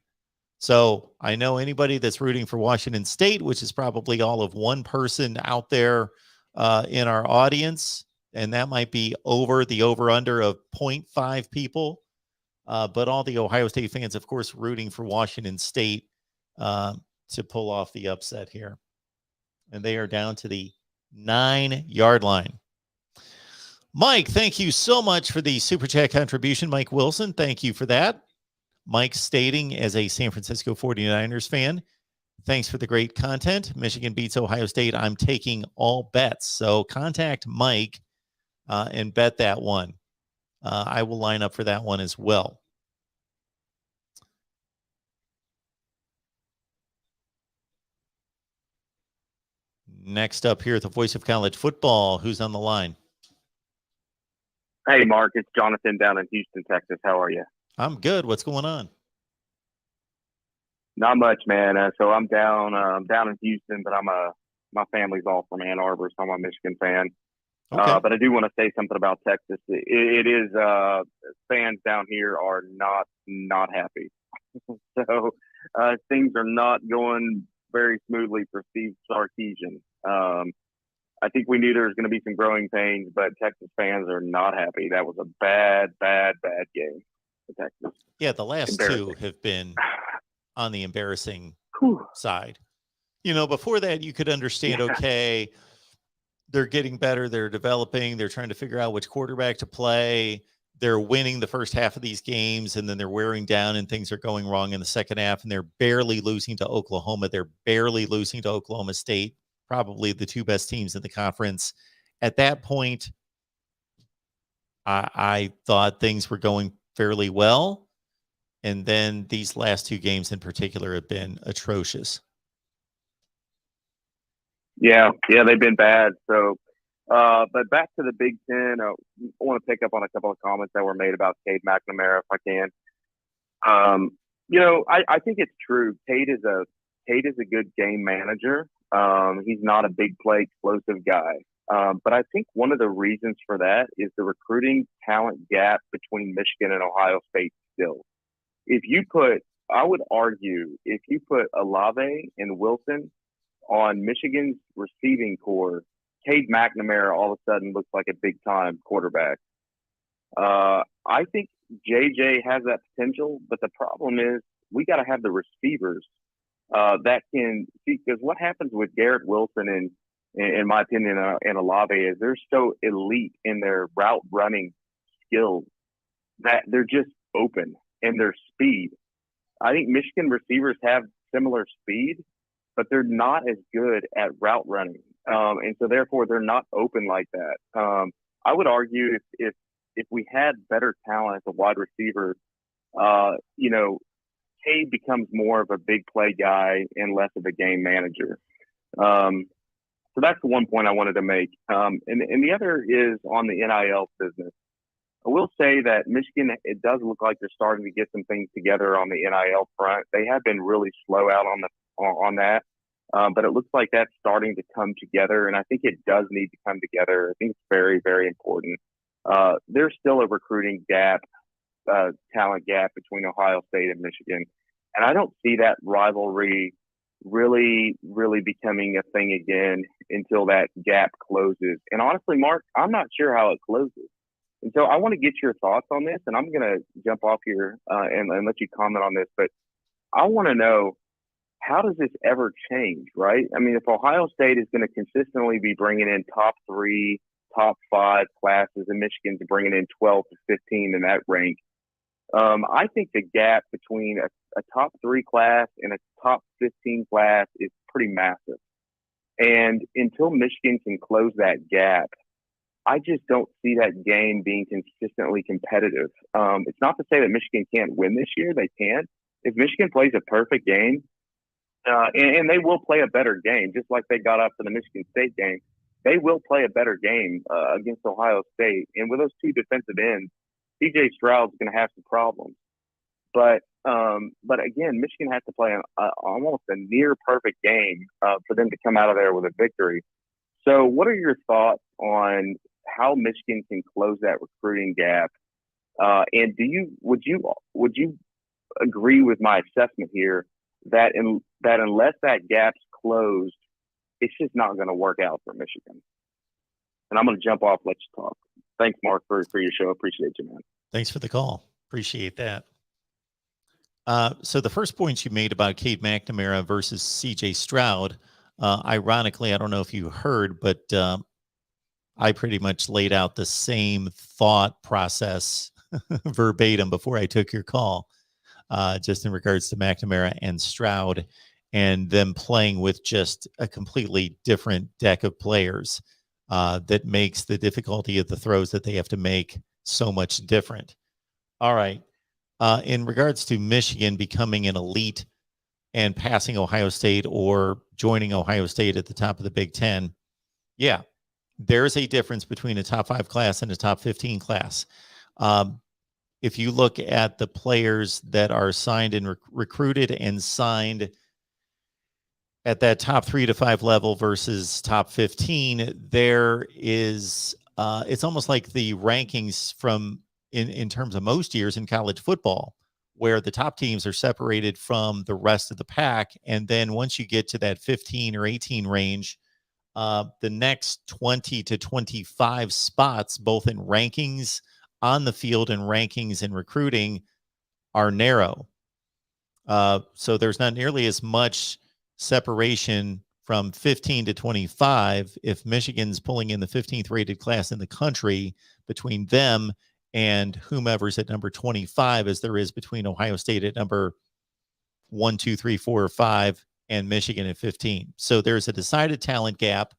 S1: So I know anybody that's rooting for Washington State, which is probably all of one person out there in our audience, and that might be the over-under of 0.5 people. But all the Ohio State fans, of course, rooting for Washington State to pull off the upset here. And they are down to the 9-yard line. Mike, thank you so much for the Super Chat contribution. Mike Wilson, thank you for that. Mike stating, as a San Francisco 49ers fan, thanks for the great content. Michigan beats Ohio State. I'm taking all bets. So contact Mike and bet that one. I will line up for that one as well. Next up here at the Voice of College Football, who's on the line?
S12: Hey, Mark, it's Jonathan down in Houston, Texas. How are you?
S1: I'm good. What's going on?
S12: Not much, man. So I'm down in Houston, but my family's all from Ann Arbor, so I'm a Michigan fan.
S1: Okay.
S12: But I do want to say something about Texas. It is fans down here are not happy. So things are not going very smoothly for Steve Sarkisian. I think we knew there was going to be some growing pains, but Texas fans are not happy. That was a bad game for Texas.
S1: Yeah, the last two have been on the embarrassing side. You know, before that, you could understand, okay, they're getting better, they're developing, they're trying to figure out which quarterback to play. They're winning the first half of these games, and then they're wearing down and things are going wrong in the second half, and they're barely losing to Oklahoma. They're barely losing to Oklahoma State, probably the two best teams in the conference. At that point, I thought things were going fairly well. And then these last two games in particular have been atrocious.
S12: Yeah, they've been bad. So, but back to the Big Ten, I want to pick up on a couple of comments that were made about Cade McNamara, if I can. You know, I think it's true. Cade is a good game manager. He's not a big play explosive guy. But I think one of the reasons for that is the recruiting talent gap between Michigan and Ohio State still. I would argue, if you put Olave and Wilson on Michigan's receiving core, Cade McNamara all of a sudden looks like a big-time quarterback. I think JJ has that potential, but the problem is we got to have the receivers that can see, because what happens with Garrett Wilson and, in my opinion, and Olave is they're so elite in their route running skills that they're just open in their speed. I think Michigan receivers have similar speed, but they're not as good at route running. And so therefore they're not open like that. I would argue if we had better talent as a wide receiver, you know, Cade becomes more of a big play guy and less of a game manager. So that's the one point I wanted to make. And the other is on the NIL business. I will say that Michigan, it does look like they're starting to get some things together on the NIL front. They have been really slow out on that. But it looks like that's starting to come together, and I think it does need to come together. I think it's very, very important. There's still a recruiting gap, talent gap between Ohio State and Michigan, and I don't see that rivalry really, really becoming a thing again until that gap closes. And honestly, Mark, I'm not sure how it closes. And so I want to get your thoughts on this, and I'm going to jump off here and let you comment on this, but I want to know, how does this ever change, right? I mean, if Ohio State is going to consistently be bringing in top 3, top 5 classes, and Michigan's bringing in 12 to 15 in that rank, I think the gap between a top 3 class and a top 15 class is pretty massive. And until Michigan can close that gap, I just don't see that game being consistently competitive. It's not to say that Michigan can't win this year. They can. If Michigan plays a perfect game, and they will play a better game, just like they got up for the Michigan State game. they will play a better game against Ohio State. And with those two defensive ends, C.J. Stroud's going to have some problems. But again, Michigan has to play almost a near perfect game for them to come out of there with a victory. So what are your thoughts on how Michigan can close that recruiting gap? And would you agree with my assessment here that unless that gap's closed, it's just not going to work out for Michigan? And I'm going to jump off, let you talk. Thanks, Mark, for your show. Appreciate you, man.
S1: Thanks for the call. Appreciate that. So the first point you made about Cade McNamara versus C.J. Stroud, ironically, I don't know if you heard, but I pretty much laid out the same thought process verbatim before I took your call, just in regards to McNamara and Stroud and them playing with just a completely different deck of players that makes the difficulty of the throws that they have to make so much different. All right. In regards to Michigan becoming an elite and passing Ohio State or joining Ohio State at the top of the Big Ten, yeah, there's a difference between a top 5 class and a top 15 class. If you look at the players that are signed and recruited and signed at that top 3 to 5 level versus top 15, there is, it's almost like the rankings from in terms of most years in college football, where the top teams are separated from the rest of the pack. And then once you get to that 15 or 18 range, the next 20 to 25 spots, both in rankings on the field and rankings in recruiting, are narrow. So there's not nearly as much separation from 15 to 25 if Michigan's pulling in the 15th rated class in the country between them and whomever's at number 25 as there is between Ohio State at number 1, 2, 3, 4, or 5 and Michigan at 15. So there's a decided talent gap.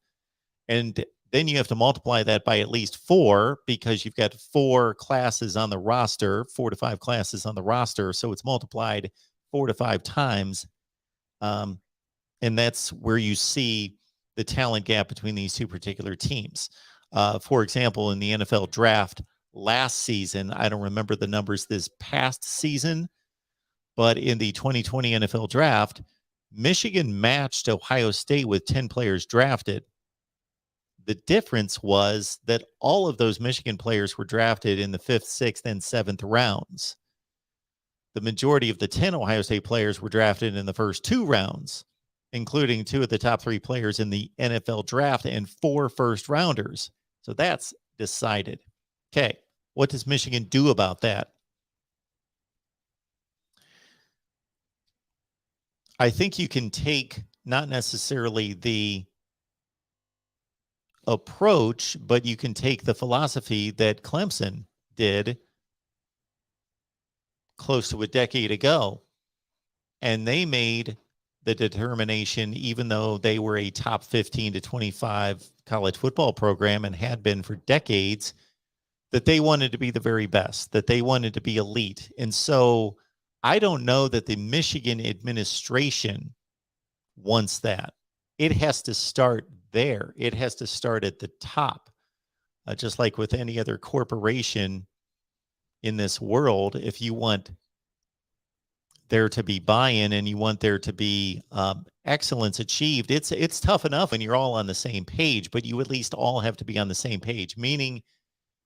S1: And then you have to multiply that by at least 4 because you've got 4 classes on the roster, 4 to 5 classes on the roster. So it's multiplied 4 to 5 times. And that's where you see the talent gap between these two particular teams. For example, in the NFL draft last season, I don't remember the numbers this past season, but in the 2020 NFL draft, Michigan matched Ohio State with 10 players drafted. The difference was that all of those Michigan players were drafted in the 5th, 6th, and 7th rounds. The majority of the 10 Ohio State players were drafted in the first 2 rounds, including 2 of the top 3 players in the NFL draft and 4 first-rounders. So that's decided. Okay, what does Michigan do about that? I think you can take not necessarily the approach, but you can take the philosophy that Clemson did close to a decade ago. And they made the determination, even though they were a top 15 to 25 college football program and had been for decades, that they wanted to be the very best, that they wanted to be elite. And so I don't know that the Michigan administration wants that. It has to start there. It has to start at the top. Just like with any other corporation in this world, if you want there to be buy-in and you want there to be excellence achieved, it's tough enough when you're all on the same page, but you at least all have to be on the same page, meaning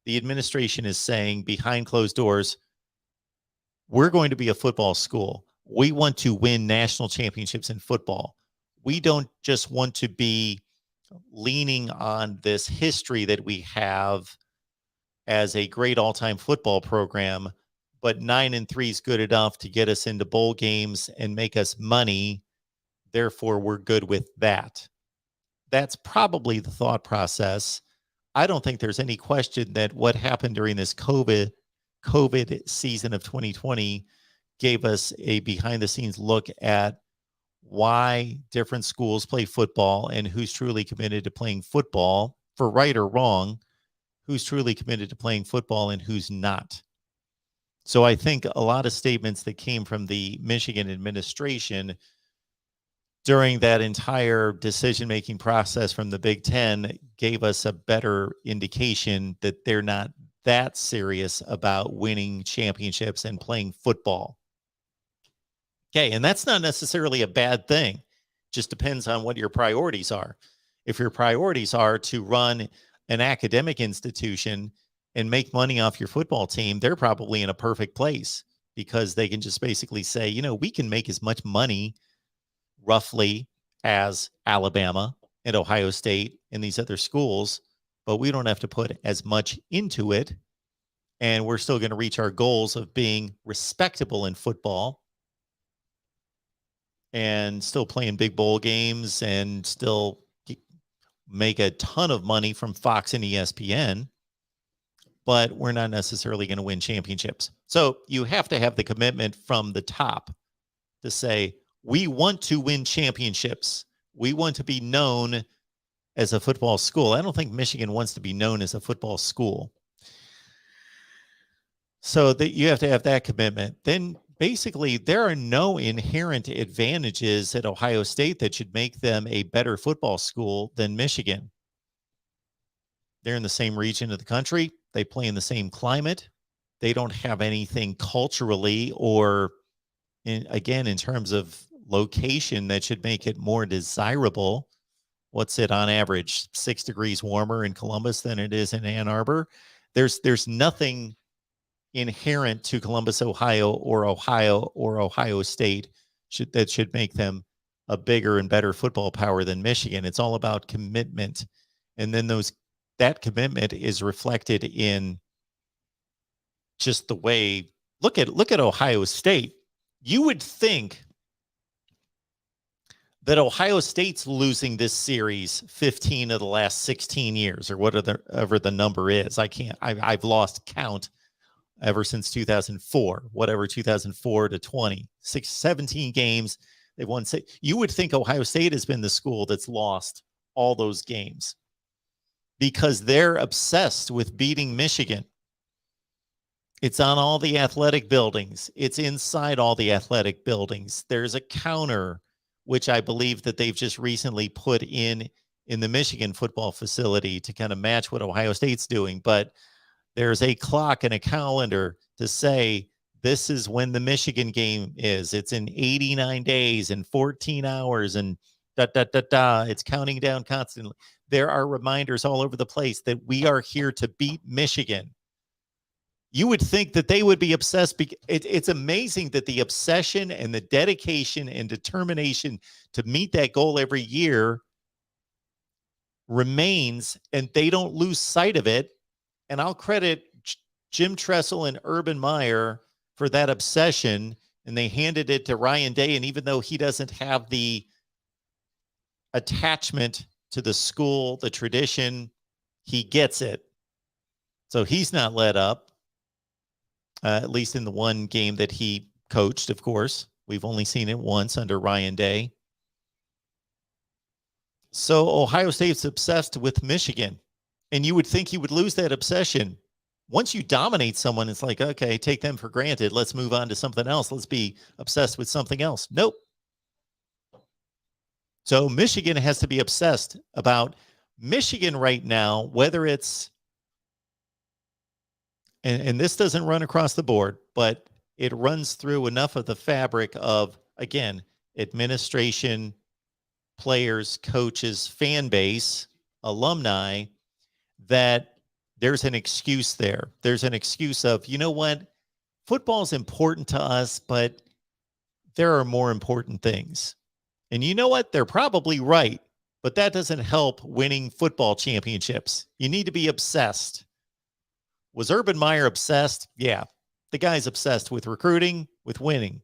S1: the administration is saying behind closed doors, we're going to be a football school. We want to win national championships in football. We don't just want to be leaning on this history that we have as a great all-time football program, but 9-3 is good enough to get us into bowl games and make us money. Therefore, we're good with that. That's probably the thought process. I don't think there's any question that what happened during this COVID season of 2020 gave us a behind-the-scenes look at why different schools play football and who's truly committed to playing football, for right or wrong, who's truly committed to playing football and who's not. So I think a lot of statements that came from the Michigan administration during that entire decision-making process from the Big Ten gave us a better indication that they're not that serious about winning championships and playing football. Okay, and that's not necessarily a bad thing. Just depends on what your priorities are. If your priorities are to run an academic institution and make money off your football team, they're probably in a perfect place because they can just basically say, you know, we can make as much money roughly as Alabama and Ohio State and these other schools, but we don't have to put as much into it. And we're still going to reach our goals of being respectable in football and still playing big bowl games and still make a ton of money from Fox and ESPN, but we're not necessarily going to win championships. So you have to have the commitment from the top to say, we want to win championships. We want to be known as a football school. I don't think Michigan wants to be known as a football school. So that you have to have that commitment. Then basically there are no inherent advantages at Ohio State that should make them a better football school than Michigan. They're in the same region of the country. They play in the same climate. They don't have anything culturally or in terms of location that should make it more desirable. What's it on average? 6 degrees warmer in Columbus than it is in Ann Arbor. There's nothing inherent to Columbus, Ohio or Ohio State that should make them a bigger and better football power than Michigan. It's all about commitment. And then that commitment is reflected in just the way, look at Ohio State. You would think that Ohio State's losing this series 15 of the last 16 years or whatever the number is. I've lost count ever since 2004, whatever, 2004 to 20, 17 games. They've won 6. You would think Ohio State has been the school that's lost all those games because they're obsessed with beating Michigan. It's on all the athletic buildings. It's inside all the athletic buildings. There's a counter, which I believe that they've just recently put in the Michigan football facility to kind of match what Ohio State's doing. But there's a clock and a calendar to say this is when the Michigan game is. It's in 89 days and 14 hours and It's counting down constantly. There are reminders all over the place that we are here to beat Michigan. You would think that they would be obsessed. It's amazing that the obsession and the dedication and determination to meet that goal every year remains, and they don't lose sight of it. And I'll credit Jim Tressel and Urban Meyer for that obsession, and they handed it to Ryan Day. And even though he doesn't have the attachment to the school, the tradition, he gets it. So he's not let up. At least in the one game that he coached, of course. We've only seen it once under Ryan Day. So Ohio State's obsessed with Michigan. And you would think you would lose that obsession. Once you dominate someone, it's like, okay, take them for granted. Let's move on to something else. Let's be obsessed with something else. Nope. So Michigan has to be obsessed about Michigan right now, whether it's and this doesn't run across the board, but it runs through enough of the fabric of, again, administration, players, coaches, fan base, alumni, that there's an excuse there. There's an excuse of, you know what? Football is important to us, but there are more important things. And you know what? They're probably right, but that doesn't help winning football championships. You need to be obsessed. Was Urban Meyer obsessed? Yeah. The guy's obsessed with recruiting, with winning.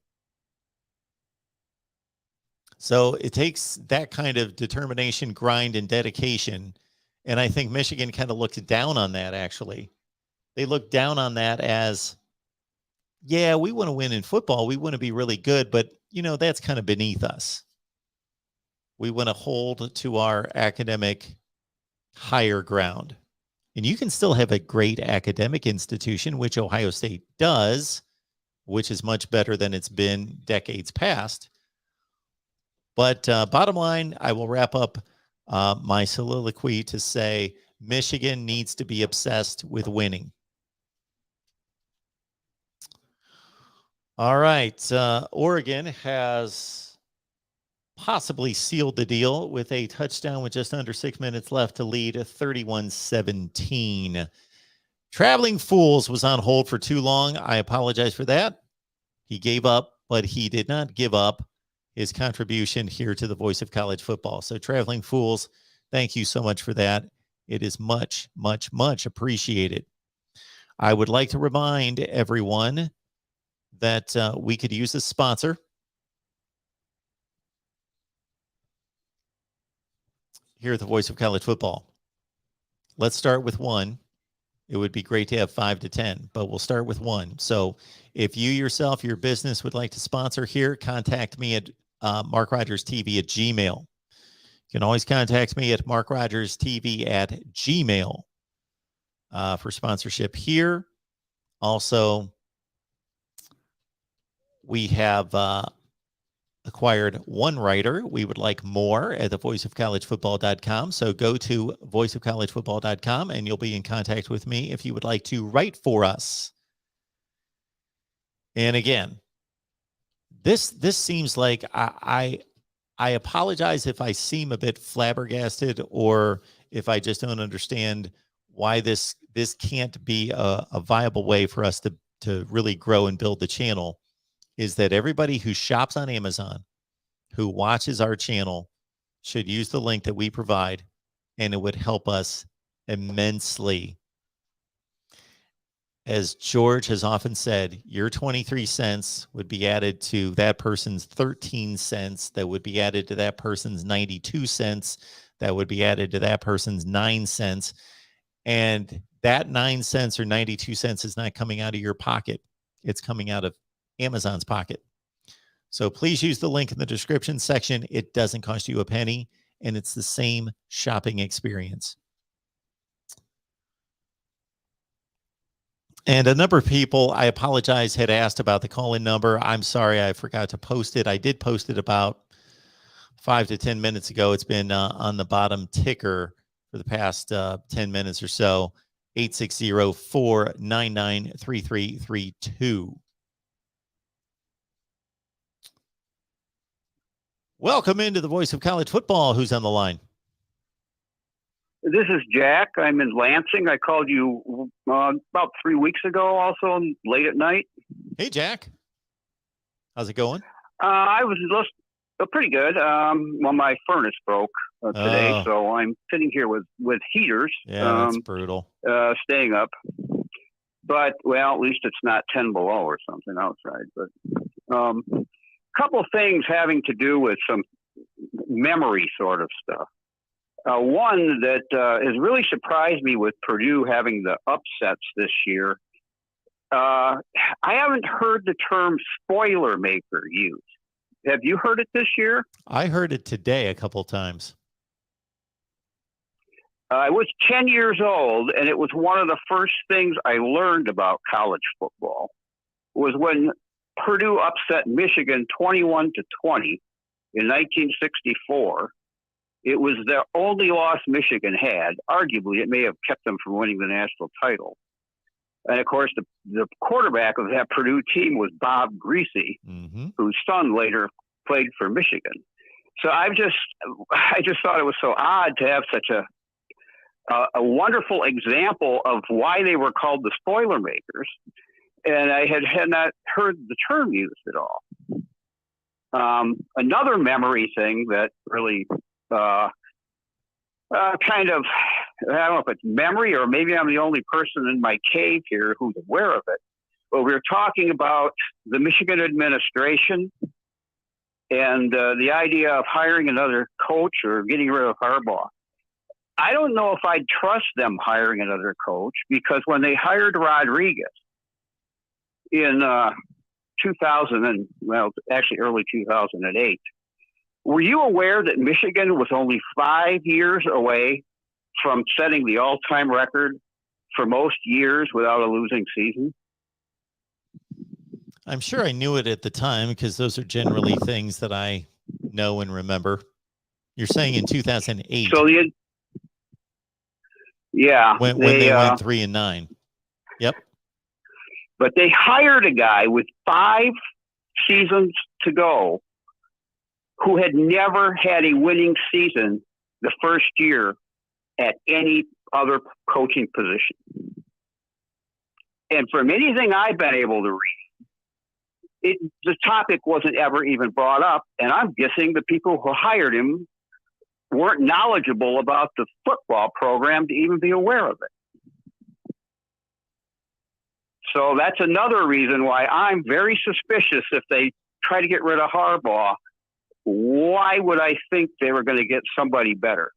S1: So it takes that kind of determination, grind, and dedication. And I think Michigan kind of looked down on that, actually. They looked down on that as, yeah, we want to win in football. We want to be really good, but, you know, that's kind of beneath us. We want to hold to our academic higher ground. And you can still have a great academic institution, which Ohio State does, which is much better than it's been decades past. But bottom line, I will wrap up my soliloquy to say Michigan needs to be obsessed with winning. All right. Oregon has possibly sealed the deal with a touchdown with just under 6 minutes left to lead 31-17. Traveling Fools was on hold for too long. I apologize for that. He gave up, but he did not give up his contribution here to the Voice of College Football. So Traveling Fools, thank you so much for that. It is much, much, much appreciated. I would like to remind everyone that we could use a sponsor. Here at the Voice of College Football. Let's start with one. It would be great to have 5 to 10, but we'll start with one. So if you yourself, your business would like to sponsor here, contact me at MarkRogersTV at Gmail. You can always contact me at MarkRogersTV at Gmail for sponsorship here. Also, we have acquired one writer. We would like more at the voiceofcollegefootball.com. So go to voiceofcollegefootball.com and you'll be in contact with me if you would like to write for us. And again, this seems like I apologize if I seem a bit flabbergasted or if I just don't understand why this can't be a viable way for us to really grow and build the channel. Is that everybody who shops on Amazon, who watches our channel, should use the link that we provide, and it would help us immensely. As George has often said, your 23 cents would be added to that person's 13 cents, that would be added to that person's 92 cents, that would be added to that person's 9 cents. And that 9 cents or 92 cents is not coming out of your pocket. It's coming out of Amazon's pocket. So please use the link in the description section. It doesn't cost you a penny, and it's the same shopping experience. And a number of people, I apologize, had asked about the call-in number. I'm sorry, I forgot to post it. I did post it about 5 to 10 minutes ago. It's been on the bottom ticker for the past 10 minutes or so. 860-499-3332. Welcome into the Voice of College Football. Who's on the line?
S13: This is Jack. I'm in Lansing. I called you about 3 weeks ago, also late at night.
S1: Hey, Jack. How's it going?
S13: I was pretty good. Well, my furnace broke today, so I'm sitting here with heaters.
S1: Yeah, that's brutal.
S13: Staying up. But, well, at least it's not 10 below or something outside. But couple of things having to do with some memory sort of stuff. One that has really surprised me with Purdue having the upsets this year. I haven't heard the term spoiler maker used. Have you heard it this year?
S1: I heard it today a couple times.
S13: I was 10 years old, and it was one of the first things I learned about college football was when Purdue upset Michigan 21-20 in 1964. It was the only loss Michigan had. Arguably, it may have kept them from winning the national title. And of course, the quarterback of that Purdue team was Bob Greasy, whose son later played for Michigan. So I just thought it was so odd to have such a wonderful example of why they were called the spoiler makers. And I had not heard the term used at all. Another memory thing that really kind of, I don't know if it's memory or maybe I'm the only person in my cave here who's aware of it, but we were talking about the Michigan administration and the idea of hiring another coach or getting rid of Harbaugh. I don't know if I'd trust them hiring another coach because when they hired Rodriguez in early 2008, were you aware that Michigan was only 5 years away from setting the all-time record for most years without a losing season?
S1: I'm sure I knew it at the time because those are generally things that I know and remember. You're saying in 2008.
S13: So
S1: when they went 3-9. Yep.
S13: But they hired a guy with 5 seasons to go who had never had a winning season the first year at any other coaching position. And from anything I've been able to read, the topic wasn't ever even brought up. And I'm guessing the people who hired him weren't knowledgeable about the football program to even be aware of it. So that's another reason why I'm very suspicious if they try to get rid of Harbaugh. Why would I think they were going to get somebody better?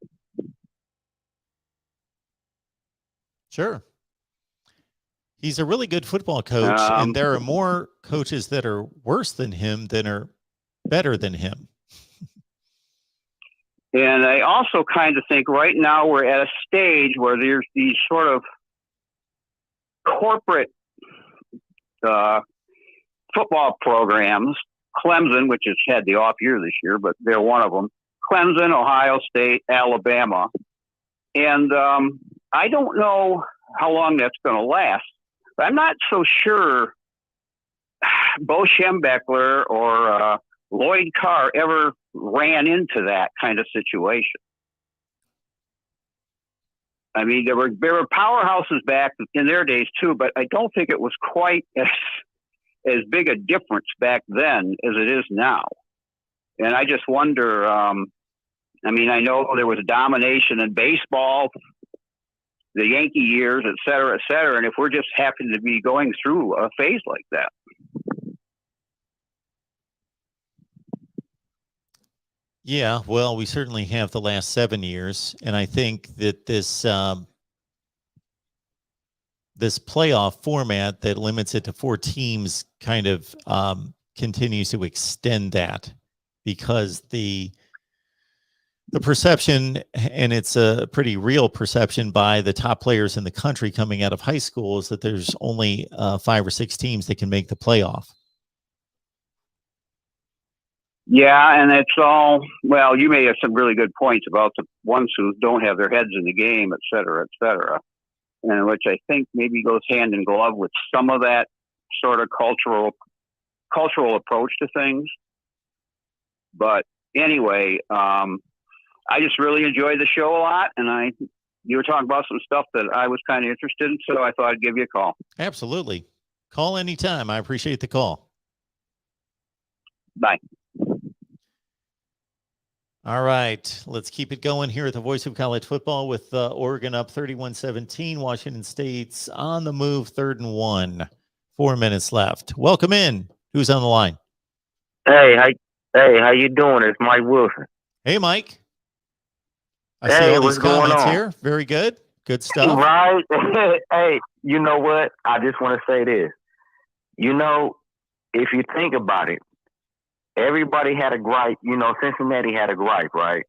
S1: Sure. He's a really good football coach, and there are more coaches that are worse than him than are better than him.
S13: And I also kind of think right now we're at a stage where there's these sort of corporate football programs. Clemson, which has had the off year this year, but they're one of them. Clemson, Ohio State, Alabama. And I don't know how long that's going to last. But I'm not so sure Bo Schembechler or Lloyd Carr ever ran into that kind of situation. I mean, there were powerhouses back in their days too, but I don't think it was quite as big a difference back then as it is now. And I just wonder, I mean, I know there was domination in baseball, the Yankee years, et cetera, and if we're just happen to be going through a phase like that.
S1: Yeah, well, we certainly have the last 7 years, and I think that this playoff format that limits it to 4 teams kind of continues to extend that, because the perception, and it's a pretty real perception by the top players in the country coming out of high school, is that there's only 5 or 6 teams that can make the playoff.
S13: Yeah, and it's all, well, you may have some really good points about the ones who don't have their heads in the game, et cetera, and which I think maybe goes hand in glove with some of that sort of cultural approach to things. But anyway, I just really enjoyed the show a lot, and you were talking about some stuff that I was kind of interested in, so I thought I'd give you a call.
S1: Absolutely. Call anytime. I appreciate the call.
S13: Bye.
S1: All right, let's keep it going here at the Voice of College Football with Oregon up 31-17. Washington State's on the move, 3rd and 1. 4 minutes left. Welcome in. Who's on the line?
S14: Hey, how you doing? It's Mike Wilson.
S1: Hey, Mike. I see all these comments here. Very good. Good stuff.
S14: Right. Hey, you know what? I just want to say this. You know, if you think about it, everybody had a gripe. You know, Cincinnati had a gripe, right?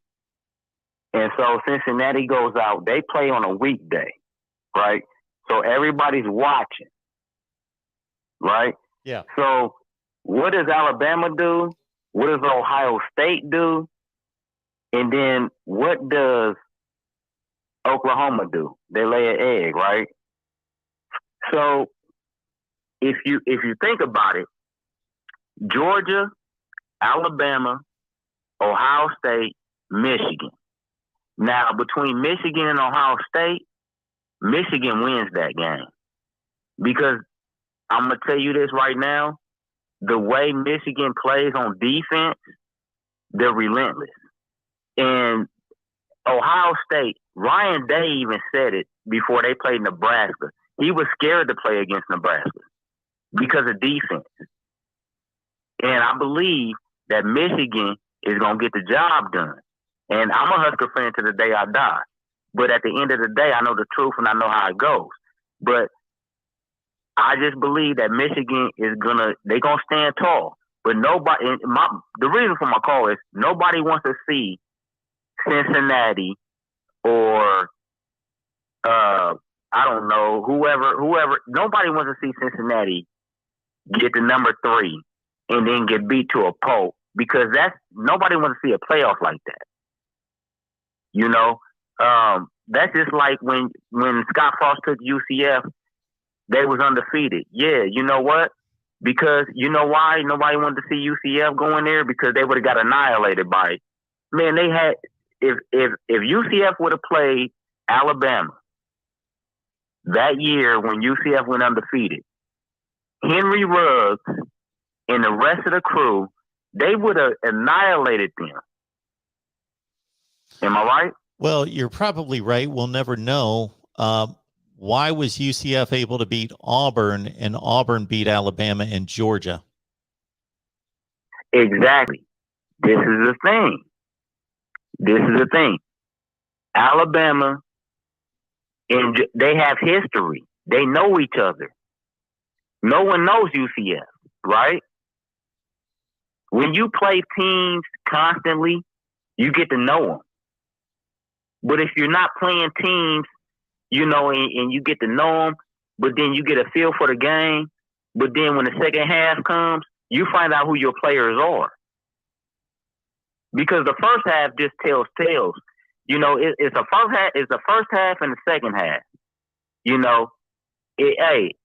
S14: And so Cincinnati goes out. They play on a weekday, right? So everybody's watching, right?
S1: Yeah.
S14: So what does Alabama do? What does Ohio State do? And then what does Oklahoma do? They lay an egg, right? So if you think about it, Georgia, Alabama, Ohio State, Michigan. Now, between Michigan and Ohio State, Michigan wins that game. Because I'm going to tell you this right now, the way Michigan plays on defense, they're relentless. And Ohio State, Ryan Day even said it before they played Nebraska. He was scared to play against Nebraska because of defense. And I believe that Michigan is going to get the job done. And I'm a Husker fan to the day I die. But at the end of the day, I know the truth and I know how it goes. But I just believe that Michigan is they're going to stand tall. But nobody, the reason for my call is nobody wants to see Cincinnati or, I don't know, whoever, nobody wants to see Cincinnati get the number 3 and then get beat to a pulp because nobody wants to see a playoff like that. That's just like when Scott Frost took UCF, they was undefeated. Yeah, you know what? Because you know why nobody wanted to see UCF go in there? Because they would have got annihilated by it. Man, they had if UCF would have played Alabama that year when UCF went undefeated, Henry Ruggs and the rest of the crew, they would have annihilated them. Am I right?
S1: Well, you're probably right. We'll never know. Why was UCF able to beat Auburn and Auburn beat Alabama and Georgia?
S14: Exactly. This is the thing. Alabama, and they have history. They know each other. No one knows UCF, right? When you play teams constantly, you get to know them. But if you're not playing teams, and you get to know them, but then you get a feel for the game, but then when the second half comes, you find out who your players are. Because the first half just tells tales. It's the first half and the second half. Hey,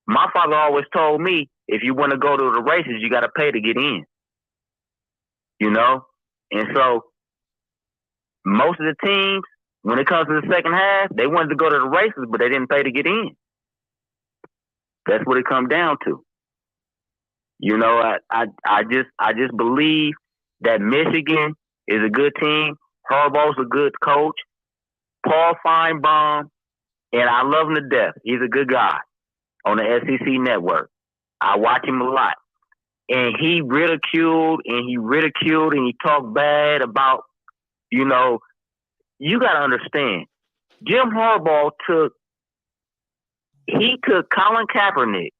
S14: my father always told me, if you want to go to the races, you got to pay to get in. And so most of the teams, when it comes to the second half, they wanted to go to the races, but they didn't pay to get in. That's what it comes down to. I just believe that Michigan is a good team. Harbaugh's a good coach. Paul Feinbaum, and I love him to death. He's a good guy on the SEC network. I watch him a lot. And he ridiculed and he talked bad about, you got to understand, Jim Harbaugh took Colin Kaepernick,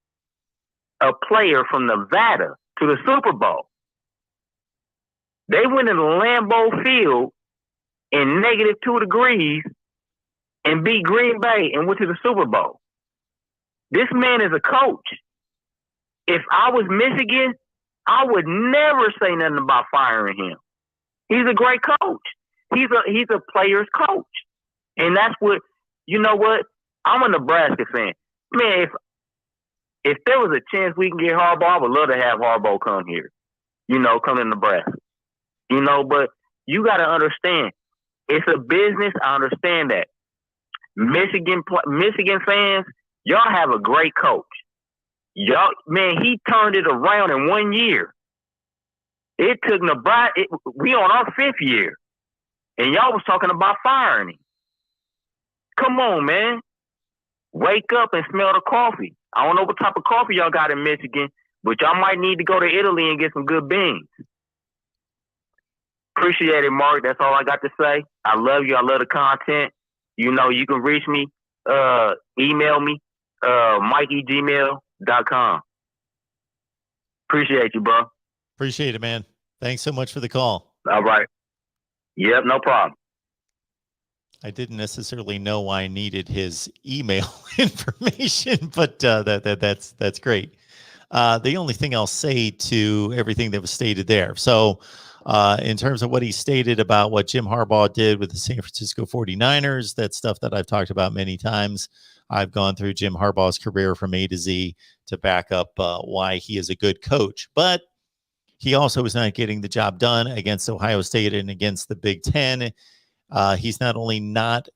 S14: a player from Nevada, to the Super Bowl. They went into Lambeau Field in -2 degrees and beat Green Bay and went to the Super Bowl. This man is a coach. If I was Michigan, I would never say nothing about firing him. He's a great coach. He's a player's coach. And that's what, I'm a Nebraska fan. Man, if there was a chance we can get Harbaugh, I would love to have Harbaugh come here, come to Nebraska. But you got to understand, it's a business. I understand that. Michigan fans, y'all have a great coach. Y'all, man, he turned it around in 1 year. It took Nebraska, we on our 5th year. And y'all was talking about firing him. Come on, man. Wake up and smell the coffee. I don't know what type of coffee y'all got in Michigan, but y'all might need to go to Italy and get some good beans. Appreciate it, Mark. That's all I got to say. I love you. I love the content. You can reach me, email me, mikey@gmail.com. Appreciate you, bro.
S1: Appreciate it, man. Thanks so much for the call.
S14: All right. Yep, no problem.
S1: I didn't necessarily know why I needed his email information, but that's great. The only thing I'll say to everything that was stated there. So in terms of what he stated about what Jim Harbaugh did with the San Francisco 49ers, that's stuff that I've talked about many times. I've gone through Jim Harbaugh's career from A to Z to back up why he is a good coach. But he also is not getting the job done against Ohio State and against the Big Ten. He's not only not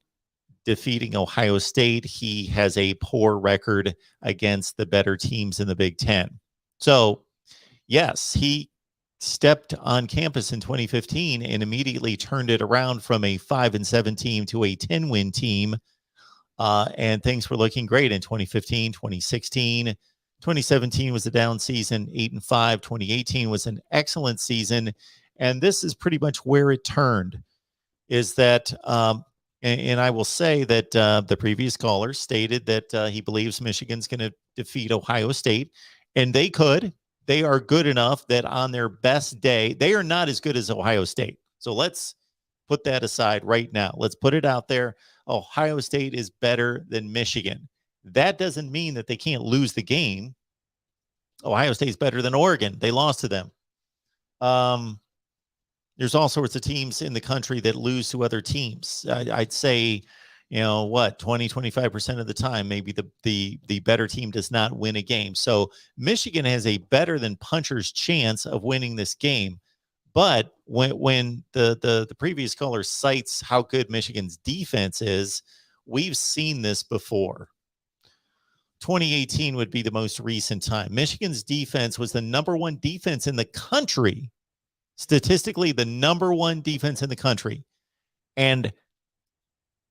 S1: defeating Ohio State, he has a poor record against the better teams in the Big Ten. So, yes, he stepped on campus in 2015 and immediately turned it around from a 5-7 team to a 10-win team. And things were looking great in 2015, 2016. 2017 was a down season, 8-5. 2018 was an excellent season. And this is pretty much where it turned, is that, and I will say that the previous caller stated that he believes Michigan's going to defeat Ohio State, and they could. They are good enough that on their best day, they are not as good as Ohio State. So let's put that aside right now. Let's put it out there. Ohio State is better than Michigan. That doesn't mean that they can't lose the game. Ohio State's better than Oregon. They lost to them. There's all sorts of teams in the country that lose to other teams. I'd say, 20-25% of the time, maybe the better team does not win a game. So Michigan has a better than puncher's chance of winning this game. But when the previous caller cites how good Michigan's defense is, we've seen this before. 2018 would be the most recent time. Michigan's defense was the number one defense in the country. Statistically, the number one defense in the country. And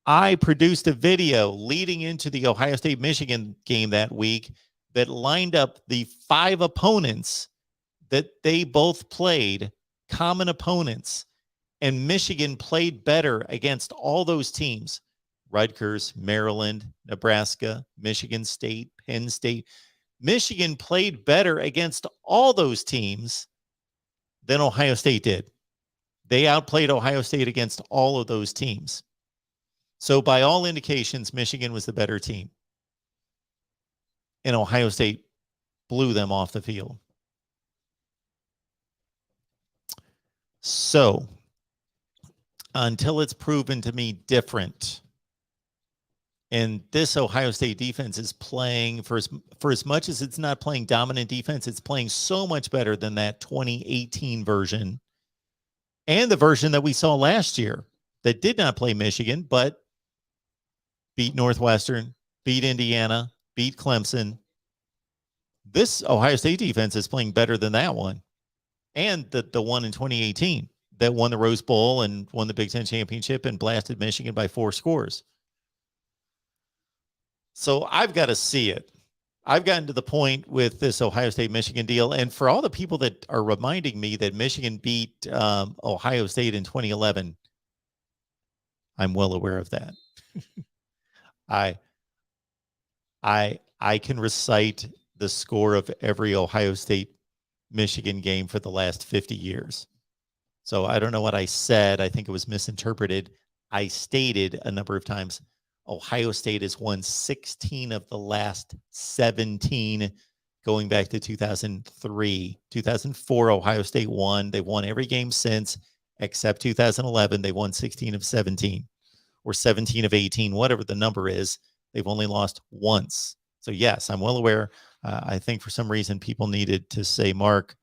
S1: I produced a video leading into the Ohio State-Michigan game that week that lined up the 5 opponents that they both played, common opponents, and Michigan played better against all those teams. Rutgers, Maryland, Nebraska, Michigan State, Penn State. Michigan played better against all those teams than Ohio State did. They outplayed Ohio State against all of those teams. So by all indications, Michigan was the better team. And Ohio State blew them off the field. So until it's proven to me different, and this Ohio State defense is playing, for as much as it's not playing dominant defense, it's playing so much better than that 2018 version and the version that we saw last year that did not play Michigan, but beat Northwestern, beat Indiana, beat Clemson. This Ohio State defense is playing better than that one and the one in 2018 that won the Rose Bowl and won the Big Ten championship and blasted Michigan by 4 scores. So I've got to see it. I've gotten to the point with this Ohio State-Michigan deal. And for all the people that are reminding me that Michigan beat Ohio State in 2011, I'm well aware of that. I can recite the score of every Ohio State-Michigan game for the last 50 years. So I don't know what I said. I think it was misinterpreted. I stated a number of times Ohio State has won 16 of the last 17 going back to 2003. 2004, Ohio State won. They've won every game since except 2011. They won 16 of 17 or 17 of 18, whatever the number is. They've only lost once. So, yes, I'm well aware. I think for some reason people needed to say Mark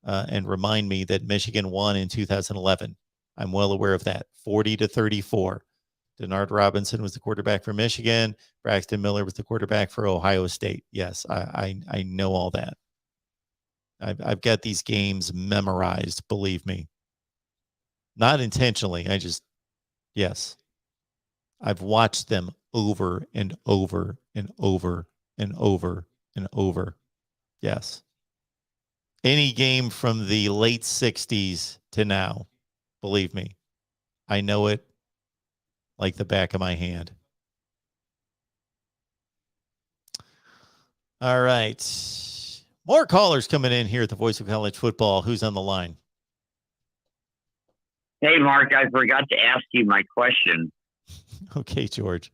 S1: and remind me that Michigan won in 2011. I'm well aware of that. 40-34. Denard Robinson was the quarterback for Michigan. Braxton Miller was the quarterback for Ohio State. Yes, I know all that. I've got these games memorized, believe me. Not intentionally. Yes. I've watched them over and over and over and over and over. Yes. Any game from the late 60s to now, believe me, I know it like the back of my hand. All right. More callers coming in here at the Voice of College Football. Who's on the line?
S8: Hey, Mark, I forgot to ask you my question.
S1: Okay, George.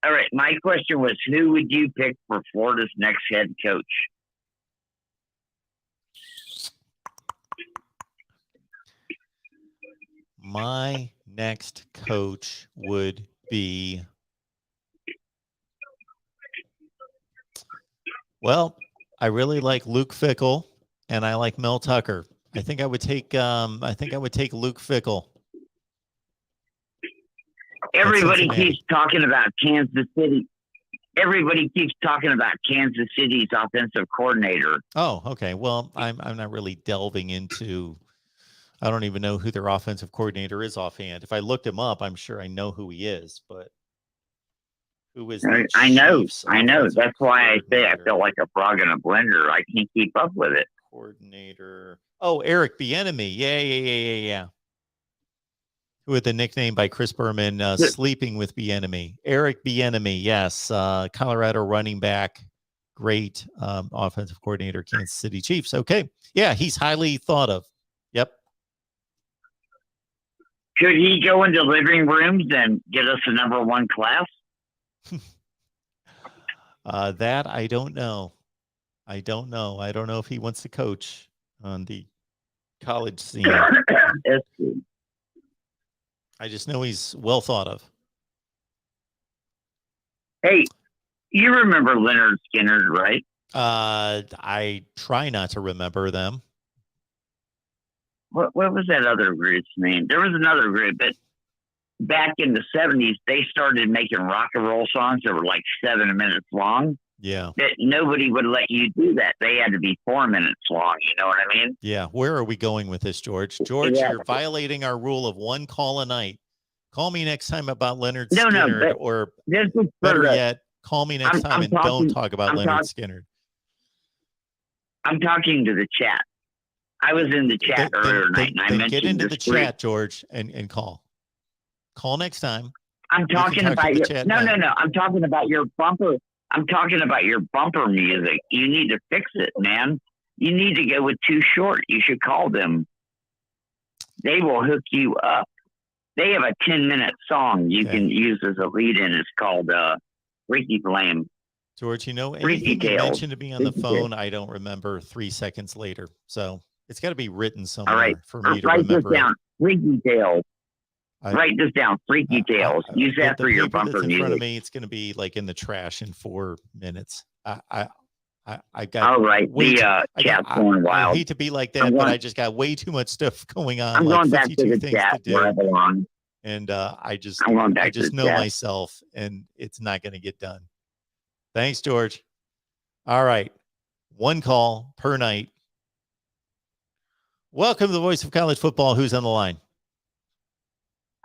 S8: All right. My question was, who would you pick for Florida's next head coach?
S1: My next coach would be, well, I really like Luke Fickell and I like Mel Tucker. I think I would take Luke Fickell.
S8: Everybody keeps talking about Kansas City. Everybody keeps talking about Kansas City's offensive coordinator.
S1: Oh, okay. Well, I'm not really delving into. I don't even know who their offensive coordinator is offhand. If I looked him up, I'm sure I know who he is. But who is?
S8: I know. That's why I say I feel like a frog in a blender. I can't keep up with it.
S1: Coordinator. Oh, Eric Bieniemy. Yeah. With the nickname by Chris Berman, Sleeping with Bieniemy. Eric Bieniemy, yes. Colorado running back, great offensive coordinator, Kansas City Chiefs. Okay. Yeah, he's highly thought of. Yep.
S8: Could he go into living rooms and get us a number 1 class?
S1: That I don't know. I don't know if he wants to coach. on the college scene. I just know he's well thought of.
S8: Hey, you remember Leonard Skinner, right?
S1: I try not to remember them.
S8: What was that other group's name? There was another group, but back in the 70s, they started making rock and roll songs that were like 7 minutes long.
S1: Yeah.
S8: That nobody would let you do that. They had to be 4 minutes long. You know what I mean?
S1: Yeah. Where are we going with this, George? George, you're violating our rule of one call a night. Call me next time about Leonard Skinner, or better yet, call me next time and don't talk about Leonard Skinner.
S8: I'm talking to the chat. I was in the chat earlier tonight, and I mentioned
S1: get into the chat, George, and call. Call next time.
S8: I'm talking about your no. I'm talking about your bumper. I'm talking about your bumper music. You need to fix it, man. You need to go with Too Short. You should call them. They will hook you up. They have a 10-minute song you can use as a lead-in. It's called Freaky Flame.
S1: George, you know, anything you mentioned to me on the phone, I don't remember 3 seconds later. So it's got to be written somewhere for me to remember.
S8: Write this down. Freaky Tales. Write this down. Freaky Tales. Use that for your bumper music.
S1: In front of me, it's going to be like in the trash in 4 minutes. I got.
S8: All right. Chat's going wild.
S1: I hate to be like that, but I just got way too much stuff going on.
S8: I'm
S1: like
S8: going back to the chat where I belong.
S1: And I just know
S8: chat.
S1: myself, and it's not going to get done. Thanks, George. All right. 1 call per night. Welcome to the Voice of College Football. Who's on the line?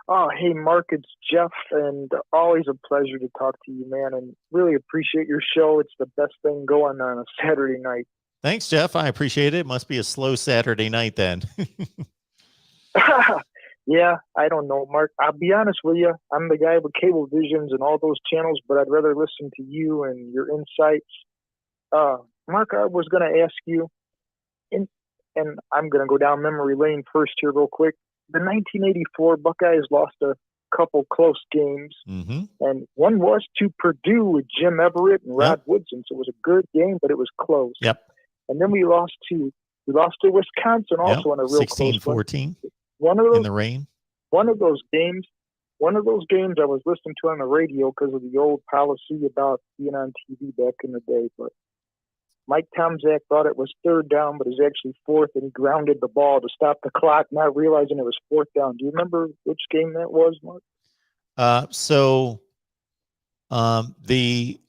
S15: Oh, hey, Mark, it's Jeff, and always a pleasure to talk to you, man, and really appreciate your show. It's the best thing going on a Saturday night.
S1: Thanks, Jeff. I appreciate it. It must be a slow Saturday night then.
S15: Yeah, I don't know, Mark. I'll be honest with you. I'm the guy with cable visions and all those channels, but I'd rather listen to you and your insights. Mark, I was going to ask you, and I'm going to go down memory lane first here real quick. The 1984 Buckeyes lost a couple close games, and one was to Purdue with Jim Everett and Rod Woodson. So it was a good game, but it was close.
S1: Yep.
S15: And then we lost to Wisconsin also on a real
S1: 16-14.
S15: One of those
S1: in the rain.
S15: One of those games I was listening to on the radio because of the old policy about being on TV back in the day. But Mike Tomczak thought it was 3rd down, but it was actually 4th, and he grounded the ball to stop the clock, not realizing it was 4th down. Do you remember which game that was, Mark?
S1: The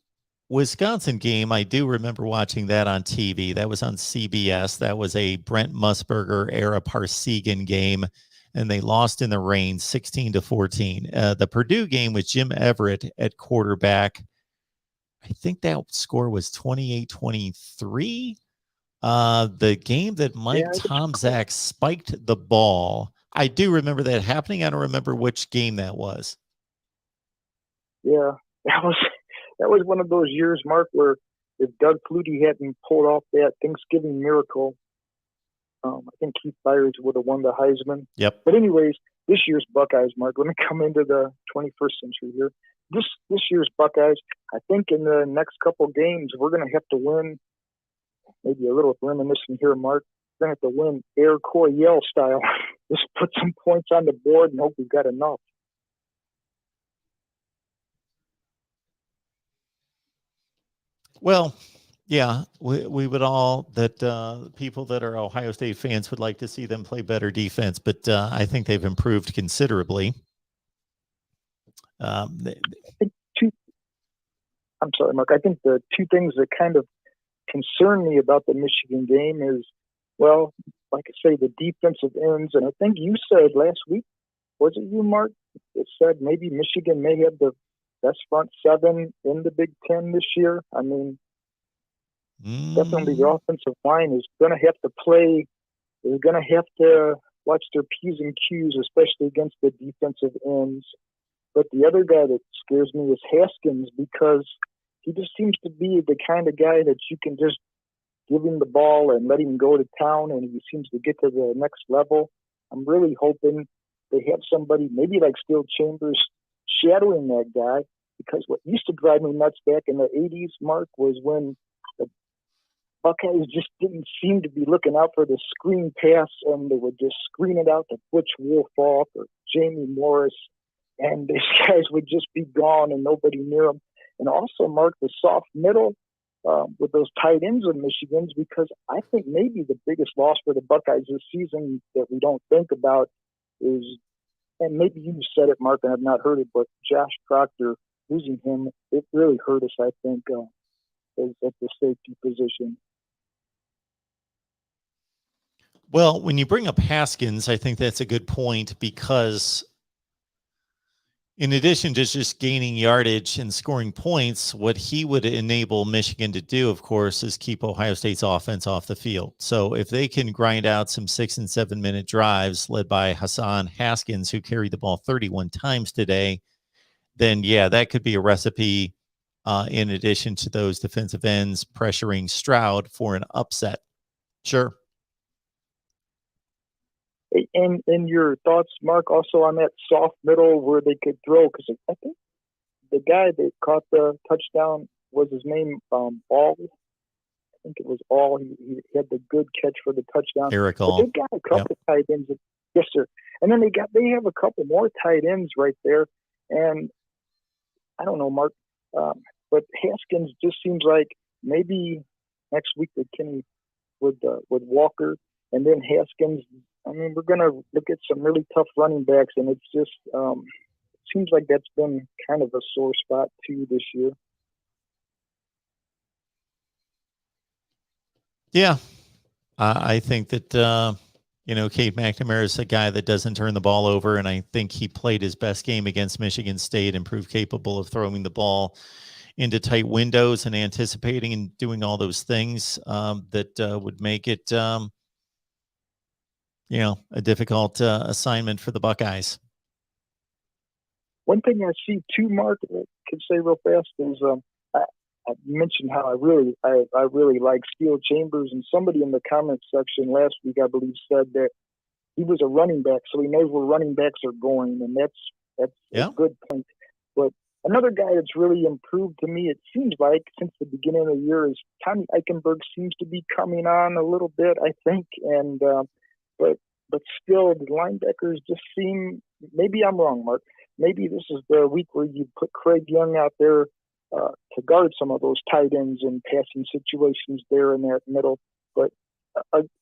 S1: Wisconsin game, I do remember watching that on TV. That was on CBS. That was a Brent Musburger era Parsegan game, and they lost in the rain 16-14. The Purdue game with Jim Everett at quarterback, I think that score was 28-23. The game that Mike Tomczak spiked the ball, I do remember that happening. I don't remember which game that was.
S15: Yeah, that was one of those years, Mark, where if Doug Flutie hadn't pulled off that Thanksgiving miracle, I think Keith Byers would have won the Heisman.
S1: Yep.
S15: But anyways, this year's Buckeyes, Mark, let me come into the 21st century here. This year's Buckeyes, I think in the next couple games, we're going to have to win, maybe a little reminiscent here, Mark. We're going to have to win Air Coryell style. Just put some points on the board and hope we've got enough.
S1: Well, yeah, we would all, that people that are Ohio State fans would like to see them play better defense, but I think they've improved considerably.
S15: I'm sorry, Mark. I think the 2 things that kind of concern me about the Michigan game is, well, like I say, the defensive ends. And I think you said last week, was it you, Mark, that said maybe Michigan may have the best front 7 in the Big Ten this year? I mean, definitely the offensive line is going to have to play. They're going to have to watch their P's and Q's, especially against the defensive ends. But the other guy that scares me is Haskins, because he just seems to be the kind of guy that you can just give him the ball and let him go to town, and he seems to get to the next level. I'm really hoping they have somebody, maybe like Steel Chambers, shadowing that guy, because what used to drive me nuts back in the 80s, Mark, was when the Buckeyes just didn't seem to be looking out for the screen pass, and they would just screen it out to Butch Wolfoff or Jamie Morris, and these guys would just be gone and nobody near them. And also, Mark, the soft middle with those tight ends of Michigan's, because I think maybe the biggest loss for the Buckeyes this season that we don't think about is, and maybe you said it, Mark, and I've not heard it, but Josh Proctor, losing him, it really hurt us, I think, is at the safety position.
S1: Well, when you bring up Haskins, I think that's a good point, because in addition to just gaining yardage and scoring points, what he would enable Michigan to do, of course, is keep Ohio State's offense off the field. So if they can grind out some 6 and 7 minute drives led by Hassan Haskins, who carried the ball 31 times today, then yeah, that could be a recipe in addition to those defensive ends pressuring Stroud for an upset. Sure.
S15: And your thoughts, Mark, also on that soft middle where they could throw, because I think the guy that caught the touchdown, was his name All? I think it was All. He had the good catch for the touchdown.
S1: Eric
S15: All.
S1: All.
S15: They got a couple tight ends. Yes, sir. And then they have a couple more tight ends right there. And I don't know, Mark, but Haskins just seems like maybe next week with Kenny, with Walker, and then Haskins. I mean, we're going to look at some really tough running backs, and it's just it seems like that's been kind of a sore spot too this year.
S1: Yeah, I think that Cade McNamara is a guy that doesn't turn the ball over, and I think he played his best game against Michigan State and proved capable of throwing the ball into tight windows and anticipating and doing all those things that would make it a difficult assignment for the Buckeyes.
S15: One thing I see too, Mark, I could say real fast is I mentioned how I really like Steele Chambers, and somebody in the comment section last week, I believe, said that he was a running back, so he knows where running backs are going, and that's a good point. But another guy that's really improved to me, it seems like, since the beginning of the year, is Tommy Eichenberg seems to be coming on a little bit, I think, and but still the linebackers just seem, maybe I'm wrong, Mark, maybe this is the week where you put Craig Young out there to guard some of those tight ends and passing situations there in that middle. But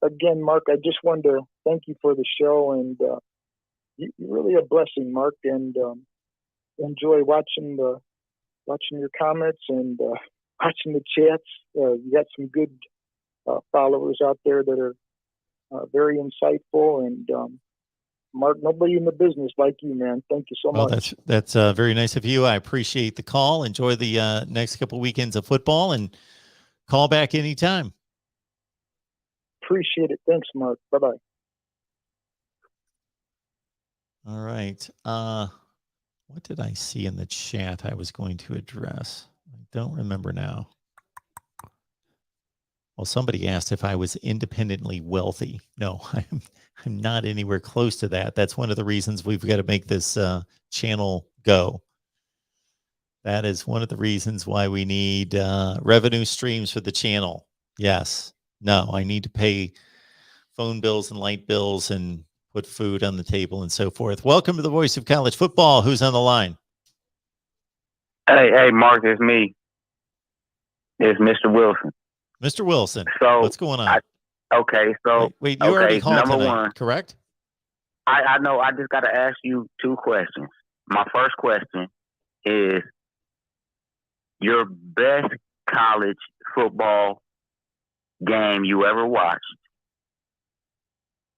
S15: again, Mark, I just wanted to thank you for the show, and you're really a blessing, Mark, and enjoy watching your comments and watching the chats. You got some good followers out there that are very insightful, and Mark, nobody in the business like you, man. Thank you so much.
S1: That's very nice of you. I appreciate the call. Enjoy the next couple weekends of football, and call back anytime.
S15: Appreciate it. Thanks, Mark. Bye-bye.
S1: All right. What did I see in the chat I was going to address? I don't remember now. Well, somebody asked if I was independently wealthy. No, I'm not anywhere close to that. That's one of the reasons we've got to make this channel go. That is one of the reasons why we need revenue streams for the channel. Yes. No, I need to pay phone bills and light bills and put food on the table and so forth. Welcome to the Voice of College Football. Who's on the line?
S14: Hey, Mark, it's me. It's Mr. Wilson.
S1: Mr. Wilson,
S14: so
S1: what's going on?
S14: Wait,
S1: you already called
S14: number
S1: tonight,
S14: one,
S1: correct?
S14: I know. I just got to ask you two questions. My first question is your best college football game you ever watched.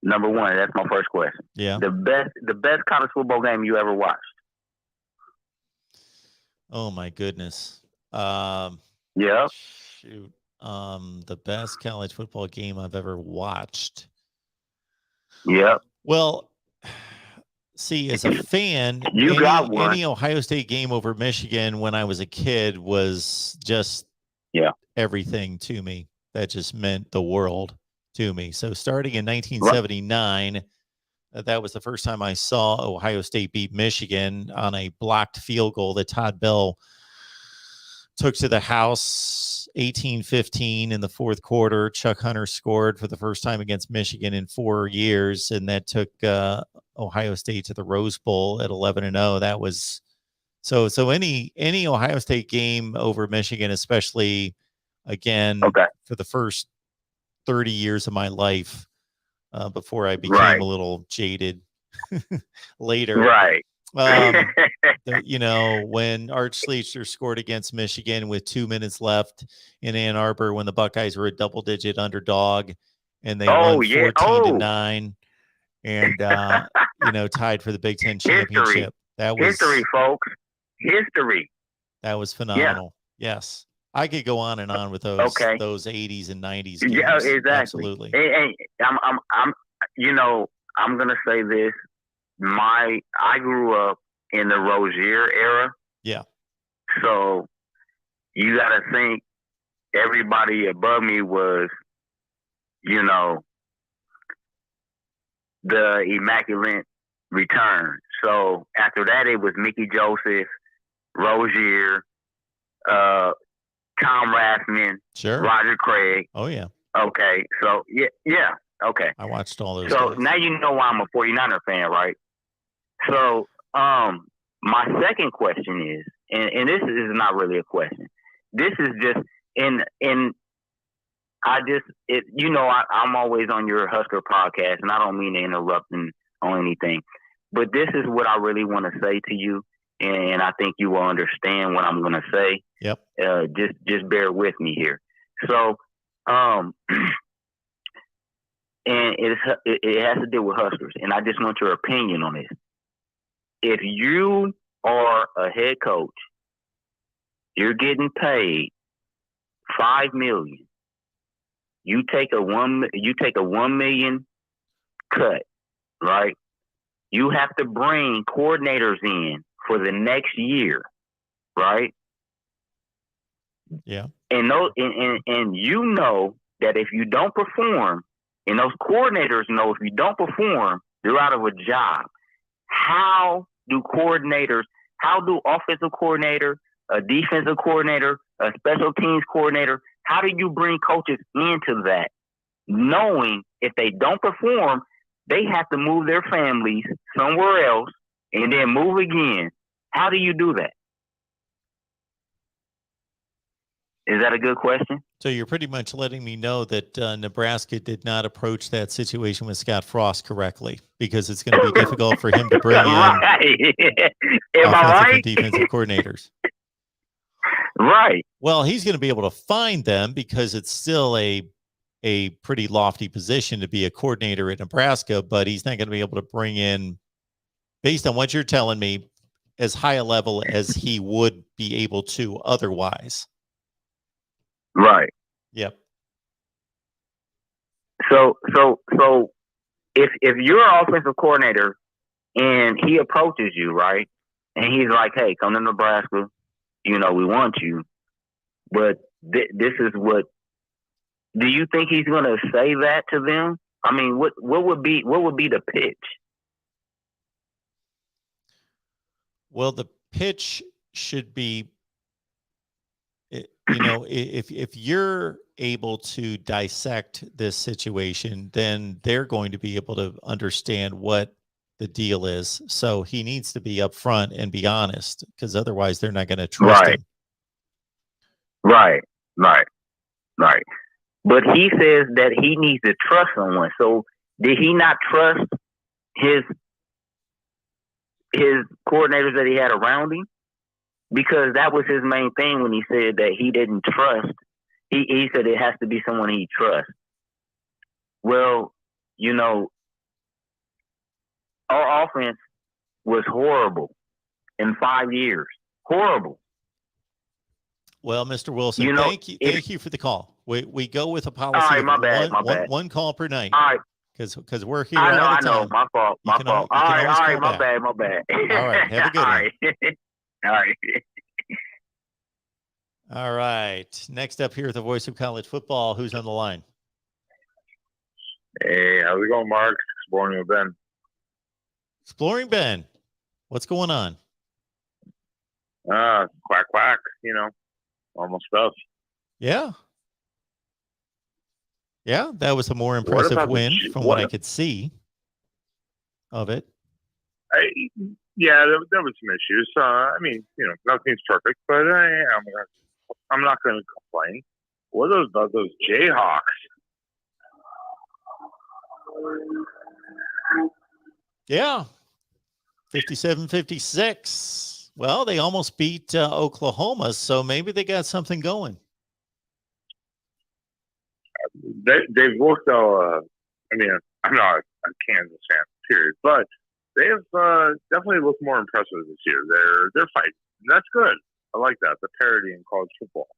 S14: Number one, that's my first question.
S1: Yeah.
S14: The best college football game you ever watched.
S1: Oh my goodness.
S14: Yeah.
S1: Shoot. The best college football game I've ever watched.
S14: Yeah.
S1: Well, see, as a fan, any Ohio State game over Michigan when I was a kid was just everything to me. That just meant the world to me. So starting in 1979, that was the first time I saw Ohio State beat Michigan on a blocked field goal that Todd Bell took to the house 18-15 in the fourth quarter. Chuck Hunter scored for the first time against Michigan in 4 years, and that took Ohio State to the Rose Bowl at 11-0. That was so any Ohio State game over Michigan, especially again for the first 30 years of my life, before I became a little jaded later.
S14: Right.
S1: When Art Schlechter scored against Michigan with 2 minutes left in Ann Arbor, when the Buckeyes were a double-digit underdog, and they won 14-9, and tied for the Big Ten championship. That was
S14: history, folks. History.
S1: That was phenomenal. Yeah. Yes, I could go on and on with those 80s and 90s games.
S14: Yeah, exactly.
S1: Absolutely.
S14: And I'm gonna say this. I grew up in the Rozier era.
S1: Yeah.
S14: So you got to think everybody above me was, the Immaculate Return. So after that, it was Mickey Joseph, Rozier, Tom Rathman, Roger Craig.
S1: Oh, yeah.
S14: Okay. So, yeah. Okay.
S1: I watched all those.
S14: So
S1: guys.
S14: now you know why I'm a 49er fan, right? So, my second question is, and this is not really a question. This is just I'm always on your Husker podcast, and I don't mean to interrupt on anything, but this is what I really want to say to you, and I think you will understand what I'm going to say.
S1: Yep.
S14: Just bear with me here. So, and it has to do with Huskers, and I just want your opinion on this. If you are a head coach, you're getting paid $5 million. You take a $1 million cut, right? You have to bring coordinators in for the next year, right?
S1: Yeah.
S14: And you know that if you don't perform, and those coordinators know if you don't perform, you're out of a job. How do offensive coordinator, a defensive coordinator, a special teams coordinator, how do you bring coaches into that, knowing if they don't perform, they have to move their families somewhere else and then move again? How do you do that? Is that a good question?
S1: So you're pretty much letting me know that Nebraska did not approach that situation with Scott Frost correctly, because it's going to be difficult for him to bring in offensive and defensive coordinators.
S14: Right.
S1: Well, he's going to be able to find them, because it's still a pretty lofty position to be a coordinator at Nebraska, but he's not going to be able to bring in, based on what you're telling me, as high a level as he would be able to otherwise.
S14: Right.
S1: Yep.
S14: So if you're an offensive coordinator and he approaches you, right, and he's like, "Hey, come to Nebraska, we want you," but this is what. Do you think he's going to say that to them? I mean, what would be the pitch?
S1: Well, the pitch should be, if you're able to dissect this situation, then they're going to be able to understand what the deal is. So he needs to be upfront and be honest, because otherwise they're not going to trust him.
S14: Right. But he says that he needs to trust someone. So did he not trust his coordinators that he had around him? Because that was his main thing when he said that he didn't trust. He said it has to be someone he trusts. Well, our offense was horrible in 5 years. Horrible.
S1: Well, Mr. Wilson, thank you for the call. We go with a policy of one call per night.
S14: All right.
S1: Because we're here all the time.
S14: I know. My fault. My fault. All right. My bad.
S1: All right. Have a good one.
S14: All right.
S1: All right. Next up here, the voice of college football. Who's on the line?
S16: Hey, how's it going, Mark? Exploring with Ben.
S1: Exploring Ben. What's going on?
S16: Quack, quack. Normal stuff.
S1: Yeah. Yeah, that was a more
S16: What
S1: impressive
S16: about
S1: win from what I could see of it.
S16: Yeah, there was some issues. I mean, nothing's perfect, but I'm not going to complain. What are those Jayhawks?
S1: Yeah. 57-56. Well, they almost beat Oklahoma, so maybe they got something going.
S16: They've looked I mean, I'm not a Kansas fan, period, but they have definitely looked more impressive this year. They're fighting, and that's good. I like that, the parity in college football.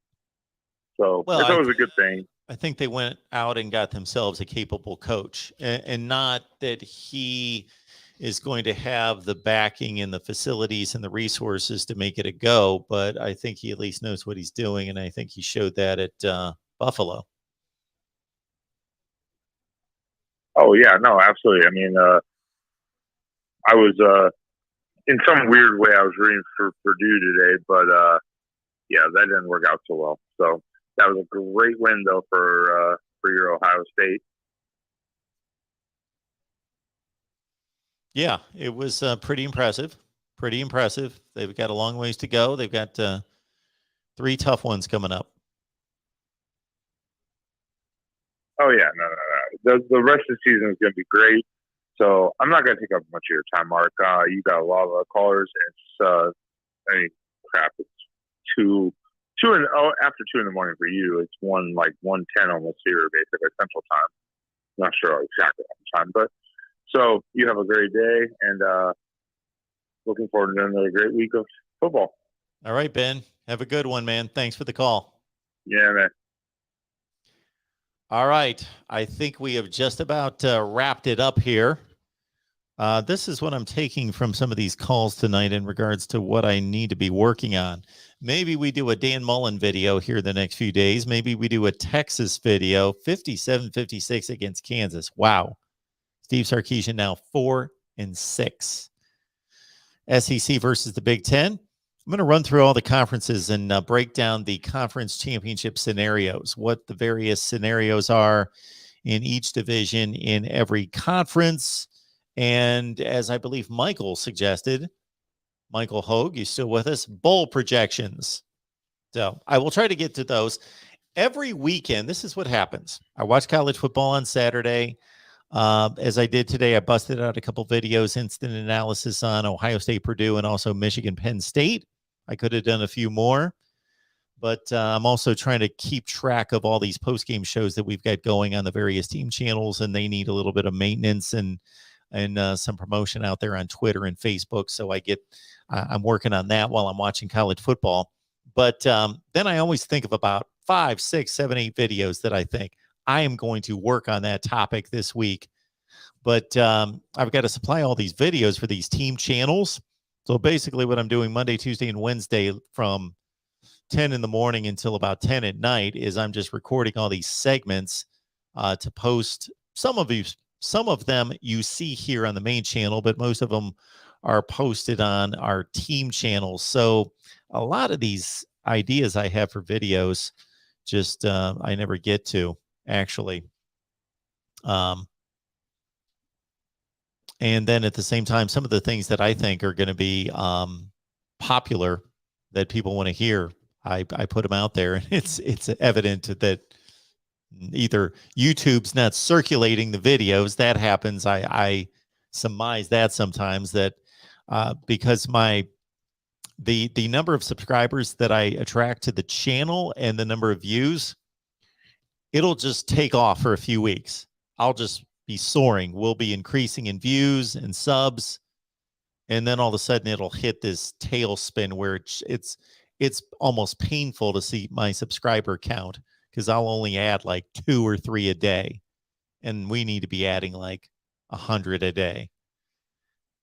S16: So it's always a good thing.
S1: I think they went out and got themselves a capable coach, and not that he is going to have the backing and the facilities and the resources to make it a go, but I think he at least knows what he's doing, and I think he showed that at Buffalo.
S16: Oh yeah, no, absolutely. I mean, I was in some weird way I was rooting for Purdue today, but yeah, that didn't work out so well. So that was a great win though for your Ohio State.
S1: Yeah, it was pretty impressive. Pretty impressive. They've got a long ways to go. They've got 3 tough ones coming up.
S16: Oh yeah, no. The rest of the season is going to be great. So I'm not going to take up much of your time, Mark. You got a lot of callers. It's crap. It's after 2 in the morning for you. It's 1:10 almost here, basically Central Time. Not sure exactly what time, but so you have a great day, and looking forward to another great week of football.
S1: All right, Ben. Have a good one, man. Thanks for the call.
S16: Yeah, man.
S1: All right. I think we have just about wrapped it up here. This is what I'm taking from some of these calls tonight in regards to what I need to be working on. Maybe we do a Dan Mullen video here the next few days. Maybe we do a Texas video, 57-56 against Kansas. Wow. Steve Sarkisian now 4-6. SEC versus the Big Ten. I'm going to run through all the conferences and break down the conference championship scenarios, what the various scenarios are in each division in every conference. And as I believe Michael suggested, Michael Hogue, you still with us? Bowl projections. So I will try to get to those. Every weekend, this is what happens. I watch college football on Saturday. As I did today, I busted out a couple videos, instant analysis on Ohio State, Purdue, and also Michigan, Penn State. I could have done a few more, but I'm also trying to keep track of all these post-game shows that we've got going on the various team channels, and they need a little bit of maintenance and some promotion out there on Twitter and Facebook. So I'm working on that while I'm watching college football. But then I always think of about 5, 6, 7, 8 videos that I think I am going to work on that topic this week. But I've got to supply all these videos for these team channels. So basically what I'm doing Monday, Tuesday, and Wednesday from 10 in the morning until about 10 at night is I'm just recording all these segments to post. Some of them you see here on the main channel, but most of them are posted on our team channels. So a lot of these ideas I have for videos just I never get to actually. And then at the same time, some of the things that I think are going to be popular that people want to hear, I put them out there, and it's evident that either YouTube's not circulating the videos. That happens. I surmise that sometimes that because the number of subscribers that I attract to the channel and the number of views, it'll just take off for a few weeks. I'll just be soaring. We'll be increasing in views and subs, and then all of a sudden it'll hit this tailspin where it's almost painful to see my subscriber count, because I'll only add like 2 or 3 a day, and we need to be adding like 100 a day.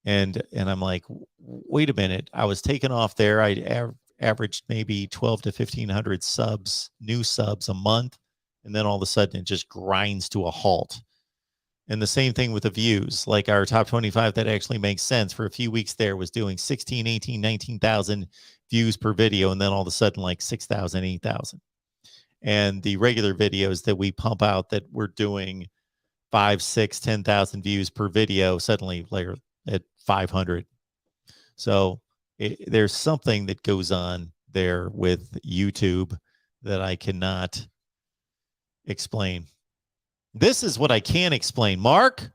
S1: And I'm like, wait a minute, I was taken off there. I averaged maybe 12 to 1,500 subs, new subs a month, and then all of a sudden it just grinds to a halt. And the same thing with the views, like our top 25 that actually makes sense for a few weeks there was doing 16, 18, 19,000 views per video. And then all of a sudden, like 6,000, 8,000. And the regular videos that we pump out that we're doing 5, 6, 10,000 views per video, suddenly later at 500. So there's something that goes on there with YouTube that I cannot explain. This is what I can explain. Mark,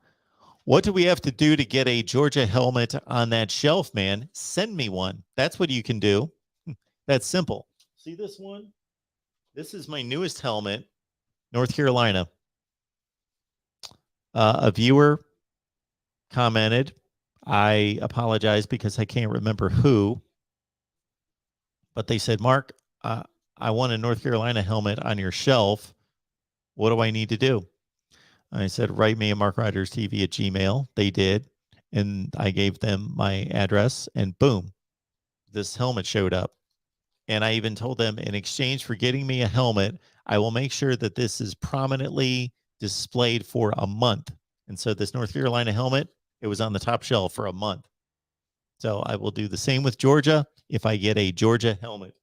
S1: what do we have to do to get a Georgia helmet on that shelf, man? Send me one. That's what you can do. That's simple. See this one? This is my newest helmet, North Carolina. A viewer commented, I apologize because I can't remember who, but they said, Mark, I want a North Carolina helmet on your shelf. What do I need to do? I said, write me a MarkRogersTV at Gmail. They did. And I gave them my address and boom, this helmet showed up. And I even told them in exchange for getting me a helmet, I will make sure that this is prominently displayed for a month. And so this North Carolina helmet, it was on the top shelf for a month. So I will do the same with Georgia if I get a Georgia helmet.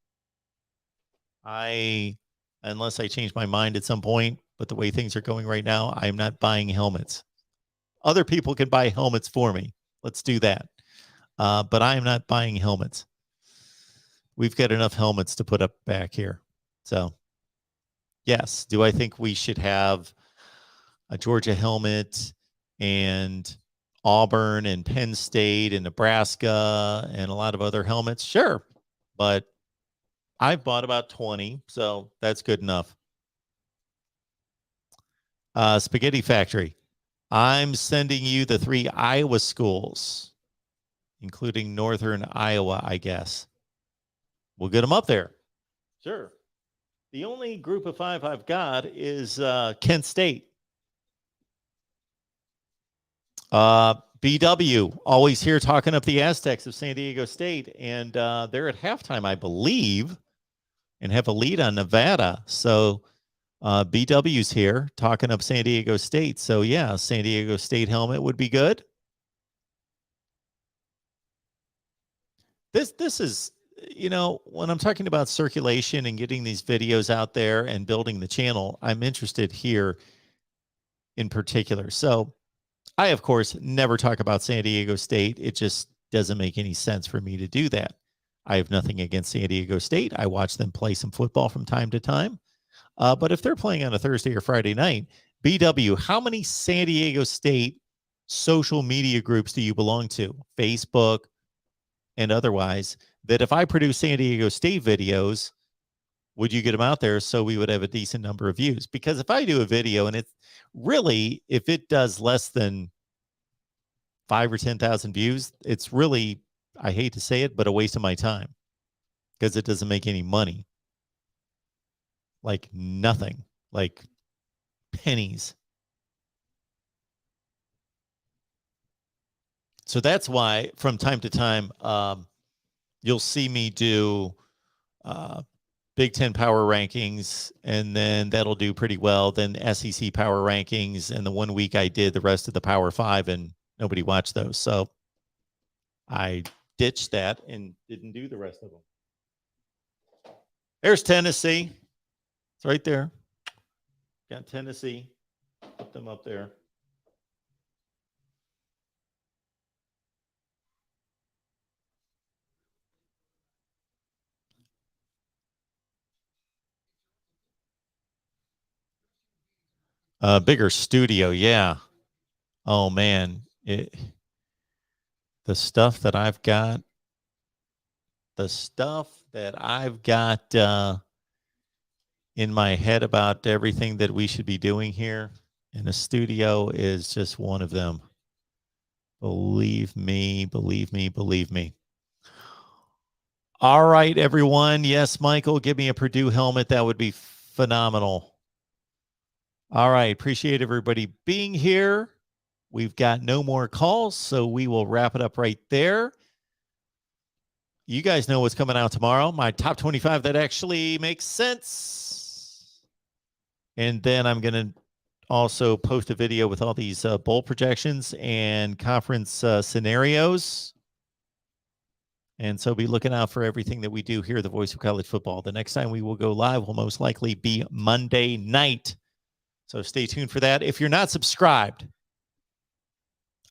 S1: Unless I change my mind at some point, but the way things are going right now, I'm not buying helmets. Other people can buy helmets for me. Let's do that. But I am not buying helmets. We've got enough helmets to put up back here. So, yes. Do I think we should have a Georgia helmet and Auburn and Penn State and Nebraska and a lot of other helmets? Sure. But I've bought about 20, so that's good enough. Spaghetti Factory. I'm sending you the 3 Iowa schools, including Northern Iowa, I guess. We'll get them up there. Sure. The only group of 5 I've got is Kent State. BW, always here talking up the Aztecs of San Diego State. And they're at halftime, I believe, and have a lead on Nevada. So BW's here talking up San Diego State. So, yeah, San Diego State helmet would be good. This is, you know, when I'm talking about circulation and getting these videos out there and building the channel, I'm interested here in particular. So I, of course, never talk about San Diego State. It just doesn't make any sense for me to do that. I have nothing against San Diego State. I watch them play some football from time to time. But if they're playing on a Thursday or Friday night, BW, how many San Diego State social media groups do you belong to? Facebook and otherwise, that if I produce San Diego State videos, would you get them out there so we would have a decent number of views? Because if I do a video and it's really, if it does less than 5 or 10,000 views, it's really, I hate to say it, but a waste of my time because it doesn't make any money. Like nothing, like pennies. So that's why from time to time, you'll see me do Big Ten power rankings, and then that'll do pretty well. Then SEC power rankings, and the one week I did the rest of the Power 5, and nobody watched those. So I ditched that and didn't do the rest of them. There's Tennessee. It's right there. Got Tennessee. Put them up there. Bigger studio, yeah. Oh man, the stuff that I've got in my head about everything that we should be doing here in a studio is just one of them. Believe me, believe me, believe me. All right, everyone. Yes, Michael, give me a Purdue helmet. That would be phenomenal. All right. Appreciate everybody being here. We've got no more calls, so we will wrap it up right there. You guys know what's coming out tomorrow. My top 25 that actually makes sense. And then I'm going to also post a video with all these bowl projections and conference scenarios. And so be looking out for everything that we do here at the Voice of College Football. The next time we will go live will most likely be Monday night. So stay tuned for that. If you're not subscribed,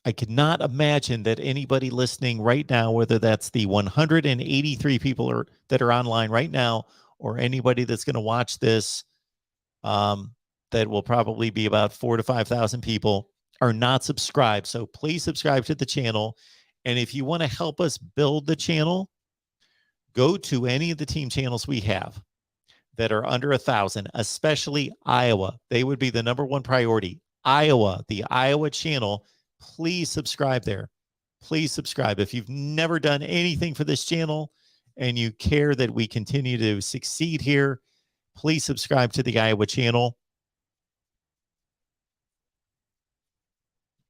S1: I could not imagine that anybody listening right now, whether that's the 183 people that are online right now, or anybody that's going to watch this, that will probably be about 4,000 to 5,000 people, are not subscribed. So please subscribe to the channel. And if you want to help us build the channel, go to any of the team channels we have that are under 1,000, especially Iowa. They would be the number one priority. Iowa, the Iowa channel, please subscribe there. Please subscribe. If you've never done anything for this channel and you care that we continue to succeed here, please subscribe to the Iowa channel.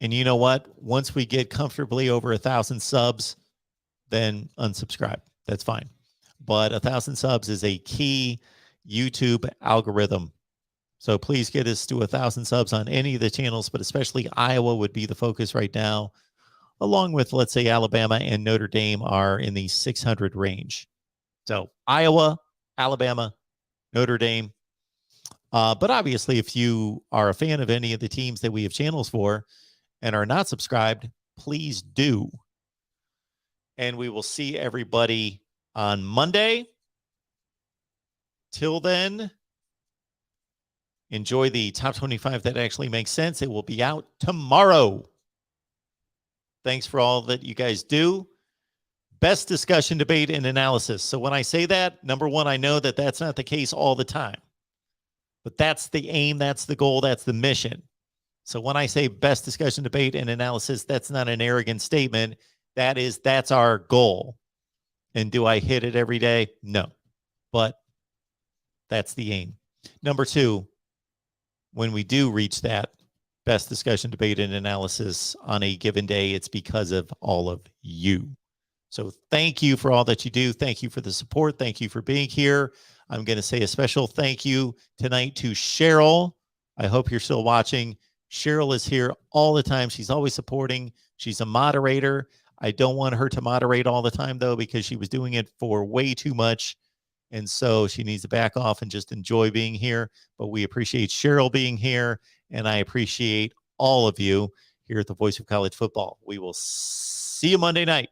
S1: And you know what? Once we get comfortably over 1,000 subs, then unsubscribe. That's fine. But 1,000 subs is a key YouTube algorithm. So please get us to 1,000 subs on any of the channels, but especially Iowa would be the focus right now, along with, let's say, Alabama and Notre Dame are in the 600 range. So Iowa, Alabama, Notre Dame. But obviously, if you are a fan of any of the teams that we have channels for and are not subscribed, please do. And we will see everybody on Monday. Till then, enjoy the top 25 that actually makes sense. It will be out tomorrow. Thanks for all that you guys do. Best discussion, debate, and analysis. So when I say that, number one, I know that that's not the case all the time. But that's the aim, that's the goal, that's the mission. So when I say best discussion, debate, and analysis, that's not an arrogant statement. That's our goal. And do I hit it every day? No. But that's the aim. Number two, when we do reach that best discussion, debate, and analysis on a given day, it's because of all of you. So thank you for all that you do. Thank you for the support. Thank you for being here. I'm going to say a special thank you tonight to Cheryl. I hope you're still watching. Cheryl is here all the time. She's always supporting. She's a moderator. I don't want her to moderate all the time, though, because she was doing it for way too much. And so she needs to back off and just enjoy being here. But we appreciate Cheryl being here, and I appreciate all of you here at the Voice of College Football. We will see you Monday night.